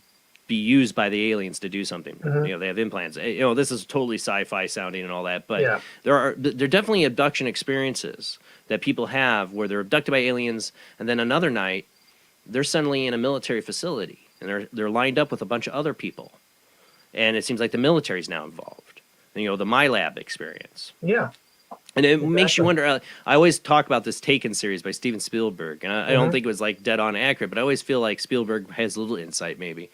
be used by the aliens to do something. You know, they have implants. You know, this is totally sci-fi sounding and all that, but there are definitely abduction experiences that people have where they're abducted by aliens, and then another night they're suddenly in a military facility and they're lined up with a bunch of other people, and it seems like the military's now involved. And, you know, the MyLab experience. Yeah. And it makes you wonder. I always talk about this Taken series by Steven Spielberg, and I don't think it was like dead on accurate, but I always feel like Spielberg has a little insight, maybe.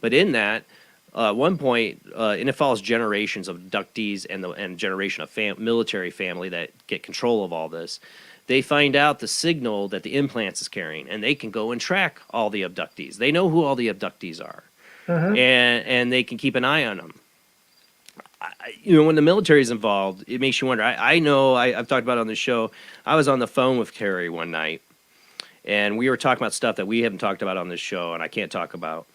But in that, one point, and it follows generations of abductees and generation of military family that get control of all this. They find out the signal that the implants is carrying, and they can go and track all the abductees. They know who all the abductees are, and they can keep an eye on them. You know, when the military is involved, it makes you wonder. I know I've talked about it on the show. I was on the phone with Terry one night, and we were talking about stuff that we haven't talked about on this show, and I can't talk about,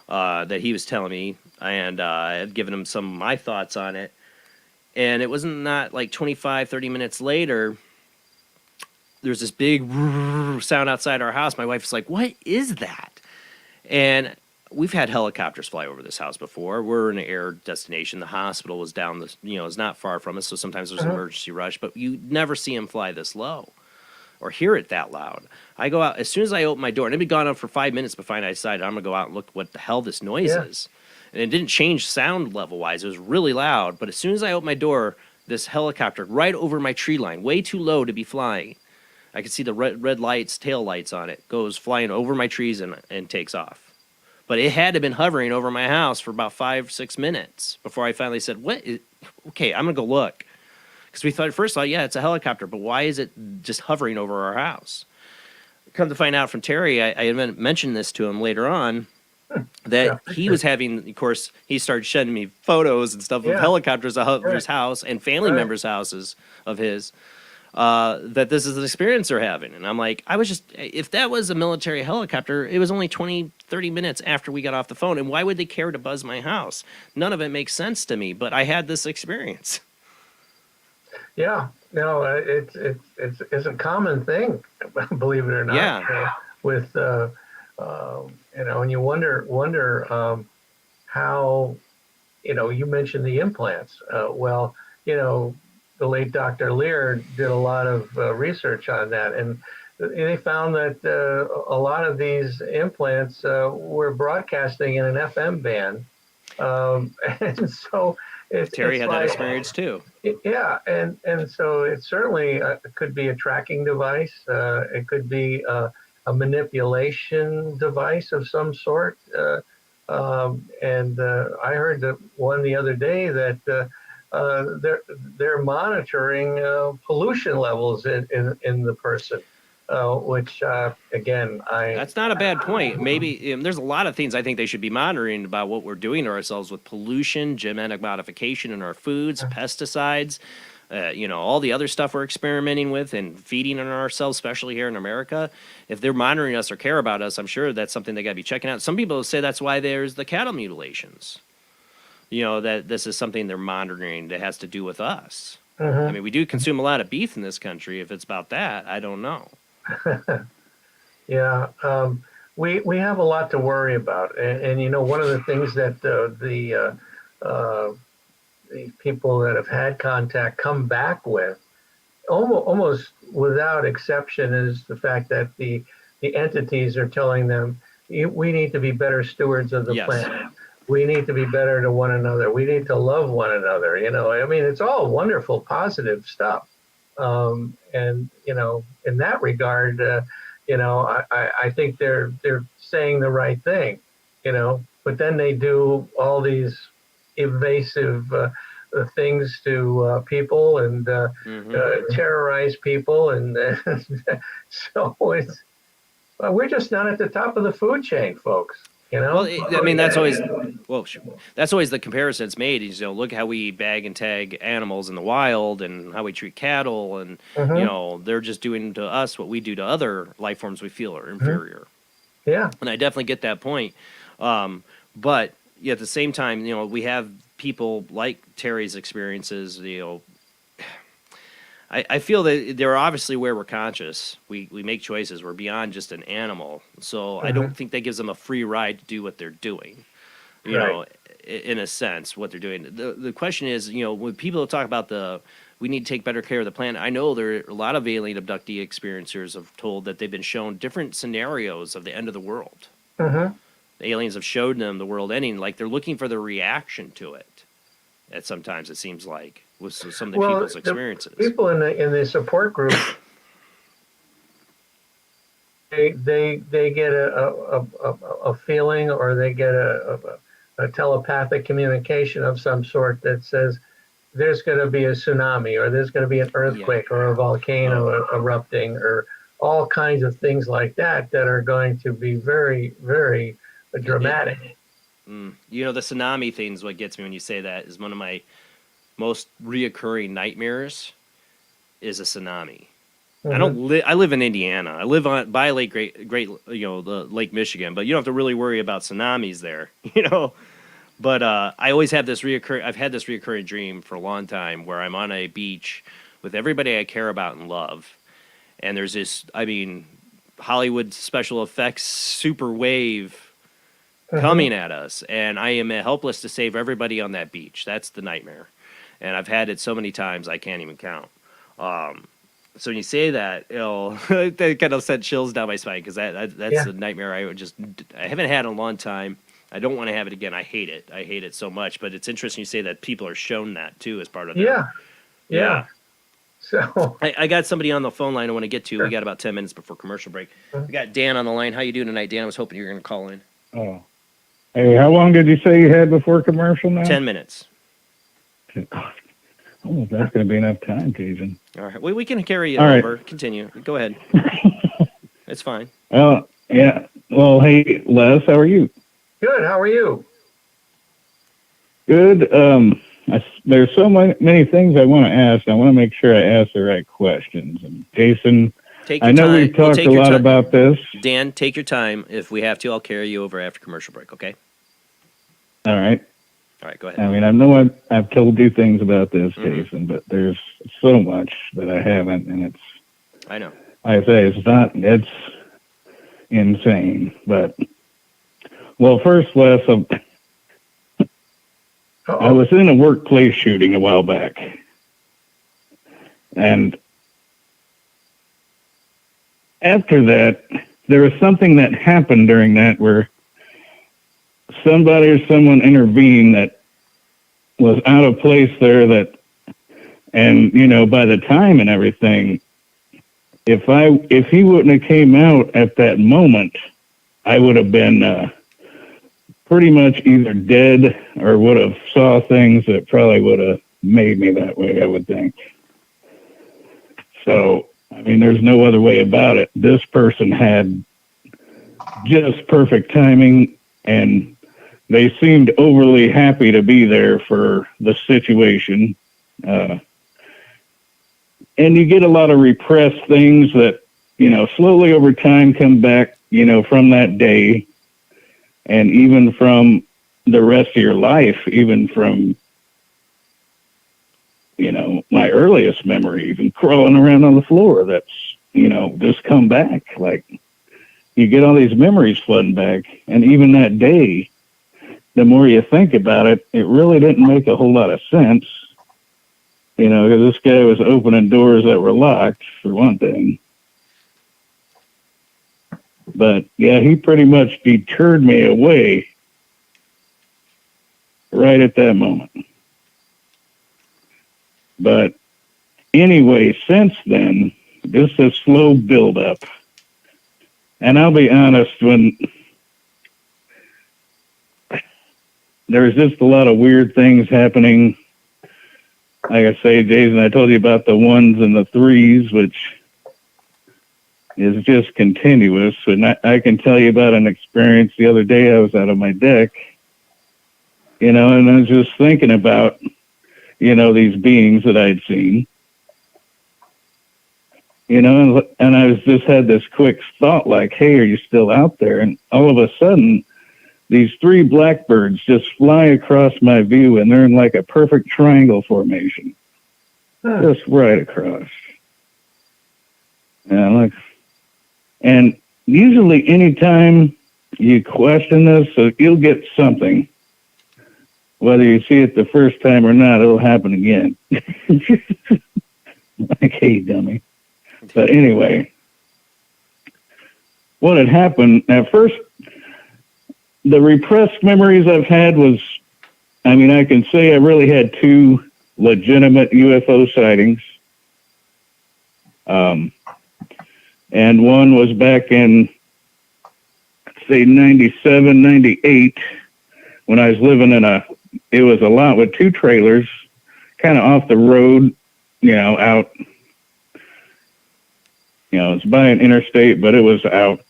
that he was telling me, and I had given him some of my thoughts on it. And it wasn't not like 25, 30 minutes later, there's this big sound outside our house. My wife's like, "What is that?" And we've had helicopters fly over this house before. We're in an air destination. The hospital was down the, you know, is not far from us, so sometimes there's an emergency rush, but you never see them fly this low or hear it that loud. I go out, as soon as I open my door, and it'd been gone up for 5 minutes before I decided I'm going to go out and look what the hell this noise is. And it didn't change sound level-wise. It was really loud, but as soon as I opened my door, this helicopter right over my tree line, way too low to be flying. I could see the red lights, tail lights on it, goes flying over my trees and takes off. But it had to have been hovering over my house for about 5-6 minutes before I finally said, okay, I'm going to go look. Because we thought, first thought, yeah, it's a helicopter, but why is it just hovering over our house? Come to find out from Terry, I mentioned this to him later on, that he was having, of course, he started sending me photos and stuff of helicopters over his house and family members' houses of his. That this is an experience they're having. And I'm like, if that was a military helicopter, it was only 20, 30 minutes after we got off the phone. And why would they care to buzz my house? None of it makes sense to me, but I had this experience. Yeah, no, it's a common thing, believe it or not. Yeah. With, you know, and you wonder how, you know, you mentioned the implants. Well, you know, the late Dr. A.E.R.C did a lot of research on that, and they found that a lot of these implants were broadcasting in an FM band, and so Terry had that experience too. Yeah, and so it certainly could be a tracking device. It could be a manipulation device of some sort. And I heard that one the other day that they're monitoring pollution levels in the person, which again, that's not a bad point. Maybe there's a lot of things I think they should be monitoring about what we're doing to ourselves with pollution, genetic modification in our foods, pesticides, you know, all the other stuff we're experimenting with and feeding on ourselves, especially here in America. If they're monitoring us or care about us, I'm sure that's something they got to be checking out. Some people say that's why there's the cattle mutilations. You know, that this is something they're monitoring that has to do with us. I mean, we do consume a lot of beef in this country. If it's about that, I don't know. Yeah, we have a lot to worry about, and you know, one of the things that the people that have had contact come back with, almost without exception, is the fact that the entities are telling them we need to be better stewards of the planet. We need to be better to one another. We need to love one another. I mean, it's all wonderful, positive stuff. And in that regard, I think they're saying the right thing. But then they do all these evasive things to people and terrorize people, and so we're just not at the top of the food chain, folks. Well, I mean, that's always the comparison it's made. Is look how we bag and tag animals in the wild, and how we treat cattle, and they're just doing to us what we do to other life forms we feel are inferior. Yeah, and I definitely get that point. But at the same time, we have people like Terry's experiences. I feel that they're obviously where we're conscious. We make choices. We're beyond just an animal. So I don't think that gives them a free ride to do what they're doing. You know, in a sense, what they're doing. The question is, when people talk about we need to take better care of the planet. I know there are a lot of alien abductee experiencers have told that they've been shown different scenarios of the end of the world. The aliens have showed them the world ending, like they're looking for the reaction to it. And sometimes it seems like with some of the people's experiences. People in the support group, they get a feeling, or they get a telepathic communication of some sort that says there's going to be a tsunami, or there's going to be an earthquake, or a volcano erupting, or all kinds of things like that are going to be very, very dramatic. The tsunami thing is what gets me when you say that. Is one of my most reoccurring nightmares is a tsunami. I live in Indiana. I live by Lake Great, the Lake Michigan, but you don't have to really worry about tsunamis there, But I always have I've had this reoccurring dream for a long time where I'm on a beach with everybody I care about and love, and there's this, Hollywood special effects super wave coming at us, and I am helpless to save everybody on that beach. That's the nightmare, and I've had it so many times I can't even count. So when you say that, that kind of sent chills down my spine, because that's a nightmare I haven't had in a long time. I don't want to have it again. I hate it so much. But it's interesting you say that people are shown that too as part of their yeah. So I got somebody on the phone line I want to get to. We got about 10 minutes before commercial break. We got Dan on the line. How you doing tonight, Dan? I was hoping you were going to call in. Oh. Hey, how long did you say you had before commercial now? 10 minutes. Oh, that's going to be enough time, Jason. All right. We can carry it All over. right. Continue. Go ahead. It's fine. Yeah. Well, hey, Les, how are you? Good. How are you? Good. There's so many things I want to ask. I want to make sure I ask the right questions. And Jason, I know we've talked a lot about this. Dan, take your time. If we have to, I'll carry you over after commercial break, okay? All right. All right, go ahead. I know I've told you things about this, Jason, but there's so much that I haven't, and I know. Like I say, it's insane. But, well, first, Les, I was in a workplace shooting a while back, and after that, there was something that happened during that where somebody or someone intervened that was out of place there, and by the time and everything, if he wouldn't have came out at that moment, I would have been pretty much either dead or would have saw things that probably would have made me that way, I would think. So, there's no other way about it. This person had just perfect timing, and they seemed overly happy to be there for the situation. And you get a lot of repressed things that, slowly over time come back, from that day, and even from the rest of your life, even from, my earliest memory, even crawling around on the floor, that's, just come back. Like, you get all these memories flooding back, and even that day, the more you think about it, it really didn't make a whole lot of sense, because this guy was opening doors that were locked, for one thing. But, yeah, he pretty much deterred me away right at that moment. But anyway, since then, just a slow build-up. And I'll be honest, when there's just a lot of weird things happening. Like I say, Jason, I told you about the ones and the threes, which is just continuous. And I can tell you about an experience the other day. I was out on my deck, and I was just thinking about, these beings that I'd seen, and I was just had this quick thought like, hey, are you still out there? And all of a sudden, these three blackbirds just fly across my view, and they're in like a perfect triangle formation, just right across. And usually anytime you question this, so you'll get something. Whether you see it the first time or not, it'll happen again. Like, hey, dummy. But anyway, what had happened, at first, the repressed memories I've had was, I can say I really had two legitimate UFO sightings. And one was back in, say, 97, 98, when I was living it was a lot with two trailers, kind of off the road, out, it's by an interstate, but it was out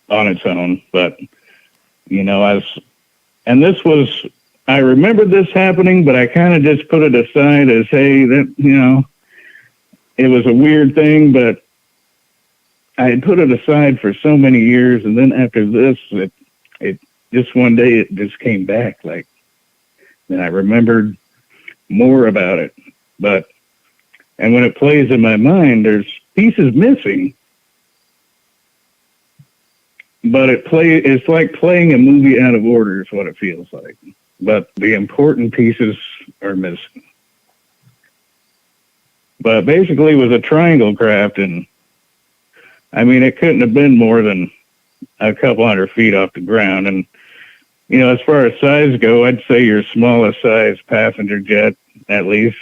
on its own. But, I remember this happening, but I kind of just put it aside as, hey, that, it was a weird thing, but I had put it aside for so many years, and then after this, it just one day it just came back, and I remembered more about it. And when it plays in my mind, there's pieces missing, but it's like playing a movie out of order is what it feels like. But the important pieces are missing. But basically, it was a triangle craft, and it couldn't have been more than a couple 100 feet off the ground. And, as far as size go, I'd say your smallest size passenger jet, at least.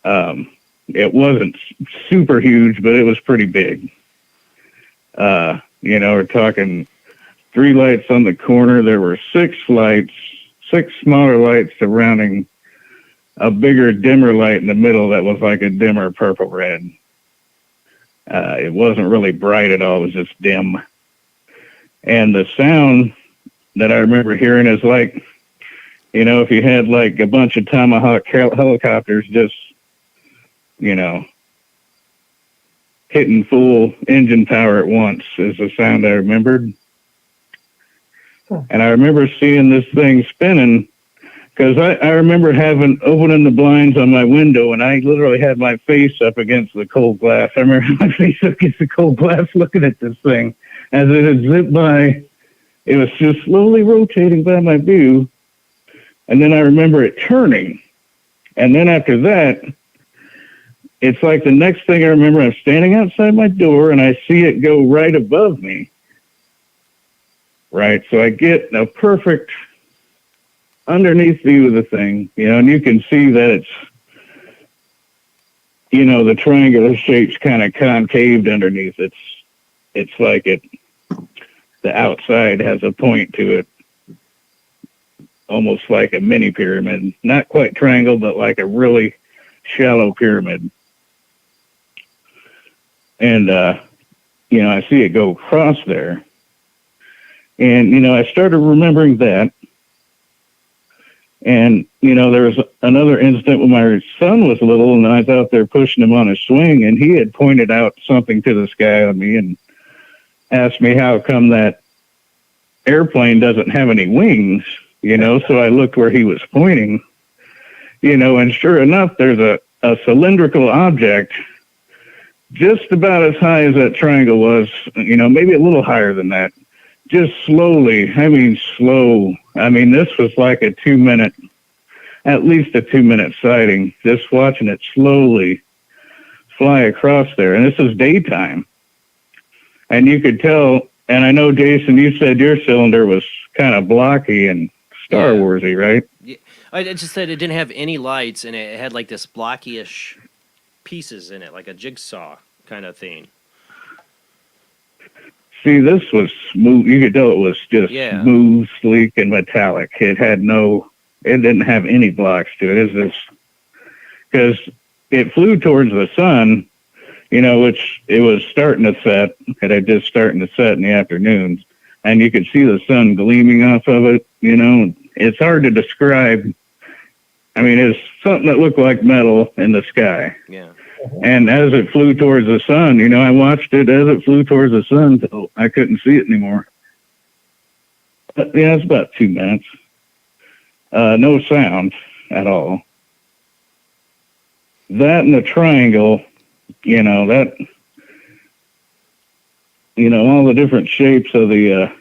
It wasn't super huge, but it was pretty big. We're talking 3 lights on the corner. There were 6 smaller lights surrounding a bigger, dimmer light in the middle that was like a dimmer purple red. It wasn't really bright at all. It was just dim. And the sound that I remember hearing is like, if you had like a bunch of Tomahawk helicopters just, hitting full engine power at once is the sound I remembered. And I remember seeing this thing spinning, because I remember opening the blinds on my window, and I literally had my face up against the cold glass. I remember my face up against the cold glass looking at this thing. As it had zipped by, it was just slowly rotating by my view. And then I remember it turning. And then after that, it's like the next thing I remember, I'm standing outside my door, and I see it go right above me. Right? So I get a perfect underneath view of the thing, and you can see that it's, the triangular shape's kind of concaved underneath. It's like the outside has a point to it, almost like a mini pyramid. Not quite triangle, but like a really shallow pyramid. And, I see it go across there. And, I started remembering that. And, there was another incident when my son was little, and I was out there pushing him on a swing, and he had pointed out something to the sky on me and asked me how come that airplane doesn't have any wings, so I looked where he was pointing, and sure enough, there's a cylindrical object just about as high as that triangle was, maybe a little higher than that. Just slowly, slow. This was like at least a 2-minute sighting, just watching it slowly fly across there. And this is daytime. And you could tell, and I know, Jason, you said your cylinder was kind of blocky and Star Warsy, right? Yeah, I just said it didn't have any lights, and it had like this blocky-ish pieces in it, like a jigsaw kind of thing. See, this was smooth. You could tell it was just smooth, sleek, and metallic. It didn't have any blocks to it. It's just because it flew towards the sun, which it was starting to set. It had just starting to set in the afternoons, and you could see the sun gleaming off of it. It's hard to describe. I mean, it's something that looked like metal in the sky. Yeah. And as it flew towards the sun, I watched it as it flew towards the sun until I couldn't see it anymore. But yeah, it's about 2 minutes. No sound at all. That and the triangle, all the different shapes of the,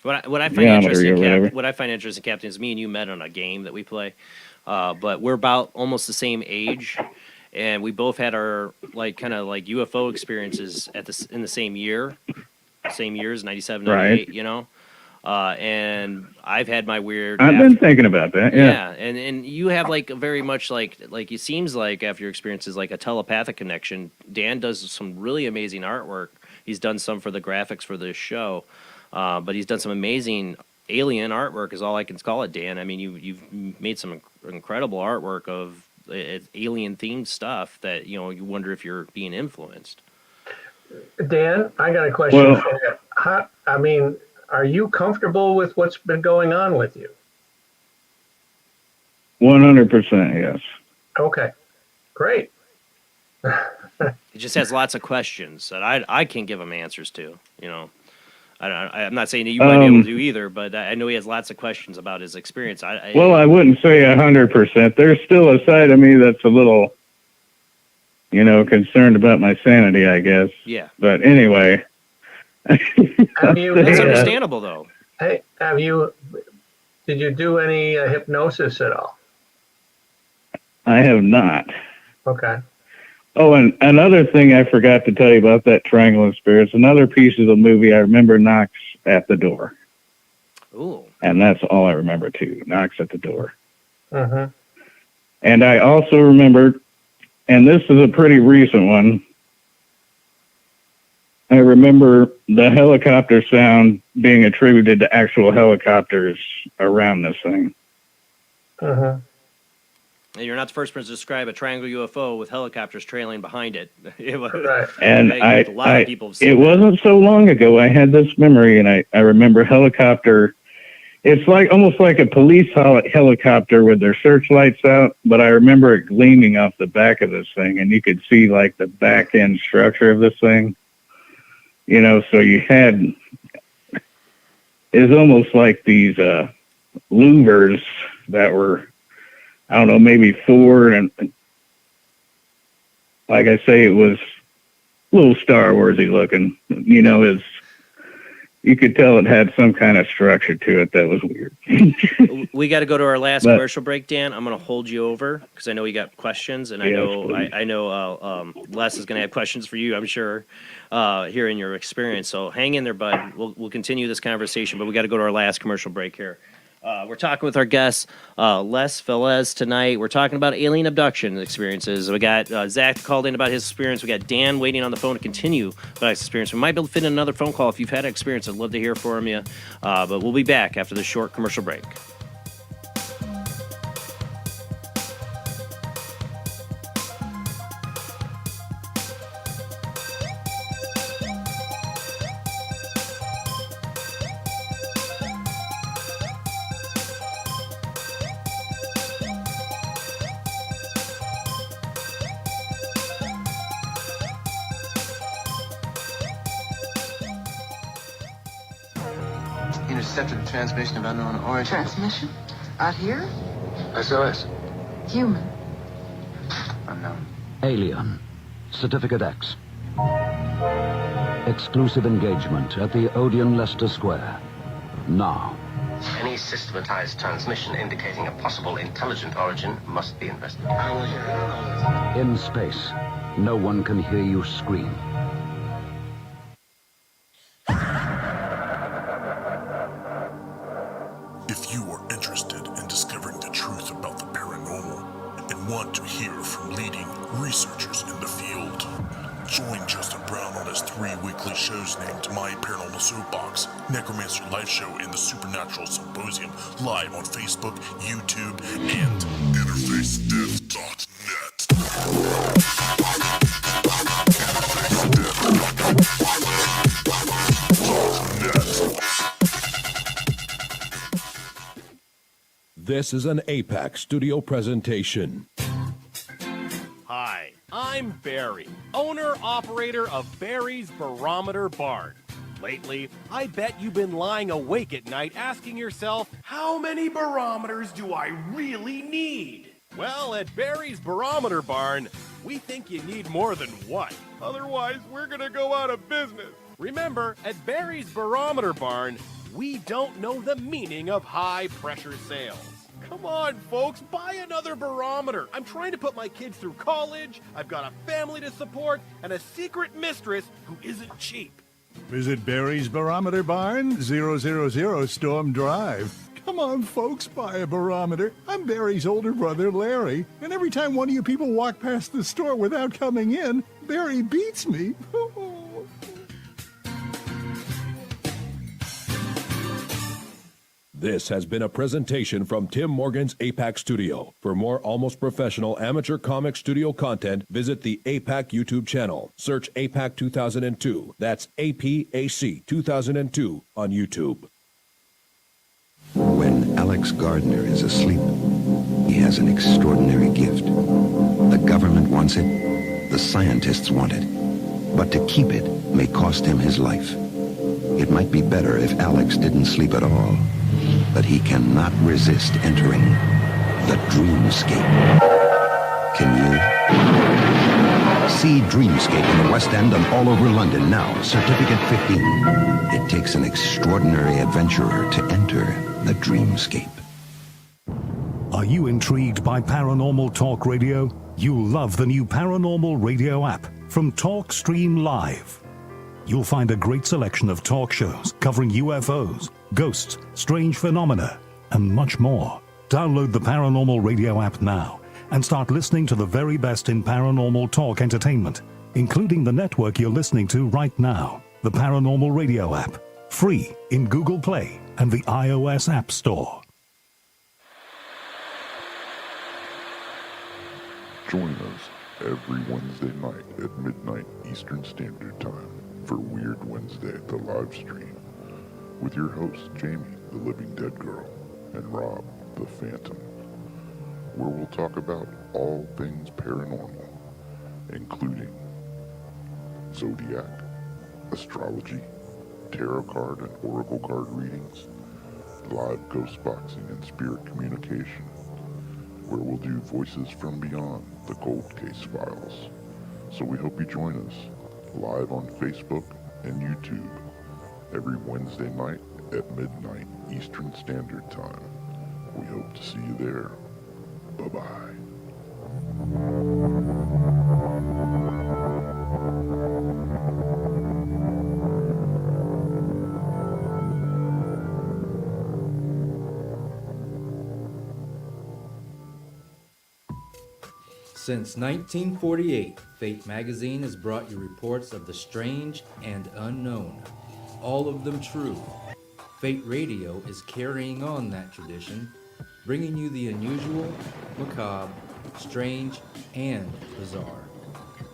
What I find interesting, Captain, is me and you met on a game that we play, but we're about almost the same age, and we both had our kind of UFO experiences in the same years, 97, 98, and I've had my weird. I've been thinking about that. Yeah. And you have very much like it seems like after your experiences like a telepathic connection. Dan does some really amazing artwork. He's done some for the graphics for this show. But he's done some amazing alien artwork, is all I can call it, Dan. I mean, you've made some incredible artwork of alien-themed stuff that, you wonder if you're being influenced. Dan, I got a question for you. Are you comfortable with what's been going on with you? 100%, yes. Okay, great. He just has lots of questions that I can't give him answers to, I'm not saying that you might be able to do either, but I know he has lots of questions about his experience. I wouldn't say 100%. There's still a side of me that's a little, concerned about my sanity, I guess. Yeah. But anyway. That's understandable, though. Hey, did you do any hypnosis at all? I have not. Okay. Oh, and another thing I forgot to tell you about that Triangle of Spirits, another piece of the movie, I remember knocks at the door. Ooh. And that's all I remember, too, knocks at the door. Uh-huh. And I also remember, and this is a pretty recent one, I remember the helicopter sound being attributed to actual helicopters around this thing. Uh-huh. You're not the first person to describe a triangle UFO with helicopters trailing behind it. Right. And a lot of people have seen it wasn't so long ago. I had this memory, and I remember helicopter. It's almost like a police helicopter with their searchlights out, but I remember it gleaming off the back of this thing, and you could see the back end structure of this thing. So you had, it's almost like these louvers that were, I don't know, maybe 4, and like I say, it was a little Star Warsy looking. You could tell it had some kind of structure to it that was weird. We got to go to our last commercial break, Dan. I'm going to hold you over because I know you got questions, and I know Les is going to have questions for you, I'm sure, hearing your experience. So hang in there, bud. We'll continue this conversation, but we got to go to our last commercial break here. We're talking with our guest, Les Velez, tonight. We're talking about alien abduction experiences. We got Zach called in about his experience. We got Dan waiting on the phone to continue about his experience. We might be able to fit in another phone call if you've had an experience. I'd love to hear from you. But we'll be back after this short commercial break. Intercepted a transmission of unknown origin. Transmission? Out here? SOS. Human. Unknown. Alien. Certificate X. Exclusive engagement at the Odeon Leicester Square. Now. Any systematized transmission indicating a possible intelligent origin must be investigated. I don't want to hear all this. In space, no one can hear you scream. If you are interested in discovering the truth about the paranormal and want to hear from leading researchers in the field, join Justin Brown on his 3 weekly shows named My Paranormal Soapbox, Necromancer Live Show, and the Supernatural Symposium, live on Facebook, YouTube, and This is an APAC studio presentation. Hi, I'm Barry, owner-operator of Barry's Barometer Barn. Lately, I bet you've been lying awake at night asking yourself, how many barometers do I really need? Well, at Barry's Barometer Barn, we think you need more than one. Otherwise, we're gonna go out of business. Remember, at Barry's Barometer Barn, we don't know the meaning of high-pressure sales. Come on, folks, buy another barometer. I'm trying to put my kids through college, I've got a family to support, and a secret mistress who isn't cheap. Visit Barry's Barometer Barn, 000 Storm Drive. Come on, folks, buy a barometer. I'm Barry's older brother, Larry, and every time one of you people walk past the store without coming in, Barry beats me. This has been a presentation from Tim Morgan's APAC Studio. For more almost professional amateur comic studio content, visit the APAC YouTube channel. Search APAC 2002. That's APAC 2002 on YouTube. When Alex Gardner is asleep, he has an extraordinary gift. The government wants it, the scientists want it, but to keep it may cost him his life. It might be better if Alex didn't sleep at all, but he cannot resist entering the dreamscape. Can you? See Dreamscape in the West End and all over London now. Certificate 15. It takes an extraordinary adventurer to enter the dreamscape. Are you intrigued by Paranormal Talk Radio? You'll love the new Paranormal Radio app from Talkstream Live. You'll find a great selection of talk shows covering UFOs, ghosts, strange phenomena, and much more. Download the Paranormal Radio app now and start listening to the very best in paranormal talk entertainment, including the network you're listening to right now, the Paranormal Radio app, free in Google Play and the iOS App Store. Join us every Wednesday night at midnight Eastern Standard Time for Weird Wednesday, the live stream, with your hosts Jamie, the Living Dead Girl, and Rob, the Phantom, where we'll talk about all things paranormal, including zodiac, astrology, tarot card and oracle card readings, live ghost boxing and spirit communication, where we'll do Voices from Beyond, the Cold Case Files. So we hope you join us live on Facebook and YouTube every Wednesday night at midnight Eastern Standard Time. We hope to see you there. Bye-bye. Since 1948, Fate magazine has brought you reports of the strange and unknown, all of them true. Fate Radio is carrying on that tradition, bringing you the unusual, macabre, strange, and bizarre.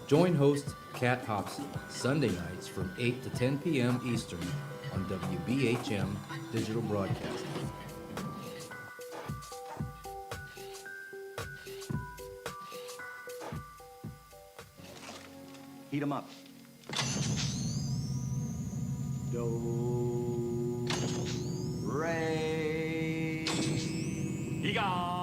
Join host Kat Hopson Sunday nights from 8 to 10 p.m. Eastern on WBHM Digital Broadcasting. Heat 'em up. Do, re, be gone.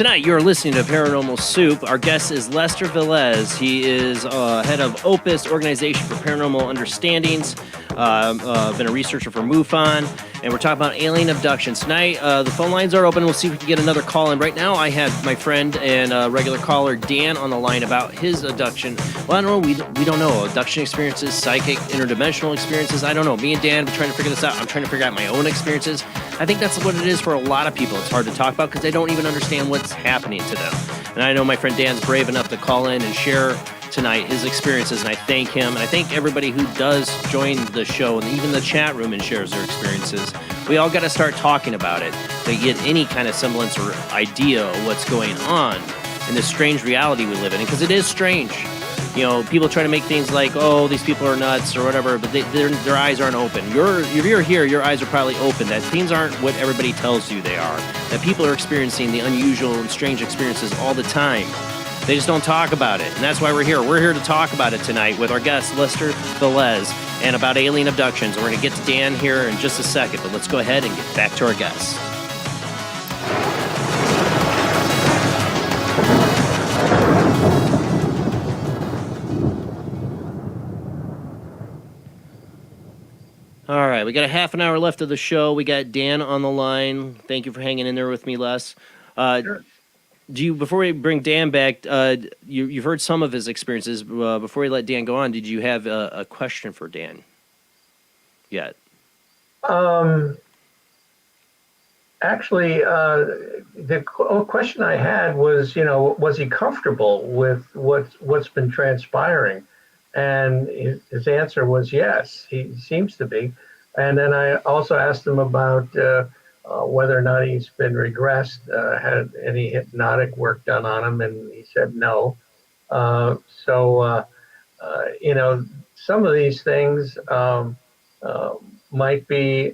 Tonight, you're listening to Paranormal Soup. Our guest is Lester Velez. He is head of OPUS, Organization for Paranormal Understandings. Been a researcher for MUFON, and we're talking about alien abductions. Tonight, the phone lines are open. We'll see if we can get another call in. Right now, I have my friend and regular caller, Dan, on the line about his abduction. Well, I don't know. We don't know. Abduction experiences, psychic, interdimensional experiences. I don't know. Me and Dan, we're trying to figure this out. I'm trying to figure out my own experiences. I think that's what it is for a lot of people. It's hard to talk about because they don't even understand what's happening to them. And I know my friend Dan's brave enough to call in and share tonight his experiences, and I thank him. And I thank everybody who does join the show and even the chat room and shares their experiences. We all got to start talking about it to get any kind of semblance or idea of what's going on in this strange reality we live in. Because it is strange. You know, people try to make things like, oh, these people are nuts or whatever, but their eyes aren't open. If you're here, your eyes are probably open. That things aren't what everybody tells you they are. That people are experiencing the unusual and strange experiences all the time. They just don't talk about it. And that's why we're here. We're here to talk about it tonight with our guest, Lester Velez, and about alien abductions. We're going to get to Dan here in just a second, but let's go ahead and get back to our guest. All right, we got a half an hour left of the show. We got Dan on the line. Thank you for hanging in there with me, Les. Sure. Before we bring Dan back, you've heard some of his experiences. Before we let Dan go on, did you have a question for Dan yet? Actually, the question I had was, was he comfortable with what's been transpiring? And his answer was yes, he seems to be. And then I also asked him about whether or not he's been regressed, had any hypnotic work done on him, and he said no. So some of these things might be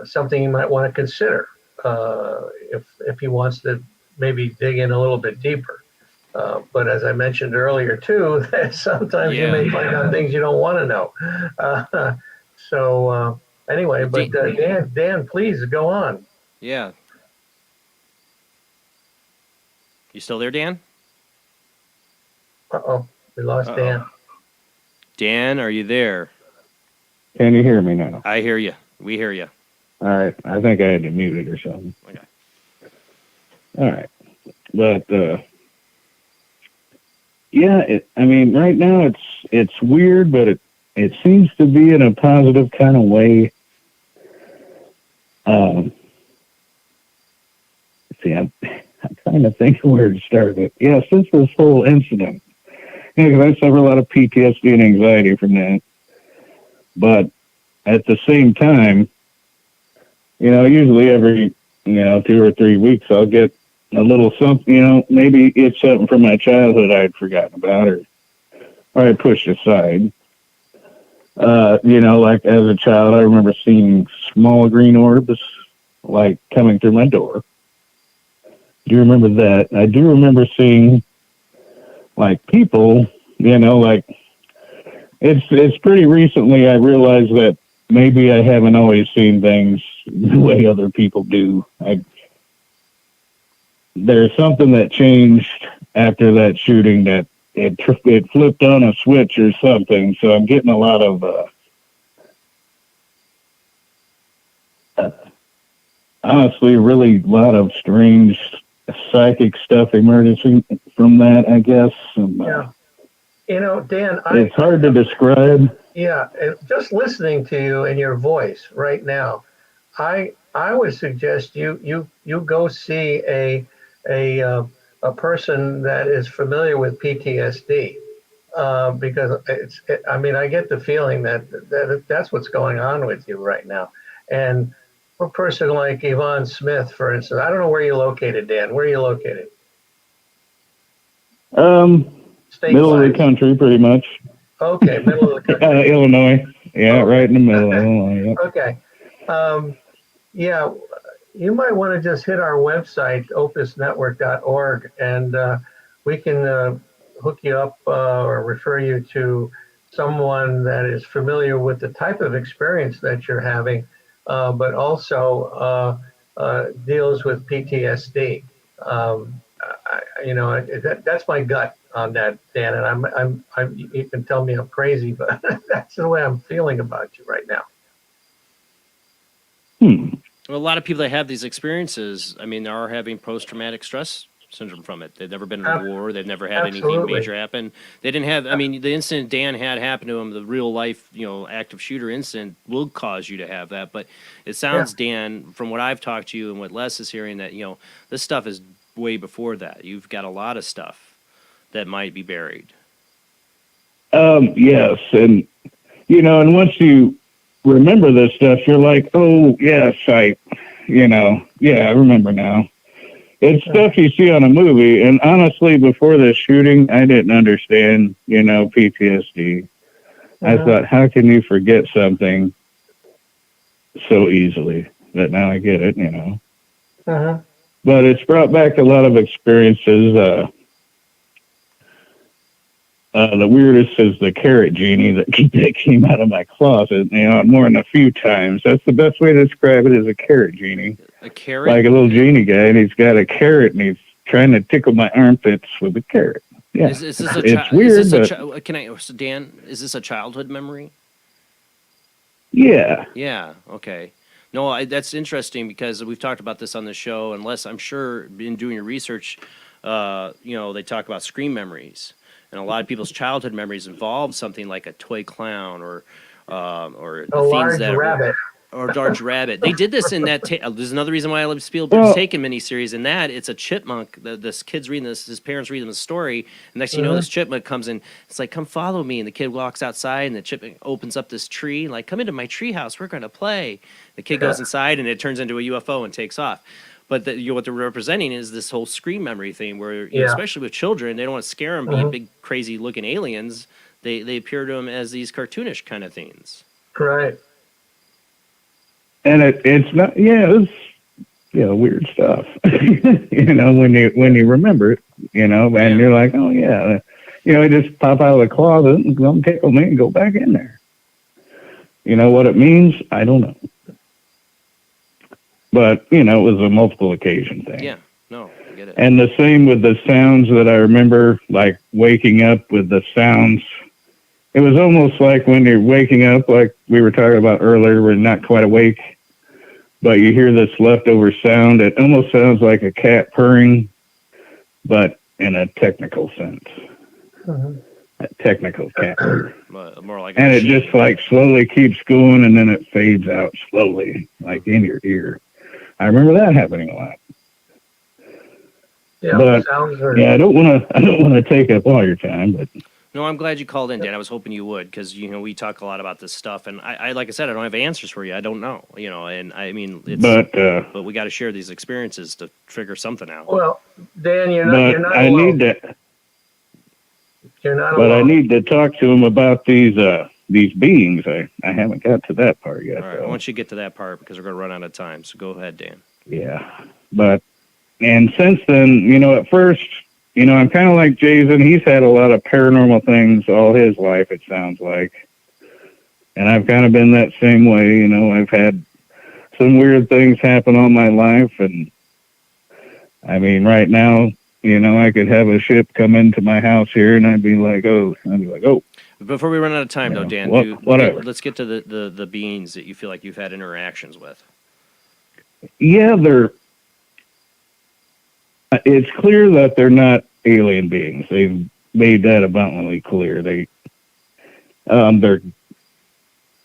something you might want to consider if he wants to maybe dig in a little bit deeper. But as I mentioned earlier, too, sometimes you may find out things you don't want to know. Anyway, but Dan, please go on. Yeah. You still there, Dan? Uh-oh, we lost Dan. Dan, are you there? Can you hear me now? I hear you. We hear you. All right. I think I had to mute it or something. Okay. All right. But, yeah, right now it's weird, but it seems to be in a positive kind of way. I'm trying to think of where to start it. Yeah, since this whole incident, because I suffer a lot of PTSD and anxiety from that. But at the same time, usually every, 2 or 3 weeks, I'll get a little something, maybe it's something from my childhood I'd forgotten about or I pushed aside. Like as a child, I remember seeing small green orbs, like coming through my door. Do you remember that? I do remember seeing, like, people, like, it's pretty recently I realized that maybe I haven't always seen things the way other people do. There's something that changed after that shooting that it flipped on a switch or something. So I'm getting a lot of, honestly, really a lot of strange psychic stuff emerging from that, I guess. Yeah. Dan, it's hard to describe. Yeah. Just listening to you and your voice right now, I would suggest you go see a person that is familiar with PTSD, because I get the feeling that's what's going on with you right now. And a person like Yvonne Smith, for instance, I don't know where you're located, Dan. Where are you located? Middle of the country, pretty much. Okay, middle of the country. Illinois. Yeah, right in the middle of Illinois. Yep. Okay. Yeah, you might want to just hit our website, opusnetwork.org, and we can hook you up or refer you to someone that is familiar with the type of experience that you're having, but also deals with PTSD. That's my gut on that, Dan. And you can tell me I'm crazy, but that's the way I'm feeling about you right now. Well, a lot of people that have these experiences, I mean, are having post-traumatic stress syndrome from it. They've never been in a war. They've never had anything major happen. They didn't have. I mean, the incident Dan had happen to him, the real life, active shooter incident, will cause you to have that. But it sounds, Dan, from what I've talked to you and what Les is hearing, that this stuff is way before that. You've got a lot of stuff that might be buried. Yes, and and once you remember this stuff, you're like, oh yes, I remember now. It's stuff you see on a movie, and honestly, before this shooting, I didn't understand, PTSD. I thought, how can you forget something so easily? But now I get it, But it's brought back a lot of experiences. The weirdest is the carrot genie that came out of my closet, more than a few times. That's the best way to describe it, is a carrot genie. A carrot? Like a little genie guy, and he's got a carrot, and he's trying to tickle my armpits with a carrot. Yeah, Is this a it's weird, Dan, is this a childhood memory? Yeah. Yeah, okay. No, that's interesting because we've talked about this on the show, unless I'm sure in doing your research, they talk about scream memories. And a lot of people's childhood memories involve something like a toy clown or a large rabbit. Or large rabbit. They did this in that. There's another reason why I love Spielberg's Taken miniseries. In that, it's a chipmunk. This kid's reading this. His parents read him a story. And next thing you know, this chipmunk comes in. It's like, come follow me. And the kid walks outside, and the chipmunk opens up this tree. Like, come into my tree house. We're going to play. The kid goes inside, and it turns into a UFO and takes off. But what they're representing is this whole scream memory thing, where especially with children, they don't want to scare them being big, crazy-looking aliens. They appear to them as these cartoonish kind of things. Right. And it's not, it's weird stuff. when you remember it, and you're like, oh yeah, just pop out of the closet and come tickle me and go back in there. What it means, I don't know. But it was a multiple occasion thing. Yeah, no, I get it. And the same with the sounds that I remember, like waking up with the sounds. It was almost like when you're waking up, like we were talking about earlier, we're not quite awake, but you hear this leftover sound. It almost sounds like a cat purring, but in a technical sense. A technical cat purr. More like and it just like slowly keeps going, and then it fades out slowly, like in your ear. I remember that happening a lot. Yeah, but I don't want to take up all your time, but. No, I'm glad you called in, Dan. I was hoping you would, because we talk a lot about this stuff, and I like I said, I don't have answers for you. I don't know, and I mean, but we got to share these experiences to figure something out. Well, Dan, you're not alone. You're not alone. But I need to talk to him about these beings. I haven't got to that part yet. All right, I want you to get to that part because we're going to run out of time. So go ahead, Dan. Yeah, and since then, at first. I'm kind of like Jason. He's had a lot of paranormal things all his life, it sounds like. And I've kind of been that same way. I've had some weird things happen all my life. And I mean, right now, I could have a ship come into my house here and I'd be like, oh. Before we run out of time, though, Dan, whatever. Let's get to the beings that you feel like you've had interactions with. Yeah, it's clear that they're not alien beings. They've made that abundantly clear. They're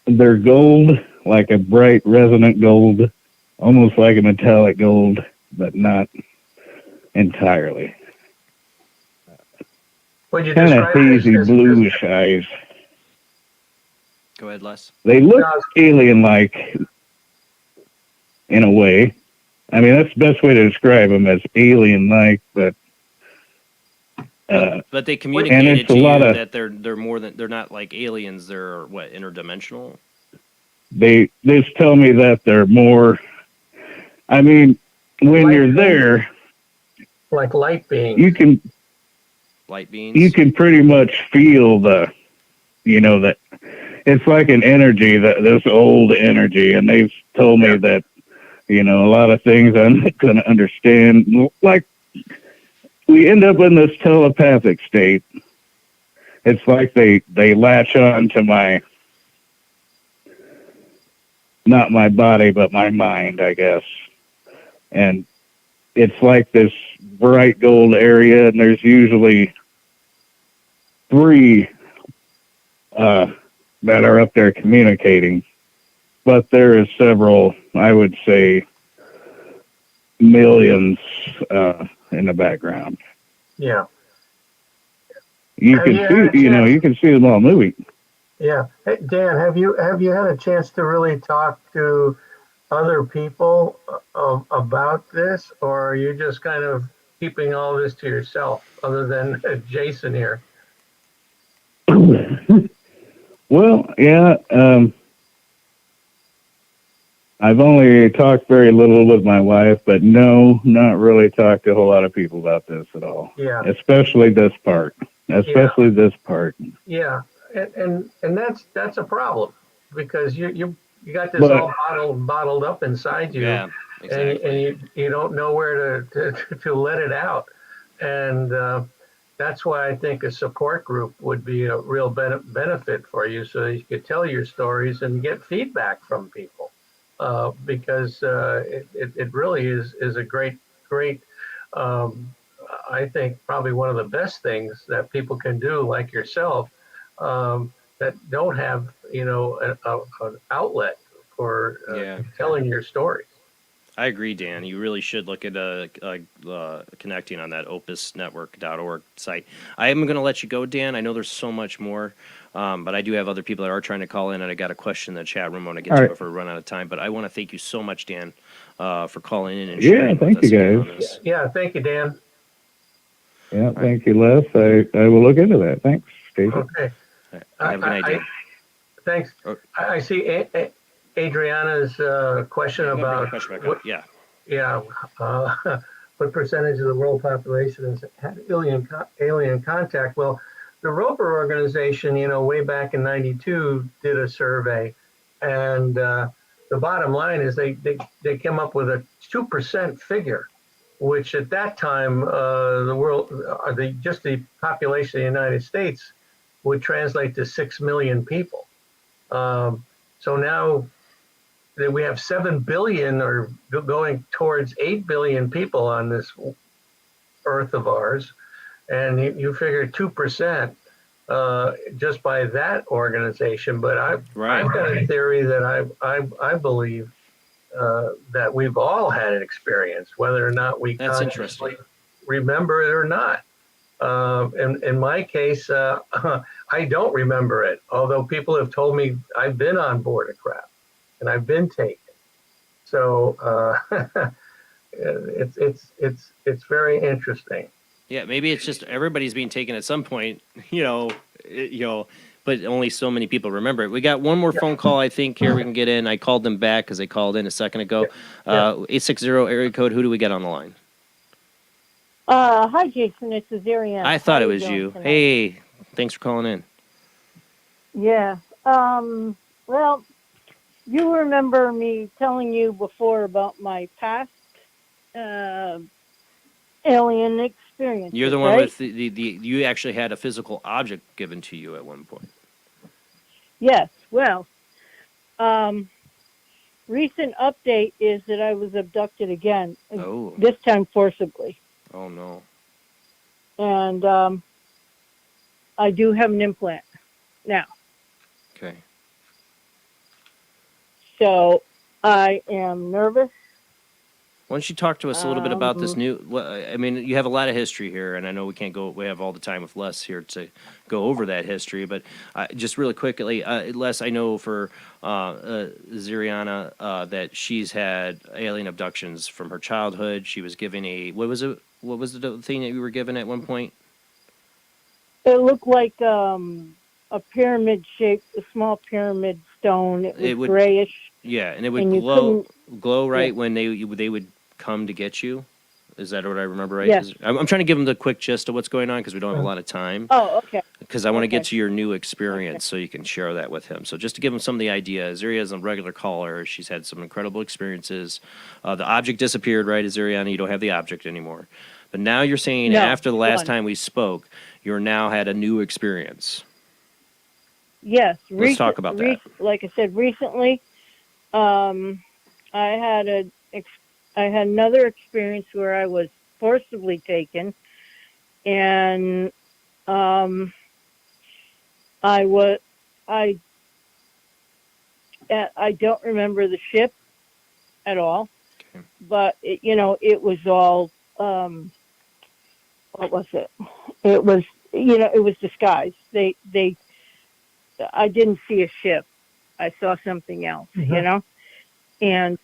gold, like a bright resonant gold, almost like a metallic gold, but not entirely. Kind of hazy bluish eyes. Go ahead, Les. They look alien-like in a way. I mean, that's the best way to describe them, as alien-like, but they communicated to you that they're not like aliens. They're what, interdimensional? They just tell me that they're more. I mean, when you're there, like light beings, light beings. You can pretty much feel that it's like an energy, this old energy, and they've told me that. A lot of things I'm not going to understand. Like we end up in this telepathic state. It's like they latch on to my, not my body, but my mind, I guess. And it's like this bright gold area, and there's usually three that are up there communicating. But there is several, I would say, millions in the background. Yeah. You Have can you had a see, you can see them all moving. Yeah. Hey, Dan, have you had a chance to really talk to other people about this, or are you just kind of keeping all this to yourself, other than Jason here? Well, yeah. I've only talked very little with my wife, but no, not really talked to a whole lot of people about this at all. Yeah. Especially this part. This part. Yeah, and that's a problem, because you got this But- all bottled up inside you, Yeah, exactly. and you don't know where to let it out, and that's why I think a support group would be a real benefit for you, so you could tell your stories and get feedback from people, because it really is a great. I think probably one of the best things that people can do, like yourself, that don't have an outlet for telling your stories. I agree, Dan. You really should look at connecting on that opusnetwork.org site. I am going to let you go, Dan. I know there's so much more, but I do have other people that are trying to call in, and I got a question in the chat room I want to get to before we run out of time. But I want to thank you so much, Dan, for calling in and sharing with us again on this. Yeah, thank you, Dan. Yeah, thank you, Les. I will look into that. Thanks, Stacey. Okay. Have a good night, Dan. Thanks. I see Adriana's question about what percentage of the world population has had alien contact. Well, the Roper organization, way back in '92, did a survey, and the bottom line is they came up with a 2% figure, which at that time the population of the United States would translate to 6 million people. So now that we have 7 billion or going towards 8 billion people on this earth of ours, and you figure 2% just by that organization. But I've got a theory that I believe that we've all had an experience, whether or not we consciously remember it or not. In my case, I don't remember it, although people have told me I've been on board a craft and I've been taken. So it's very interesting. Yeah, maybe it's just everybody's being taken at some point, but only so many people remember it. We got one more phone call, I think, here we can get in. I called them back because they called in a second ago. 860 area code. Who do we get on the line? Hi, Jason. It's Azarian. I thought it was you. Tonight? Hey, thanks for calling in. Yeah. Well, you remember me telling you before about my past alien experience. You're the one with the you actually had a physical object given to you at one point. Yes. Well, recent update is that I was abducted again. Oh. This time forcibly. Oh, no. And I do have an implant now. Okay. So I am nervous. Why don't you talk to us a little bit about this new? I mean, you have a lot of history here, and I know we can't go. We have all the time with Les here to go over that history, but just really quickly, Les, I know for Ziriana that she's had alien abductions from her childhood. She was given a what was it? What was the thing that you were given at one point? It looked like a pyramid shape, a small pyramid stone. It was grayish. Yeah, and it would glow right when they would come to get you. Is that what I remember right? Yes. I'm trying to give them the quick gist of what's going on because we don't have a lot of time. Oh, okay. Because I want to get to your new experience so you can share that with him. So just to give him some of the idea, Azaria is a regular caller. She's had some incredible experiences. The object disappeared, right, Azariana? You don't have the object anymore. But now you're saying No, after the last one. time we spoke, you're now had a new experience. Yes. Let's talk about that. Like I said, recently, I had another experience where I was forcibly taken, and I don't remember the ship at all, but it was all, what was it? It was, it was disguised. I didn't see a ship. I saw something else, and,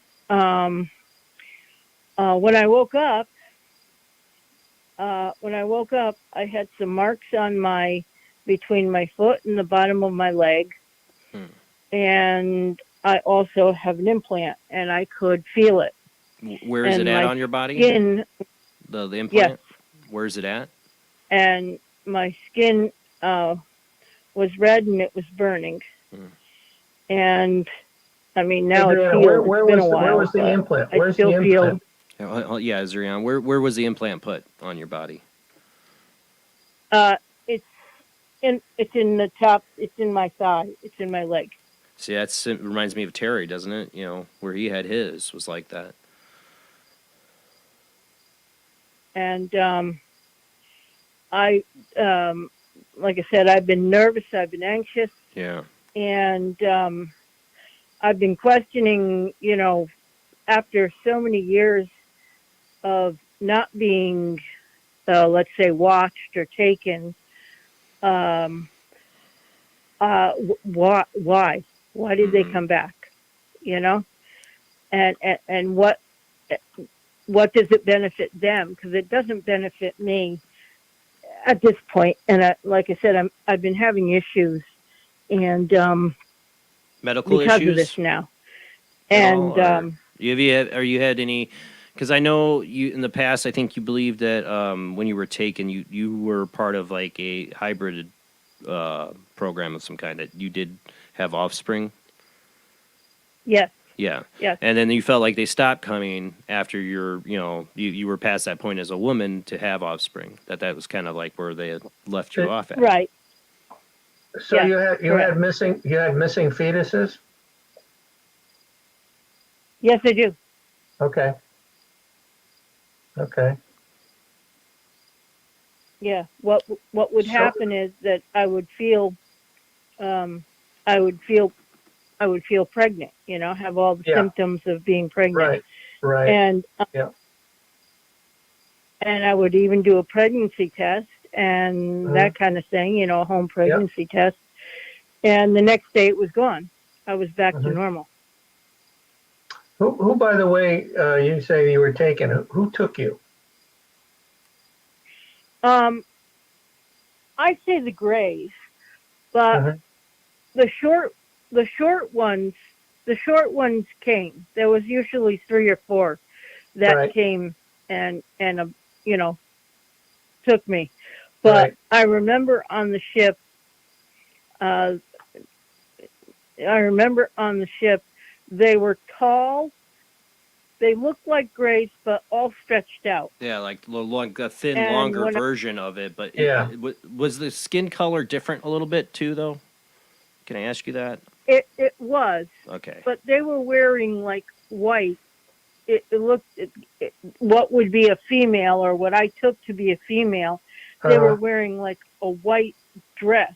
when I woke up, I had some marks between my foot and the bottom of my leg. And I also have an implant, and I could feel it. Where is it at on your body? Skin, the implant? Yes. Where is it at? And my skin was red, and it was burning. And, I mean, now it's healed. It's been a while. Where was the implant? I still feel. Yeah, Zurian, where was the implant put on your body? It's in the top. It's in my thigh. It's in my leg. See, it reminds me of Terry, doesn't it? Where he had his was like that. And like I said, I've been nervous. I've been anxious. Yeah. And I've been questioning, after so many years of not being, let's say, watched or taken, why did they come back? And what does it benefit them? Because it doesn't benefit me at this point. And like I said, I've been having issues, and medical because issues of this now. And have you had any? Because I know you in the past. I think you believed that when you were taken, you were part of like a hybrid program of some kind, that you did have offspring. Yes. Yeah. Yes. And then you felt like they stopped coming after you were past that point as a woman to have offspring. That was kind of like where they had left you off at. Right. So you had missing fetuses? Yes, I do. Okay. Yeah. What would happen is that I would feel pregnant, have all the symptoms of being pregnant. Right. And and I would even do a pregnancy test and that kind of thing, a home pregnancy test. And the next day it was gone. I was back to normal. Who, by the way, you say you were taken? Who took you? I say the Greys, but the short ones came. There was usually 3 or 4 that came and took me. But I remember on the ship, they were tall. They looked like Greys, but all stretched out. Yeah, like a thin, And longer version of it. But was the skin color different a little bit too, though? Can I ask you that? It was. Okay. But they were wearing like white. It looked what would be a female, or what I took to be a female. They were wearing like a white dress,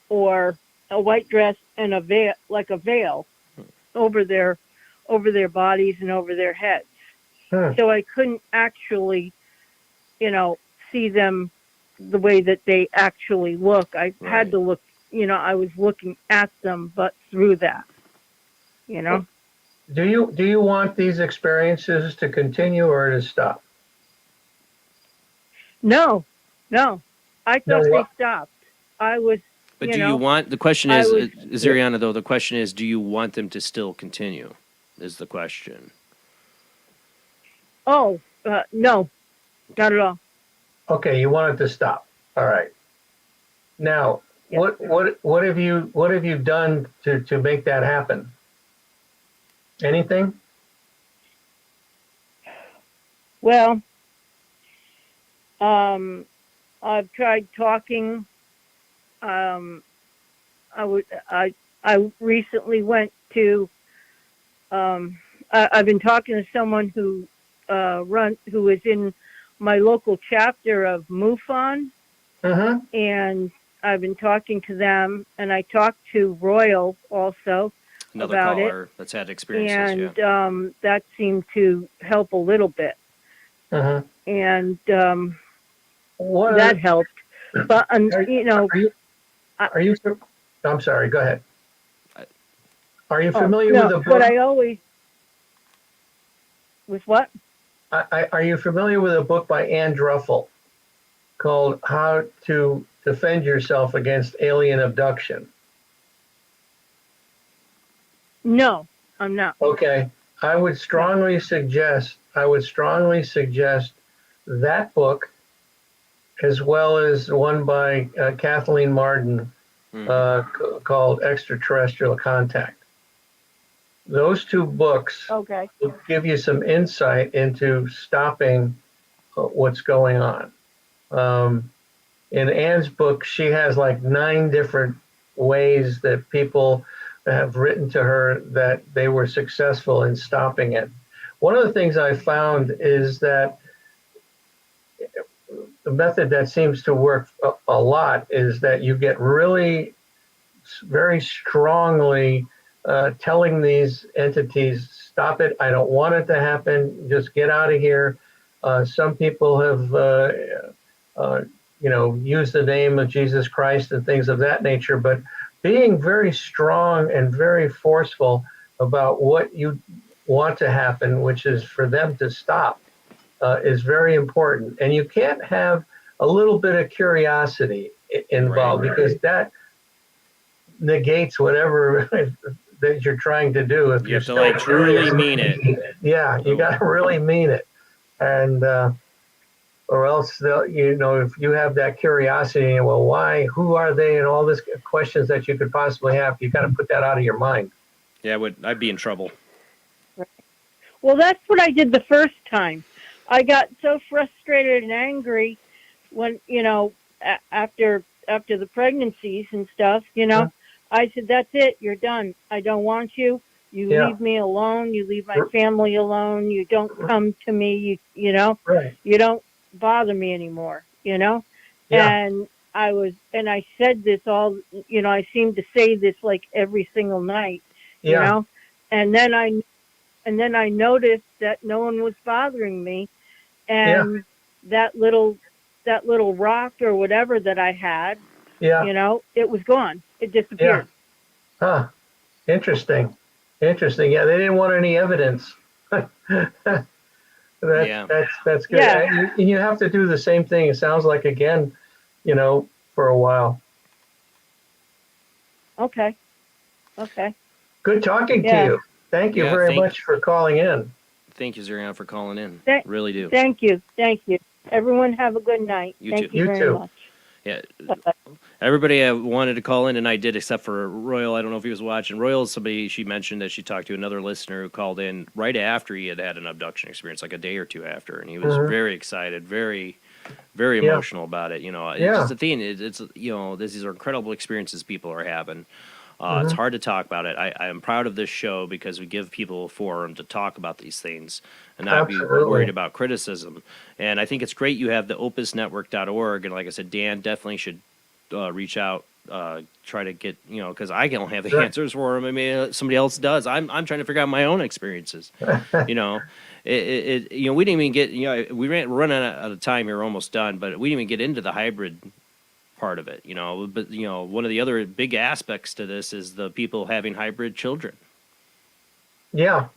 or a white dress and a veil, like a veil, over their bodies and over their heads. So I couldn't actually, see them the way that they actually look. I had to look, I was looking at them, but through that, Do you want these experiences to continue or to stop? No. I thought they stopped. I was. But do you want? The question is, Zuriana, though. The question is, do you want them to still continue? Is the question. Oh no, not at all. Okay, you want it to stop. All right. Now, what have you done to make that happen? Anything? Well, I've tried talking. I recently went to. I've been talking to someone who is in my local chapter of MUFON, and I've been talking to them, and I talked to Royal also Another about caller it, that's had experiences, and that seemed to help a little bit, and that helped. But are you? I'm sorry. Go ahead. Are you familiar no, with the book? But I always with what? Are you familiar with a book by Ann Druffel called "How to Defend Yourself Against Alien Abduction"? No, I'm not. Okay, I would strongly suggest that book, as well as one by Kathleen Martin called "Extraterrestrial Contact." Those two books will give you some insight into stopping what's going on. In Ann's book, she has like 9 different ways that people have written to her that they were successful in stopping it. One of the things I found is that the method that seems to work a lot is that you get really very strongly telling these entities, stop it, I don't want it to happen, just get out of here. Some people have used the name of Jesus Christ and things of that nature, but being very strong and very forceful about what you want to happen, which is for them to stop, is very important. And you can't have a little bit of curiosity involved, because that negates whatever that you're trying to do. If you have to like truly mean it. Yeah, you got to really mean it, and or else they'll, if you have that curiosity, well, why, who are they, and all this questions that you could possibly have, you got to put that out of your mind. Yeah, I'd be in trouble. Well, that's what I did the first time. I got so frustrated and angry when, after the pregnancies and stuff, I said, that's it. You're done. I don't want you. You leave me alone. You leave my family alone. You don't come to me. You don't bother me anymore, And I said this all, I seemed to say this like every single night, and then I noticed that no one was bothering me, and that little rock or whatever that I had, it was gone. It disappeared. Huh. Interesting. Yeah, they didn't want any evidence. That's good. Yeah. And you have to do the same thing, it sounds like, again, for a while. Okay. Good talking to you. Thank you very much for calling in. Thank you, Zurian, for calling in. Really do. Thank you. Everyone have a good night. Thank you very much. Yeah. Everybody wanted to call in, and I did, except for Royal. I don't know if he was watching. Royal is somebody she mentioned that she talked to another listener who called in right after he had an abduction experience, like a day or two after, and he was very excited, very, very emotional about it. It's just the thing. It's these are incredible experiences people are having. It's hard to talk about it. I am proud of this show because we give people a forum to talk about these things and not be worried about criticism. And I think it's great you have the opusnetwork.org. And like I said, Dan definitely should reach out, try to get, because I don't have the answers for them. I mean, somebody else does. I'm trying to figure out my own experiences. We didn't even get, we're running out of time here, almost done, but we didn't even get into the hybrid part of it, but one of the other big aspects to this is the people having hybrid children. The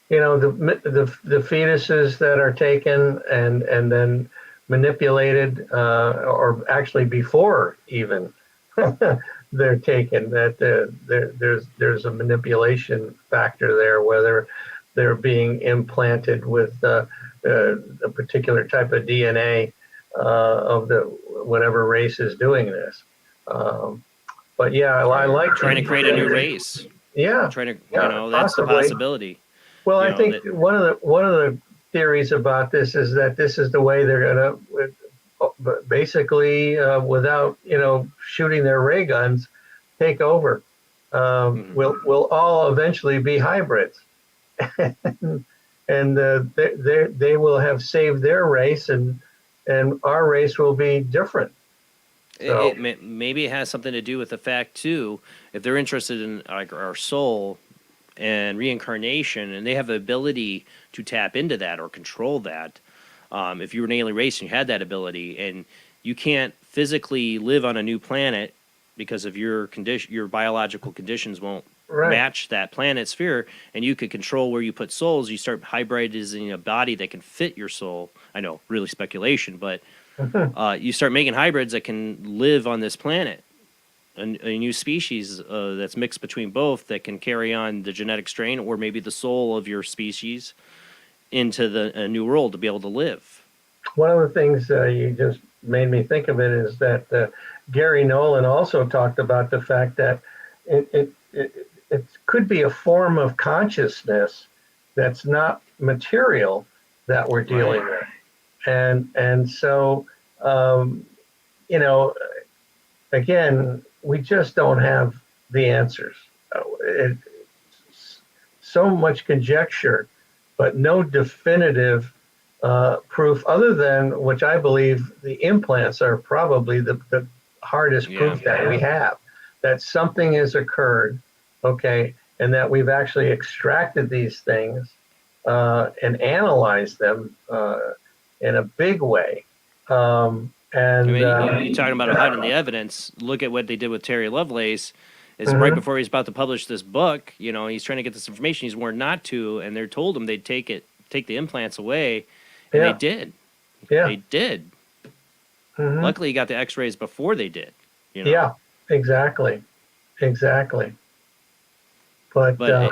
fetuses that are taken and then manipulated, or actually before even they're taken, that there's a manipulation factor there, whether they're being implanted with a particular type of DNA of the whatever race is doing this. But yeah, I like trying to create a new race. Yeah, trying to that's the possibility. Well, I think one of the theories about this is that this is the way they're going to basically, without shooting their ray guns, take over. We'll all eventually be hybrids, and they will have saved their race, and our race will be different. So Maybe it has something to do with the fact too, if they're interested in like our soul and reincarnation, and they have the ability to tap into that or control that. If you were an alien race and you had that ability, and you can't physically live on a new planet because of your condition, your biological conditions won't match that planet sphere, and you could control where you put souls. You start hybridizing a body that can fit your soul. I know, really speculation, but you start making hybrids that can live on this planet, a new species that's mixed between both that can carry on the genetic strain or maybe the soul of your species into the new world to be able to live. One of the things you just made me think of it is that Gary Nolan also talked about the fact that it could be a form of consciousness that's not material that we're dealing with. And so, again, we just don't have the answers. So much conjecture, but no definitive proof other than, which I believe the implants are probably the hardest proof that we have, that something has occurred, okay, and that we've actually extracted these things and analyzed them in a big way. You're talking about hiding the evidence. Look at what they did with Terry Lovelace. Is right before he's about to publish this book, he's trying to get this information. He's warned not to, and they're told him they'd take the implants away, and they did. They did. Luckily, he got the X-rays before they did. Yeah, exactly. But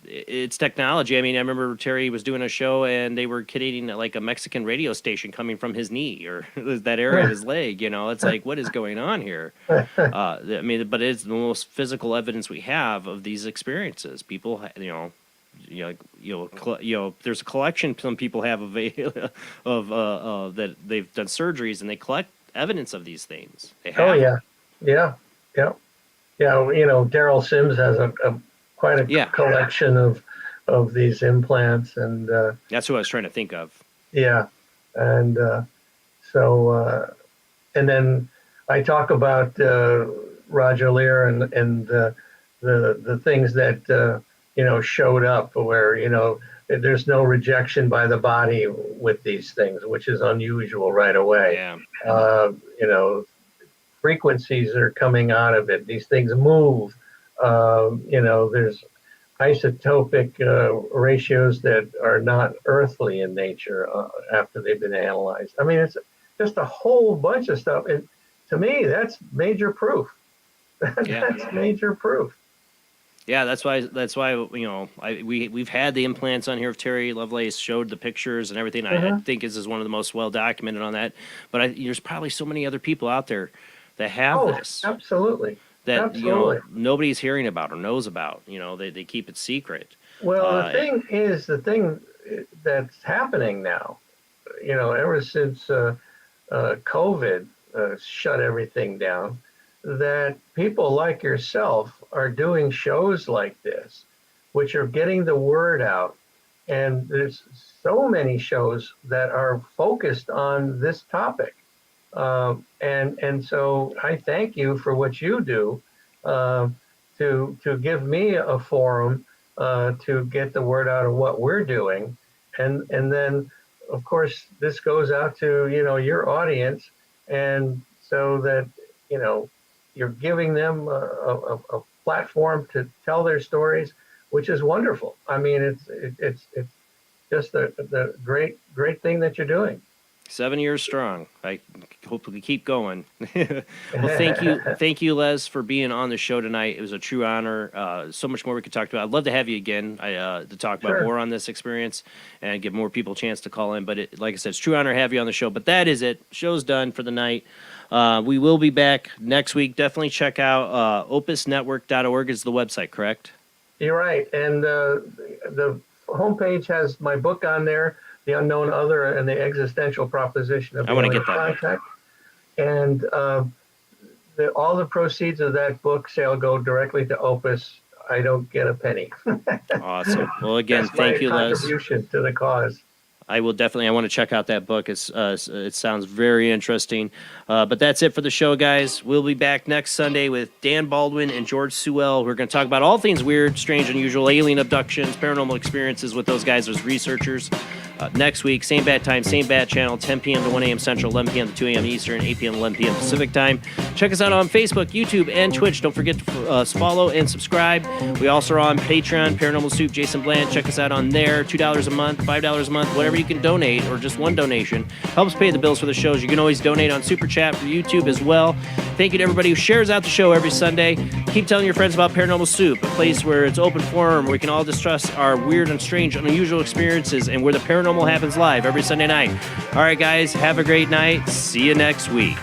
it's technology. I mean, I remember Terry was doing a show, and they were kidding like a Mexican radio station coming from his knee or that area of his leg. It's like, what is going on here? I mean, but it's the most physical evidence we have of these experiences. People, there's a collection some people have of that they've done surgeries and they collect evidence of these things. They have. Oh yeah. Daryl Sims has quite a collection of these implants, and that's who I was trying to think of. Yeah, and and then I talk about Roger Lear and the things that showed up where there's no rejection by the body with these things, which is unusual right away. Frequencies are coming out of it. These things move. There's isotopic ratios that are not earthly in nature after they've been analyzed. I mean, it's just a whole bunch of stuff. And to me, that's major proof. That's major proof. Yeah, that's why we've had the implants on here of Terry Lovelace, showed the pictures and everything. I think this is one of the most well documented on that. But there's probably so many other people out there that have this. Absolutely. That nobody's hearing about or knows about. They keep it secret. Well, the thing that's happening now, ever since COVID shut everything down, that people like yourself are doing shows like this, which are getting the word out. And there's so many shows that are focused on this topic. And so I thank you for what you do to give me a forum to get the word out of what we're doing. And then, of course, this goes out to, your audience. And so that, you're giving them a platform to tell their stories, which is wonderful. I mean, it's just the great thing that you're doing. 7 years strong. I hope we keep going. Well, thank you, Les, for being on the show tonight. It was a true honor. So much more we could talk about. I'd love to have you again to talk about more on this experience and give more people a chance to call in. But like I said, it's a true honor to have you on the show. But that is it. Show's done for the night. We will be back next week. Definitely check out opusnetwork.org is the website, correct? You're right. And the homepage has my book on there. The Unknown Other and the Existential Proposition of I want to Alien get that. Contact. And all the proceeds of that book sale go directly to Opus. I don't get a penny. Awesome. Well, again, That's thank my you, Les. contribution to the cause. I will definitely. I want to check out that book. It sounds very interesting. But that's it for the show, guys. We'll be back next Sunday with Dan Baldwin and George Sewell. We're going to talk about all things weird, strange, unusual, alien abductions, paranormal experiences with those guys as researchers. Next week, same bat time, same bat channel, 10 p.m. to 1 a.m. Central, 11 p.m. to 2 a.m. Eastern, 8 p.m. to 11 p.m. Pacific time. Check us out on Facebook, YouTube, and Twitch. Don't forget to follow and subscribe. We also are on Patreon, Paranormal Soup, Jason Bland. Check us out on there. $2 a month, $5 a month, whatever you can donate, or just one donation. Helps pay the bills for the shows. You can always donate on Super Chat for YouTube as well. Thank you to everybody who shares out the show every Sunday. Keep telling your friends about Paranormal Soup, a place where it's open forum, where we can all discuss our weird and strange and unusual experiences, and where the paranormal happens live every Sunday night. All right, guys, have a great night. See you next week.